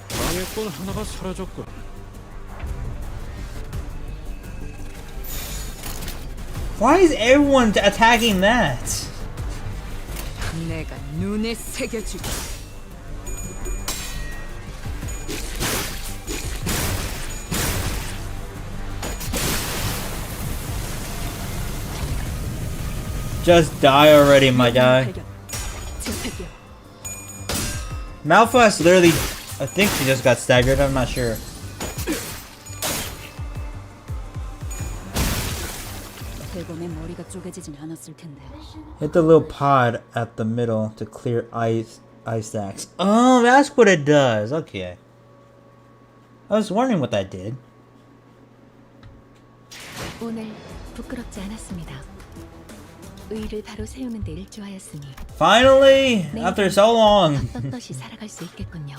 방해꾼 하나가 사라졌군. Why is everyone attacking that? 내가 눈에 새겨주지. Just die already, my guy. 발견. 제압할게요. Malphas literally, I think she just got staggered, I'm not sure. 대검의 머리가 쪼개지진 않았을 텐데. Hit the little pod at the middle to clear ice stacks. Oh, that's what it does. Okay. I was wondering what that did. 오늘 부끄럽지 않았습니다. 의를 바로 세우는 데 일조하였으니 Finally, after so long, 떳떳이 살아갈 수 있겠군요.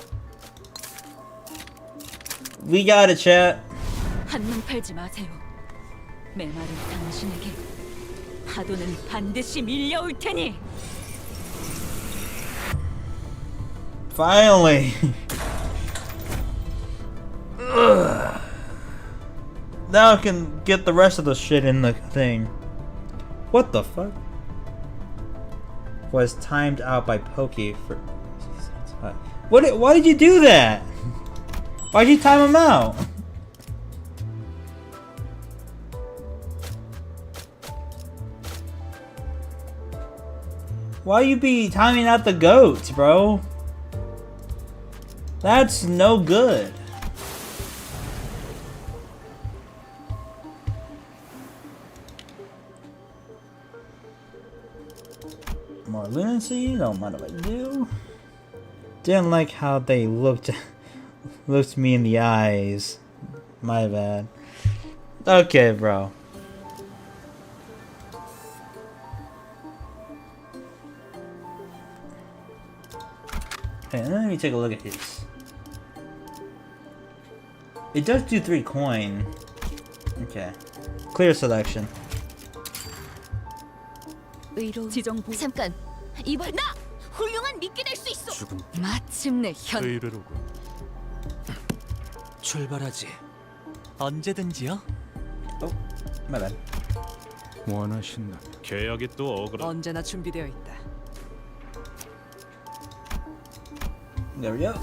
we got it, chat. 한눈 팔지 마세요. 메마른 당신에게 파도는 반드시 밀려올 테니. Finally. Ugh. Now I can get the rest of the shit in the thing. What the fuck? Was timed out by Pokey for. Why did you do that? Why'd you time him out? Why you be timing out the goats, bro? That's no good. more lunacy. Don't mind if I do. Didn't like how they looked me in the eyes. My bad. Okay, bro. Hey, let me take a look at his. It does do 3 coin. Okay. Clear selection. 의로 지정부. 잠깐 이번 나 훌륭한 미끼 될 수 있어. 죽음 마침내 현 의뢰로군. 출발하지. 언제든지요. Oh, my bad. 원하신다면 계약이 또 억울한. 언제나 준비되어 있다. There we go.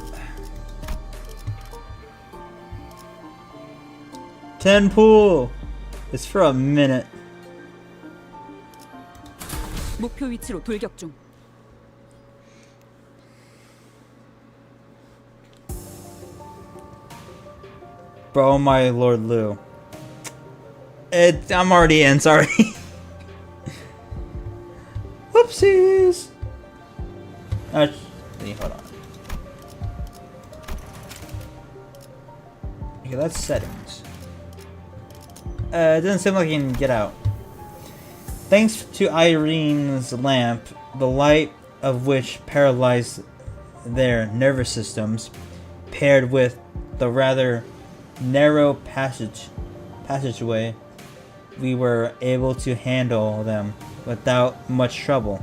10 pool. It's for a minute. 목표 위치로 돌격 중. Bro, my Lord Lou. I'm already in, sorry. Whoopsies! Actually, hold on. Okay, that's settings. It doesn't seem like you can get out. Thanks to Irene's lamp, the light of which paralyzed their nervous systems, paired with the rather narrow passageway, we were able to handle them without much trouble.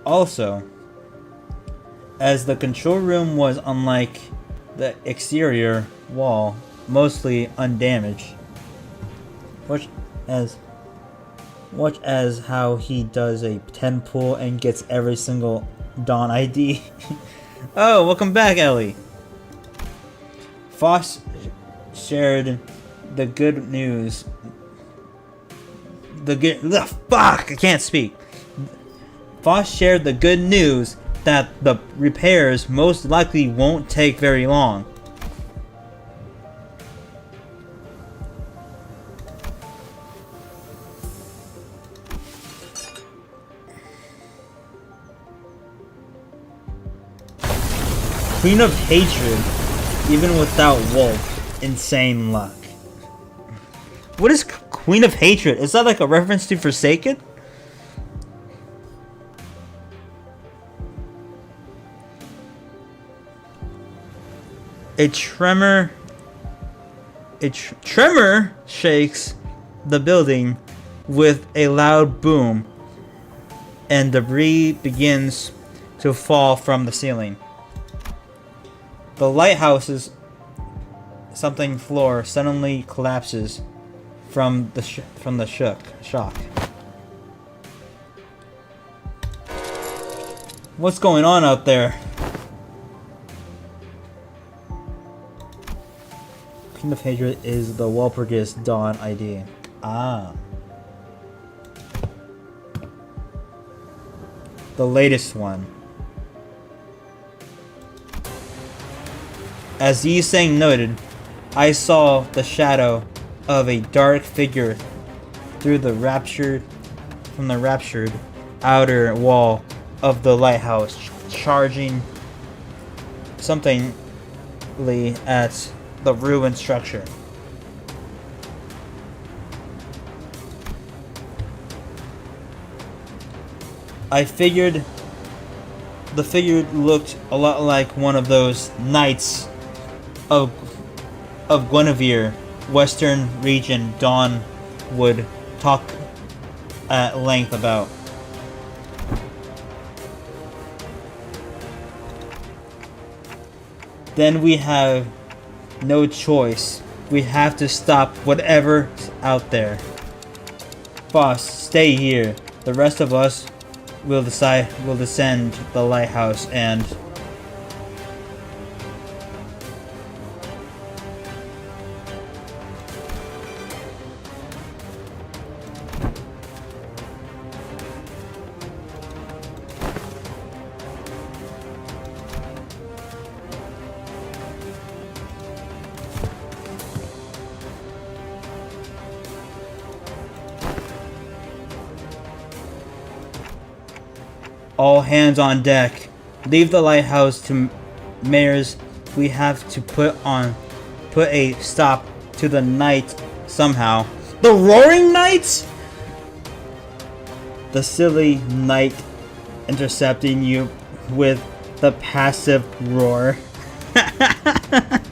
Also, as the control room was unlike the exterior wall, mostly undamaged, watch as how he does a 10 pull and gets every single Dawn ID. Oh, welcome back, Ellie. Foss shared the good news. Fuck! I can't speak. Foss shared the good news that the repairs most likely won't take very long. Queen of Hatred, even without Wolf, insane luck. What is Queen of Hatred? Is that like a reference to Forsaken? A tremor shakes the building with a loud boom, and debris begins to fall from the ceiling. The lighthouse's floor suddenly collapses from the shock. What's going on out there? Queen of Hatred is the Walpurgis Dawn ID. Ah. The latest one. As Yi Sang noted, I saw the shadow of a dark figure through the raptured outer wall of the lighthouse, charging somethingly at the ruined structure. I figured the figure looked a lot like one of those knights of Guinevere, Western region Dawn would talk at length about. Then we have no choice. We have to stop whatever's out there. Boss, stay here. The rest of us will descend the lighthouse and All hands on deck. Leave the lighthouse to Mayors. We have to put a stop to the night somehow. The Roaring Knights? The silly knight intercepting you with the passive roar. The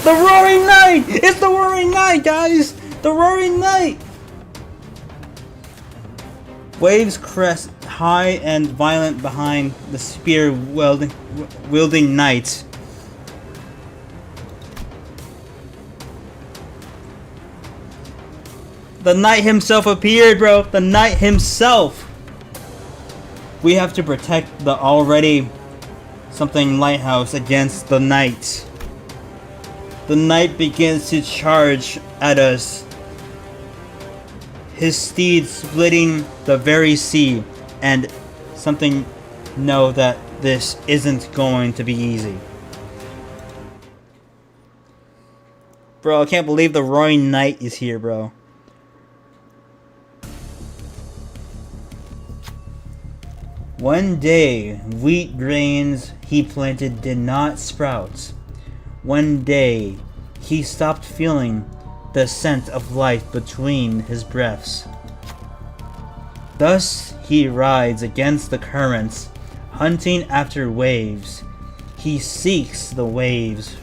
Roaring Knight! It's the Roaring Knight, guys! The Roaring Knight! Waves crest high and violent behind the spear wielding knight. The knight himself appeared, bro. The knight himself. We have to protect the already something lighthouse against the knight. The knight begins to charge at us. His steed splitting the very sea, and something know that this isn't going to be easy. Bro, I can't believe the Roaring Knight is here, bro. One day, wheat grains he planted did not sprout. One day, he stopped feeling the scent of life between his breaths. Thus he rides against the currents, hunting after waves. He seeks the waves,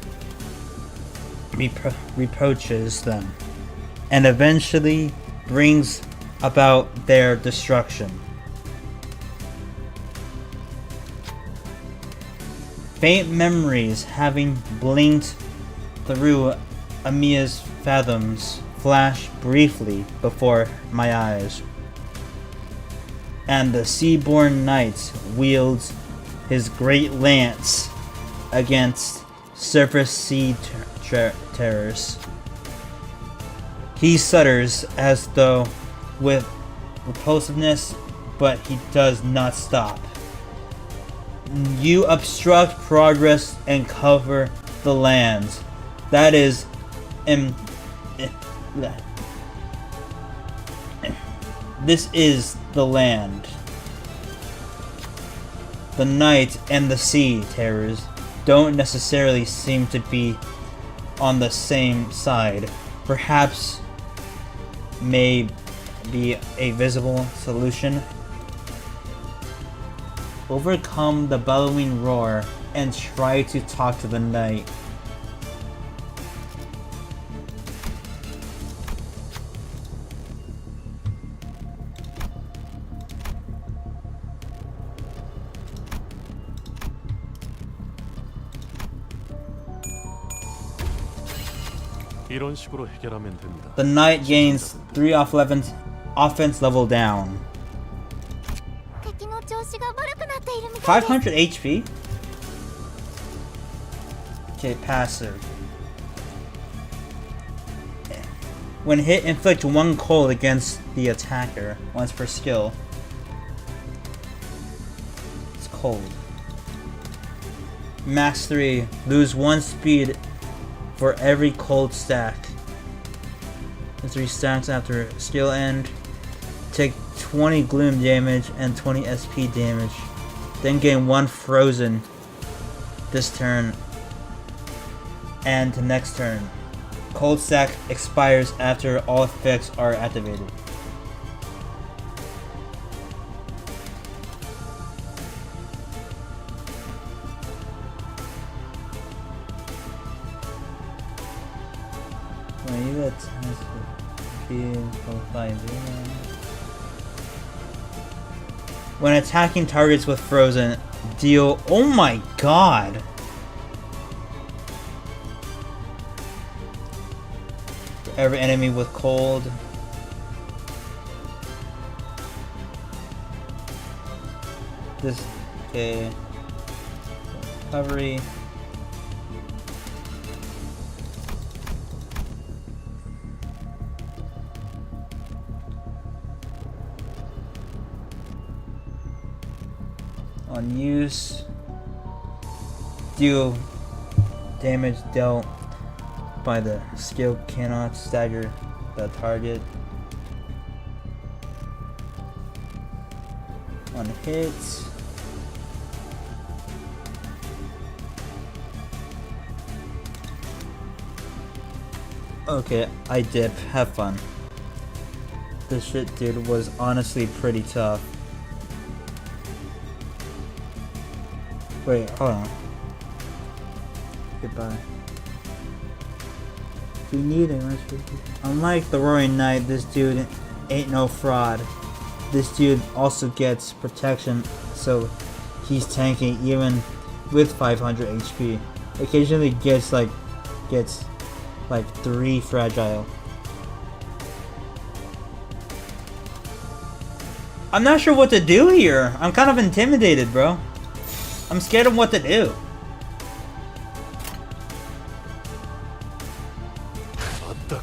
reproaches them, and eventually brings about their destruction. Faint memories having blinked through Amiya's fathoms flash briefly before my eyes, and the sea-born knight wields his great lance against surface sea terrors. He stutters as though with repulsiveness, but he does not stop. You obstruct progress and cover the land. That is this is the land. The night and the sea terrors don't necessarily seem to be on the same side. Perhaps may be a visible solution. Overcome the bellowing roar and try to talk to the night. 이런 식으로 해결하면 됩니다. The knight gains 3 off 11 offense level down. 敵の調子が悪くなっているみたいです。 500 HP? Okay, passive. When hit, inflict 1 cold against the attacker. Once per skill. It's cold. Max 3. Lose 1 speed for every cold stack. The 3 stacks after skill end. Take 20 gloom damage and 20 SP damage. Then gain 1 frozen this turn and the next turn. Cold stack expires after all effects are activated. When attacking targets with frozen, deal. Oh my god! For every enemy with cold. This. Okay. Recovery. On use, deal damage dealt by the skill cannot stagger the target. One hit. Okay, I dip. Have fun. This shit, dude, was honestly pretty tough. Wait, hold on. Goodbye. If we need him, unlike the Roaring Knight, this dude ain't no fraud. This dude also gets protection, so he's tanky even with 500 HP. Occasionally gets like 3 fragile. I'm not sure what to do here. I'm kind of intimidated, bro. I'm scared of what to do. 어떡.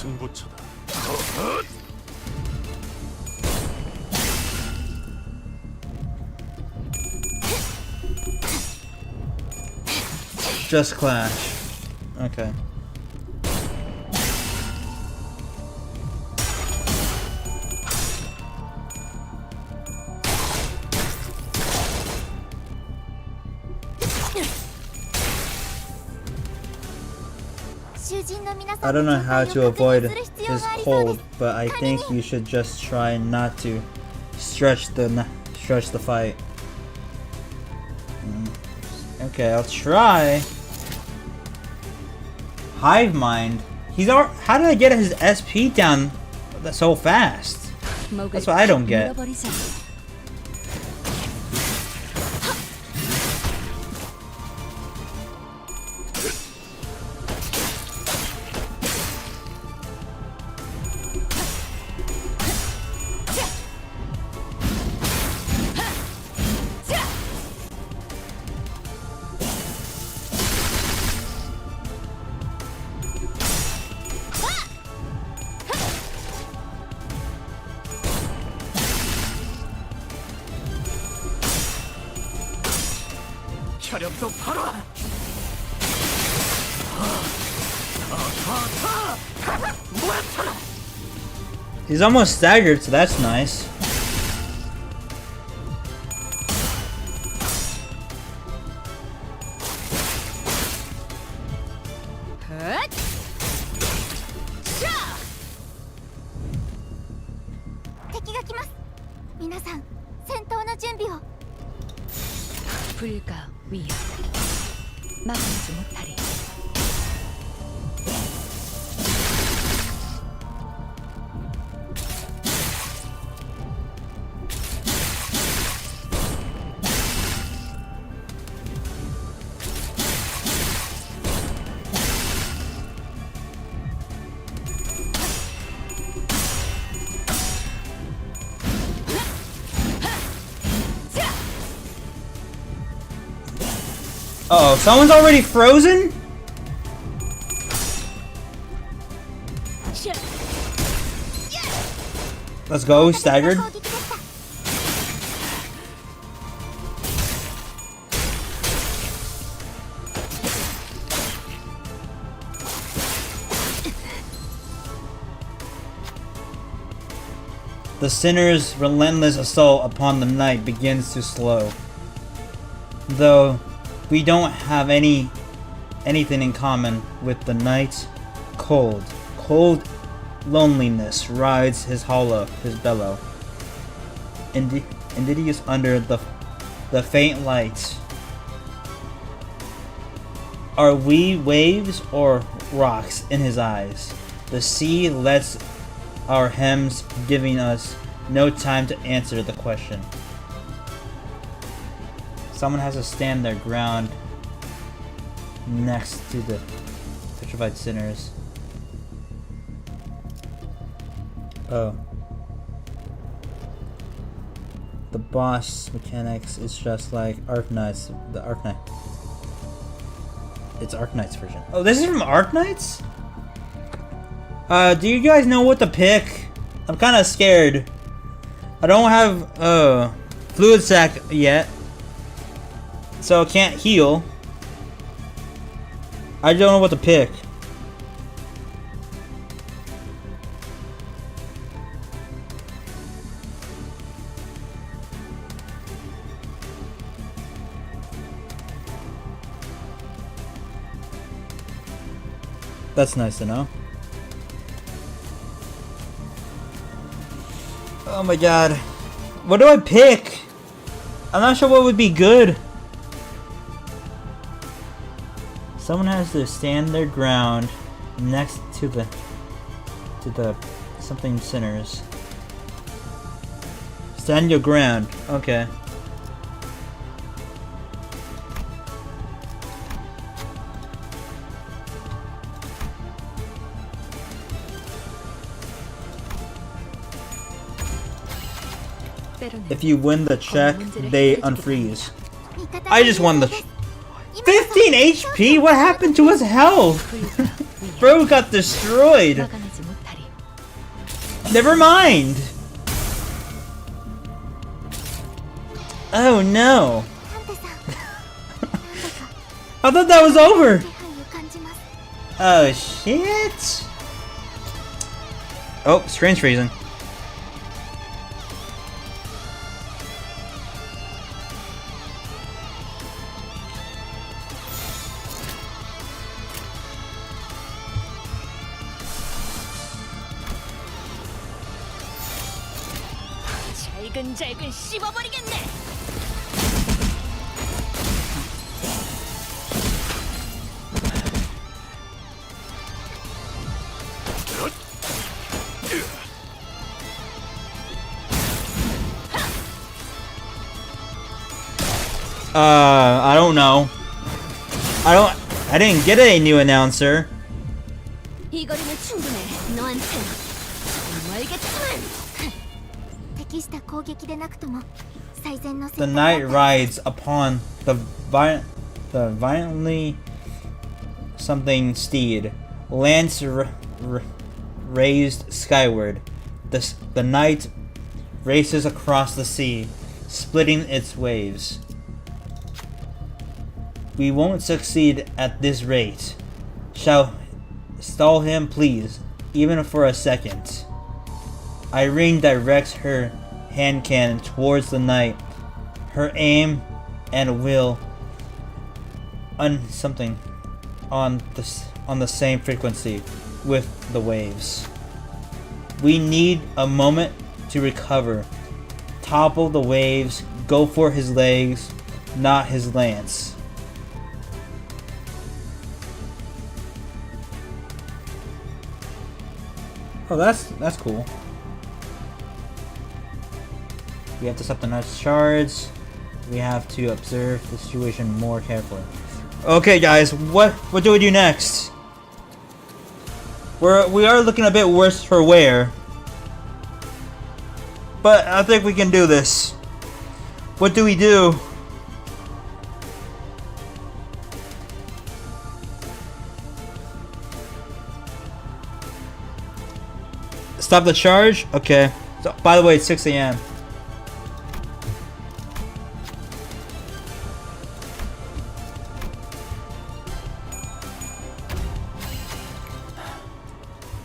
승부처다. Just clash. Okay. I don't know how to avoid his cold, but I think you should just try not to stretch the fight. Okay, I'll try. Hive Mind. How did I get his SP down so fast? That's what I don't get. 혈염도 바로. He's almost staggered, so that's nice. 불가 위협 막지 못하리. Uh oh, someone's already frozen? Let's go, staggered. The sinner's relentless assault upon the knight begins to slow. Though we don't have anything in common with the knight, cold loneliness rides his bellow. Insidious under the faint lights. Are we waves or rocks in his eyes? The sea lets our hems, giving us no time to answer the question. Someone has to stand their ground next to the petrified sinners. Oh. The boss mechanics is just like Arknights. The Arknight. It's Arknights version. Oh, this is from Arknights? Do you guys know what to pick? I'm kind of scared. I don't have fluid sac yet, so I can't heal. I don't know what to pick. That's nice to know. Oh my god. What do I pick? I'm not sure what would be good. Someone has to stand their ground next to the something sinners. Stand your ground. Okay. If you win the check, they unfreeze. I just won the 15 HP? What happened to his health? Bro got destroyed. 막아내지 못하리. Never mind. Oh no. ハンテさん、 I thought that was over. 気配を感じます。 Oh shit. Oh, screen's freezing. 잘근잘근 씹어버리겠네. I don't know. I didn't get a new announcer. 이 거리는 충분해. 너한텐 알겠지만. 適した攻撃でなくとも最善の The knight rides upon the violently something steed, lance raised skyward. The knight races across the sea, splitting its waves. We won't succeed at this rate. Shall stall him, please, even for a second. Irene directs her hand cannon towards the knight. Her aim and will something on the same frequency with the waves. We need a moment to recover. Topple the waves, go for his legs, not his lance. Oh, that's cool. We have to stop the knight's shards. We have to observe the situation more carefully. Okay, guys, what do we do next? We are looking a bit worse for wear, but I think we can do this. What do we do? Stop the charge? Okay. So, by the way, it's 6 a.m.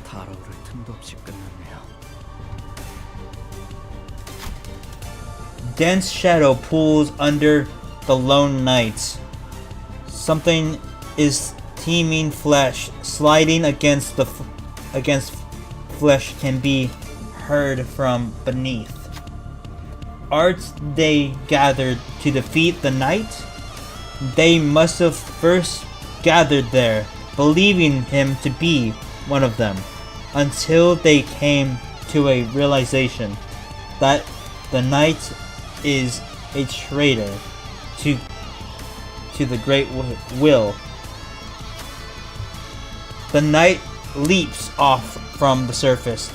달아오를 틈도 없이 끝났네요. Dense shadow pools under the lone knights. Something is teeming flesh sliding against flesh can be heard from beneath. Art they gathered to defeat the knight? They must have first gathered there, believing him to be one of them, until they came to a realization that the knight is a traitor to the great will. The knight leaps off from the surface,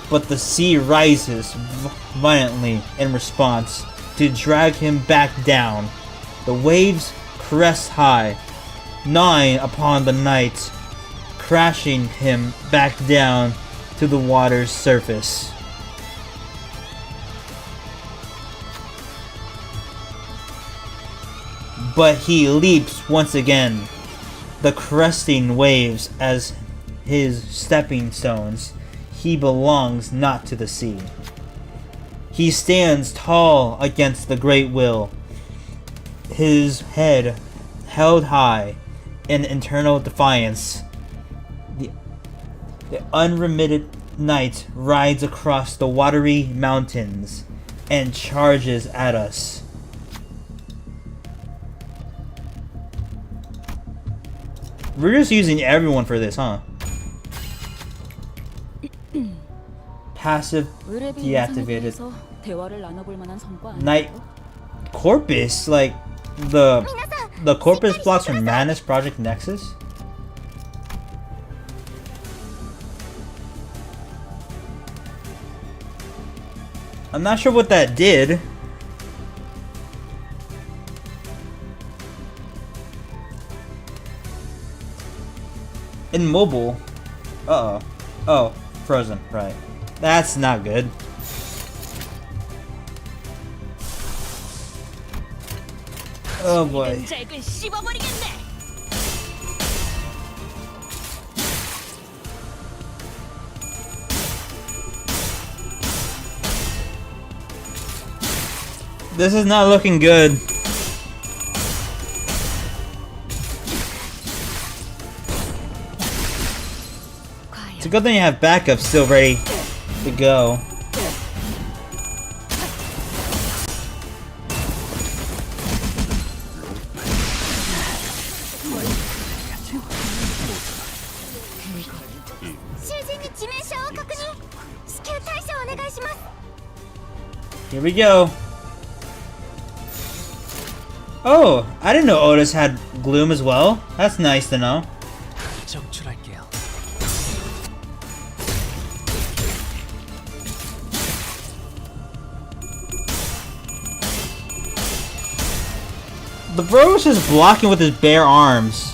but the sea rises violently in response to drag him back down. The waves crest high, gnawing upon the knight, crashing him back down to the water's surface. But he leaps once again, the cresting waves as his stepping stones. He belongs not to the sea. He stands tall against the great will, his head held high in eternal defiance. The unremitted night rides across the watery mountains and charges at us. We're just using everyone for this, huh? Passive deactivated. Night Corpus, like the Corpus blocks from Manus Project Nexus. I'm not sure what that did. In mobile. Uh-oh. Oh, frozen, right. That's not good. Oh boy. This is not looking good. It's a good thing you have backup still ready to go. Here we go. Oh, I didn't know Otis had gloom as well. That's nice to know. 정출할게요. The bro was just blocking with his bare arms.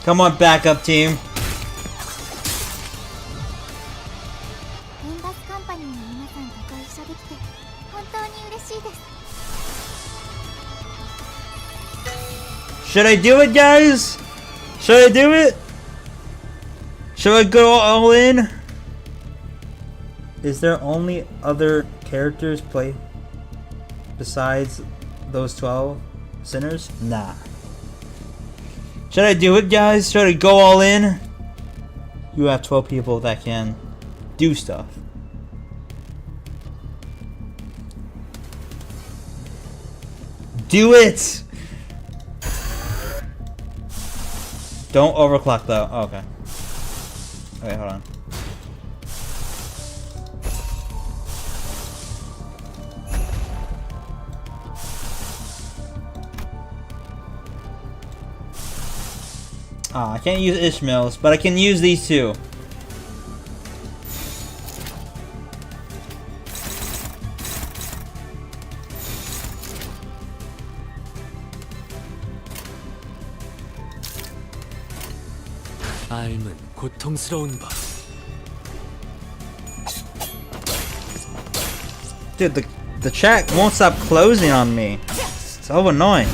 Come on, backup team. Limbus Company の皆さんとご一緒できて本当に嬉しいです。 Should I do it, guys? Should I do it? Should I go all in? Is there only other characters play besides those 12 sinners? Nah. Should I do it, guys? Should I go all in? You have 12 people that can do stuff. Do it! Don't overclock though. Oh, okay. Okay, hold on. Ah, I can't use Ishmael's, but I can use these two. 삶은 고통스러운 법. Dude, the chat won't stop closing on me. It's so annoying.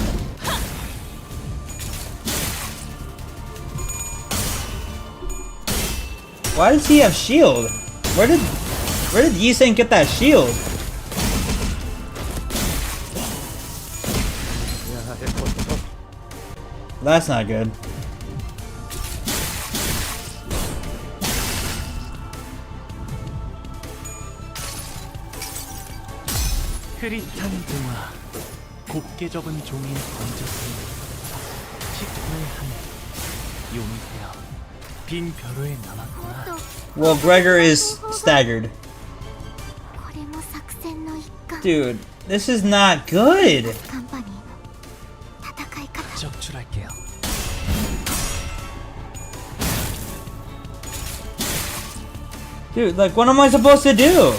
Why does he have shield? Where did Yisen get that shield? That's not good. 흐릿한 등화, 곱게 접은 종이 번쩍이는 식물 하늘, 용이되어 빈 벼루에 남았구나. Well, Gregor is staggered. これも作戦の一環。 Dude, this is not good. カンパニーの戦い方。 적출할게요. Dude, like, what am I supposed to do?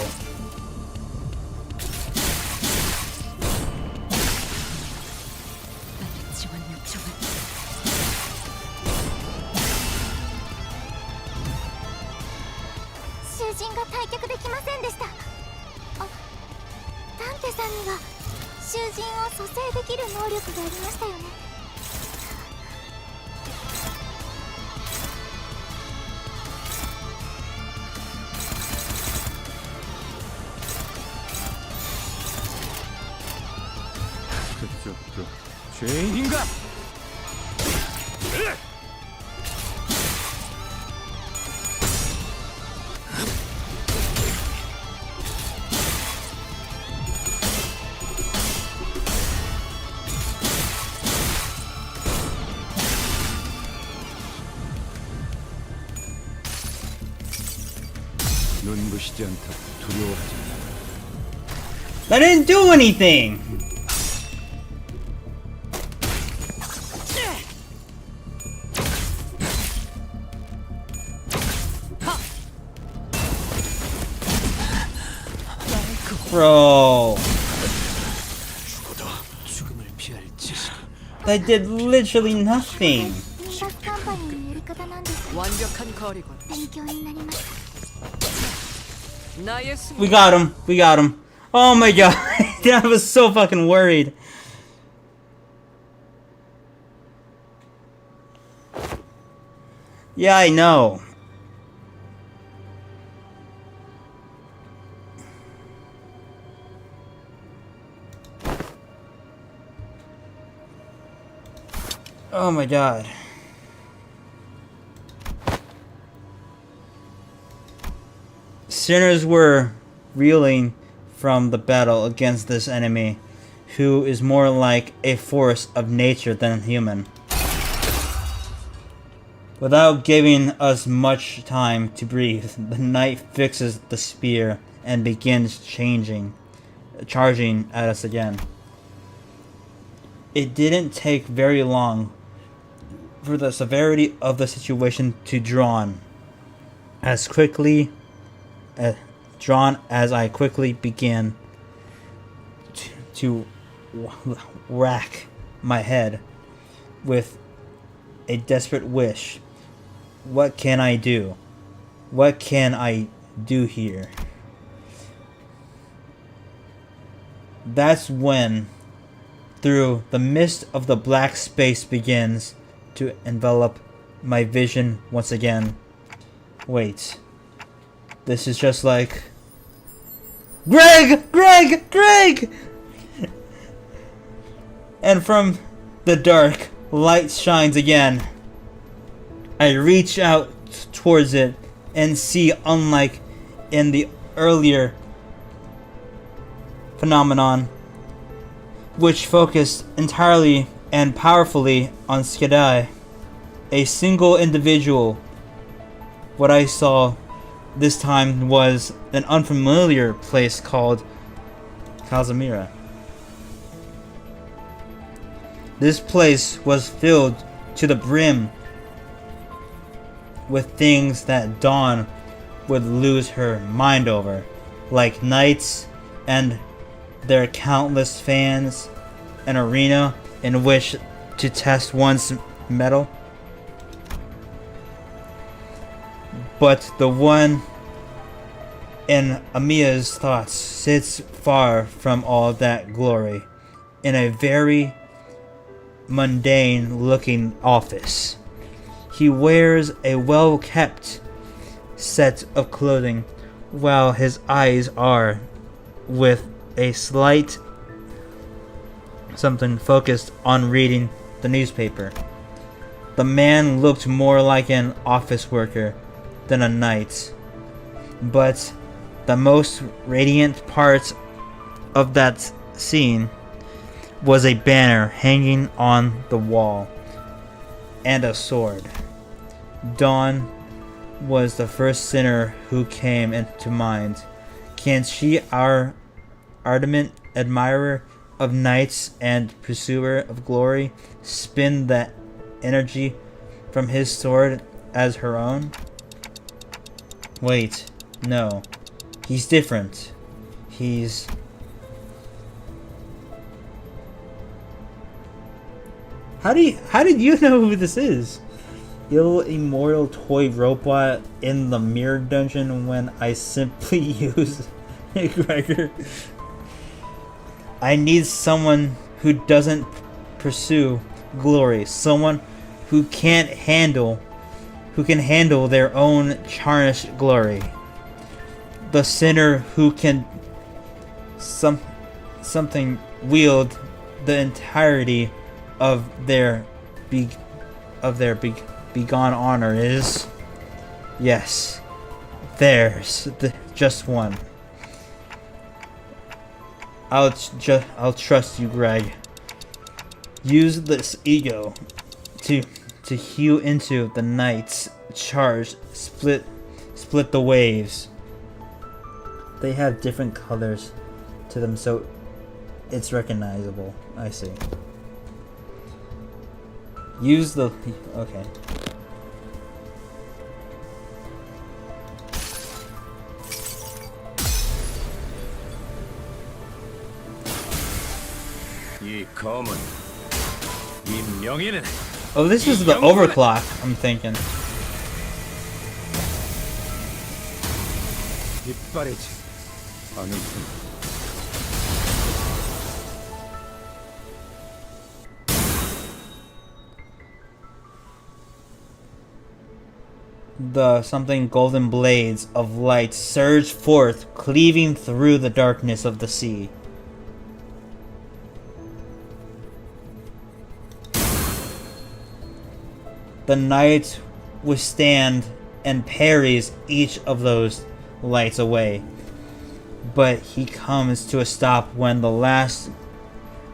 빨리 지원 요청을. 囚人が退却できませんでした。あ、ダンテさんには囚人を蘇生できる能力がありましたよね。죄인인가? 눈부시지 않다. 두려워하지 마. I didn't do anything. Bro, 죽음을 피할 지식. I did literally nothing. リンバスカンパニーのやり方なんです。 완벽한 거리군. 勉強になりました。 나의 승리. We got him. We got him. Oh my god. I was so fucking worried. Yeah, I know. Oh my god. Sinners were reeling from the battle against this enemy, who is more like a force of nature than human. Without giving us much time to breathe, the knight fixes the spear and begins charging at us again. It didn't take very long for the severity of the situation to drawn as I quickly began to rack my head with a desperate wish. What can I do? What can I do here? That's when, through the mist of the black space begins to envelop my vision once again. Wait. This is just like... Greg! And from the dark, light shines again. I reach out towards it and see, unlike in the earlier phenomenon, which focused entirely and powerfully on Skadai, a single individual. What I saw this time was an unfamiliar place called Casimira. This place was filled to the brim with things that Dawn would lose her mind over, like knights and their countless fans, an arena in which to test one's mettle. But the one in Amiya's thoughts sits far from all that glory, in a very mundane looking office. He wears a well-kept set of clothing, while his eyes are, with a slight something, focused on reading the newspaper. The man looked more like an office worker than a knight, but the most radiant part of that scene was a banner hanging on the wall and a sword. Dawn was the first sinner who came into mind. Can she, our ardent admirer of knights and pursuer of glory, spin the energy from his sword as her own? Wait, no. He's different. He's... How did you know who this is? The little immortal toy robot in the mirror dungeon when I simply use Gregor. I need someone who doesn't pursue glory, someone who can handle their own tarnished glory. The sinner who can something wield the entirety of their begone honor is, yes, there's just one. I'll trust you, Greg. Use this ego to hew into the knight's charge, split the waves. They have different colors to them, so it's recognizable. I see. Use the... okay. 이 검은 이 명예는 Oh, this is the overclock, I'm thinking. 빗바래지 않은 The something golden blades of light surge forth, cleaving through the darkness of the sea. The knight withstands and parries each of those lights away, but he comes to a stop when the last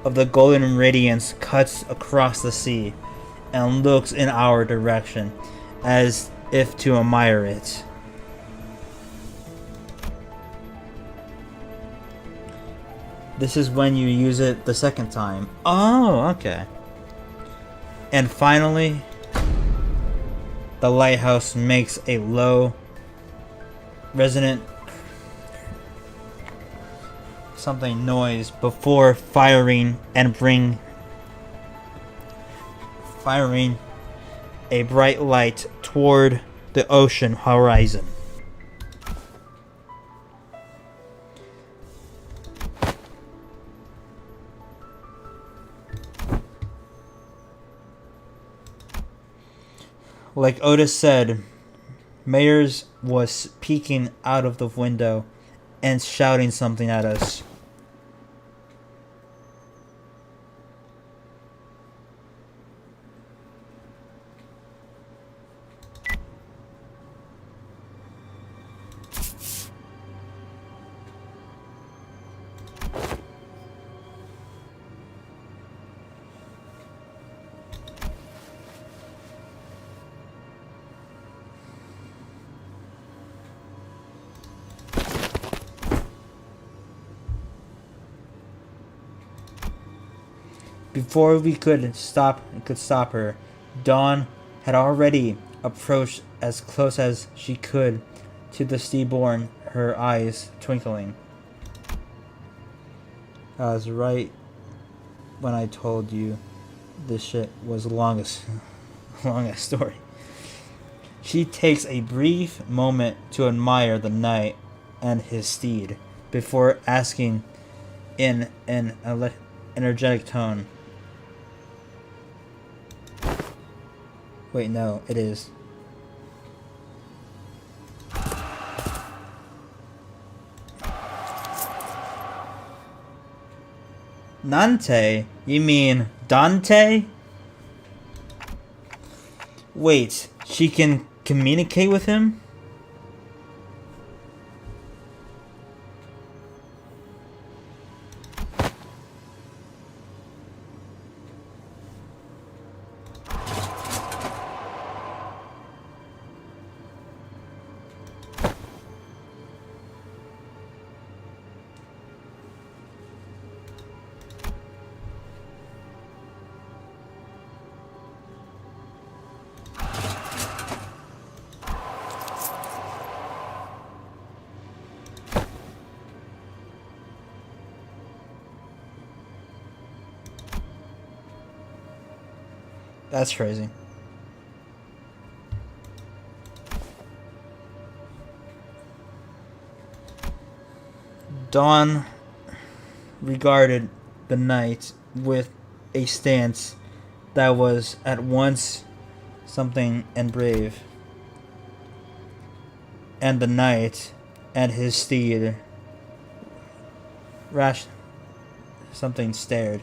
of the golden radiance cuts across the sea and looks in our direction, as if to admire it. This is when you use it the second time. Oh, okay. And finally, the lighthouse makes a low, resonant something noise before firing a bright light toward the ocean horizon. Like Otis said, Mayers was peeking out of the window and shouting something at us. Before we could stop her, Dawn had already approached as close as she could to the stillborn, her eyes twinkling. I was right when I told you this shit was the longest story. She takes a brief moment to admire the knight and his steed before asking in an energetic tone. Wait, no, it is. Nante? You mean Dante? Wait, she can communicate with him? That's crazy. Dawn regarded the knight with a stance that was at once something and brave, and the knight and his steed rash something stared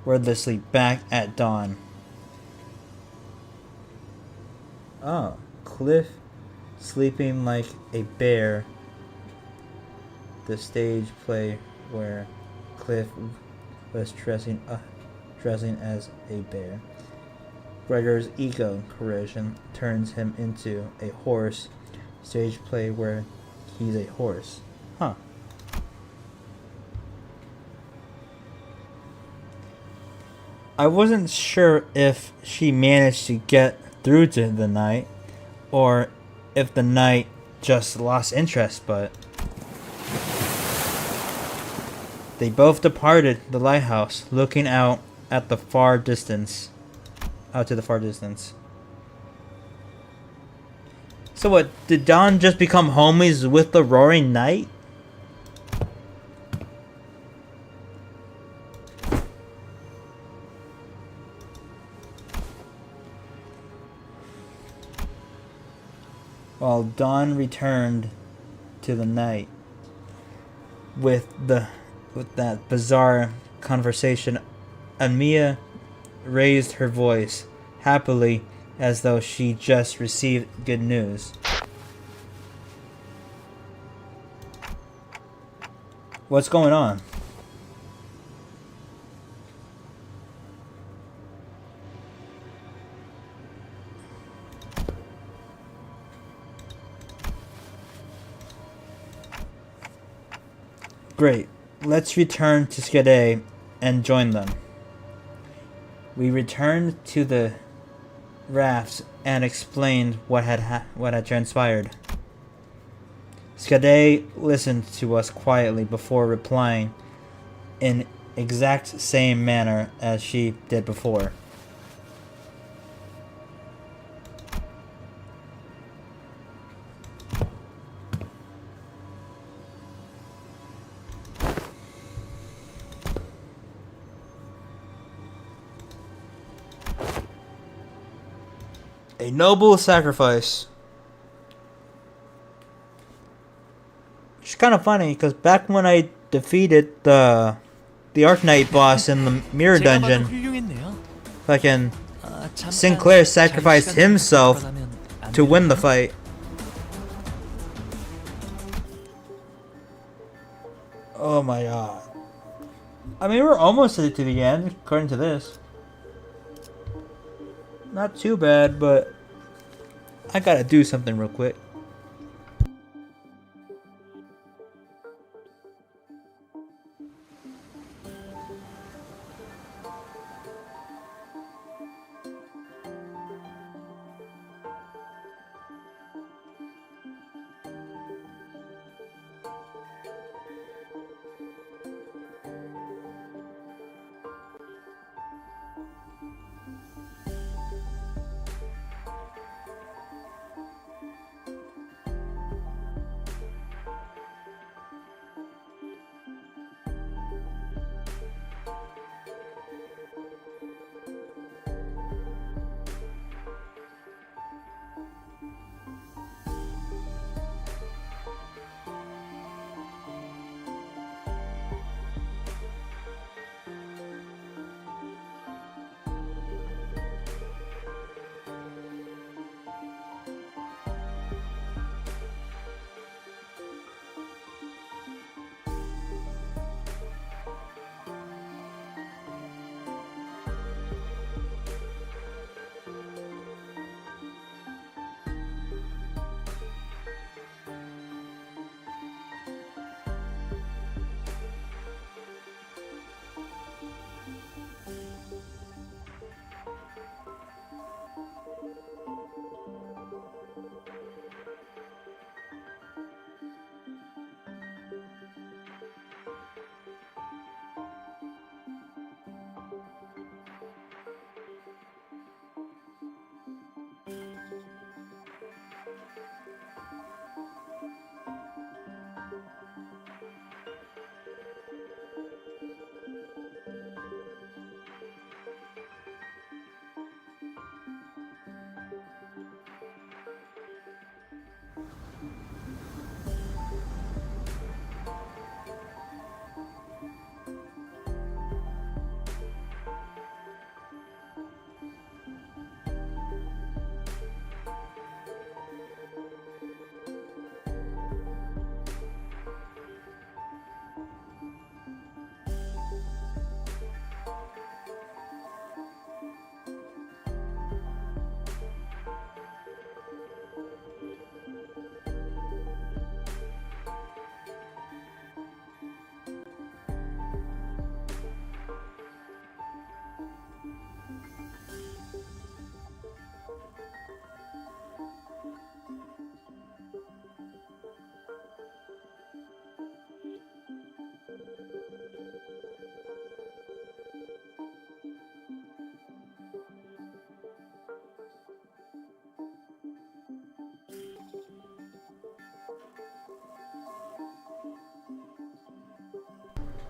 wordlessly back at Dawn. Oh, Cliff sleeping like a bear. The stage play where Cliff was dressing as a bear. Gregor's ego corrosion turns him into a horse. Stage play where he's a horse. Huh. I wasn't sure if she managed to get through to the knight, or if the knight just lost interest, but they both departed the lighthouse, looking out at the far distance. Out to the far distance. So what, did Dawn just become homies with the Roaring Knight? While Dawn returned to the night with that bizarre conversation, Amia raised her voice happily as though she just received good news. What's going on? Great. Let's return to Skade and join them. We returned to the rafts and explained what had transpired. Skade listened to us quietly before replying in exact same manner as she did before. A noble sacrifice. It's kind of funny because back when I defeated the Arknight boss in the mirror 제가 봐도 dungeon, 훌륭했네요. fucking 잠깐 Sinclair sacrificed 자유 시간 himself 가져가면 안 to win the 되나요? fight. Oh my god. I mean, we're almost to the end, according to this. Not too bad, but I gotta do something real quick.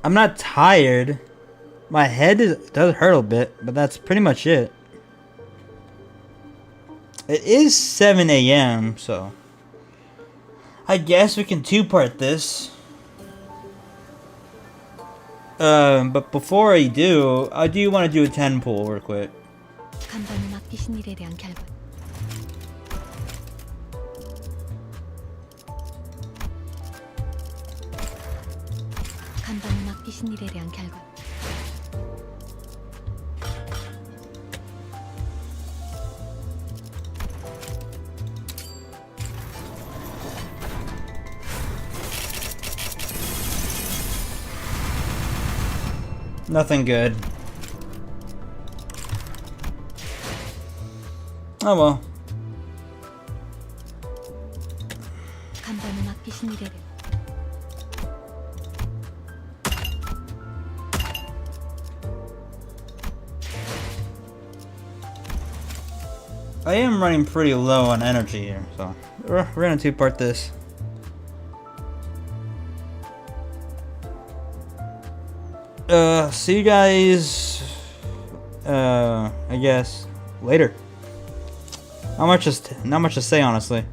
I'm not tired. My head does hurt a bit, but that's pretty much it. It is 7 a.m., so I guess we can two-part this. But before I do want to do a 10 pull real quick. 간밤에 맡기신 일에 대한 결과. 간밤에 맡기신 일에 대한 결과. Nothing good. Oh well. 간밤에 맡기신 일에 대한. I am running pretty low on energy here, so we're gonna two-part this. See you guys, I guess, later. Not much to say, honestly.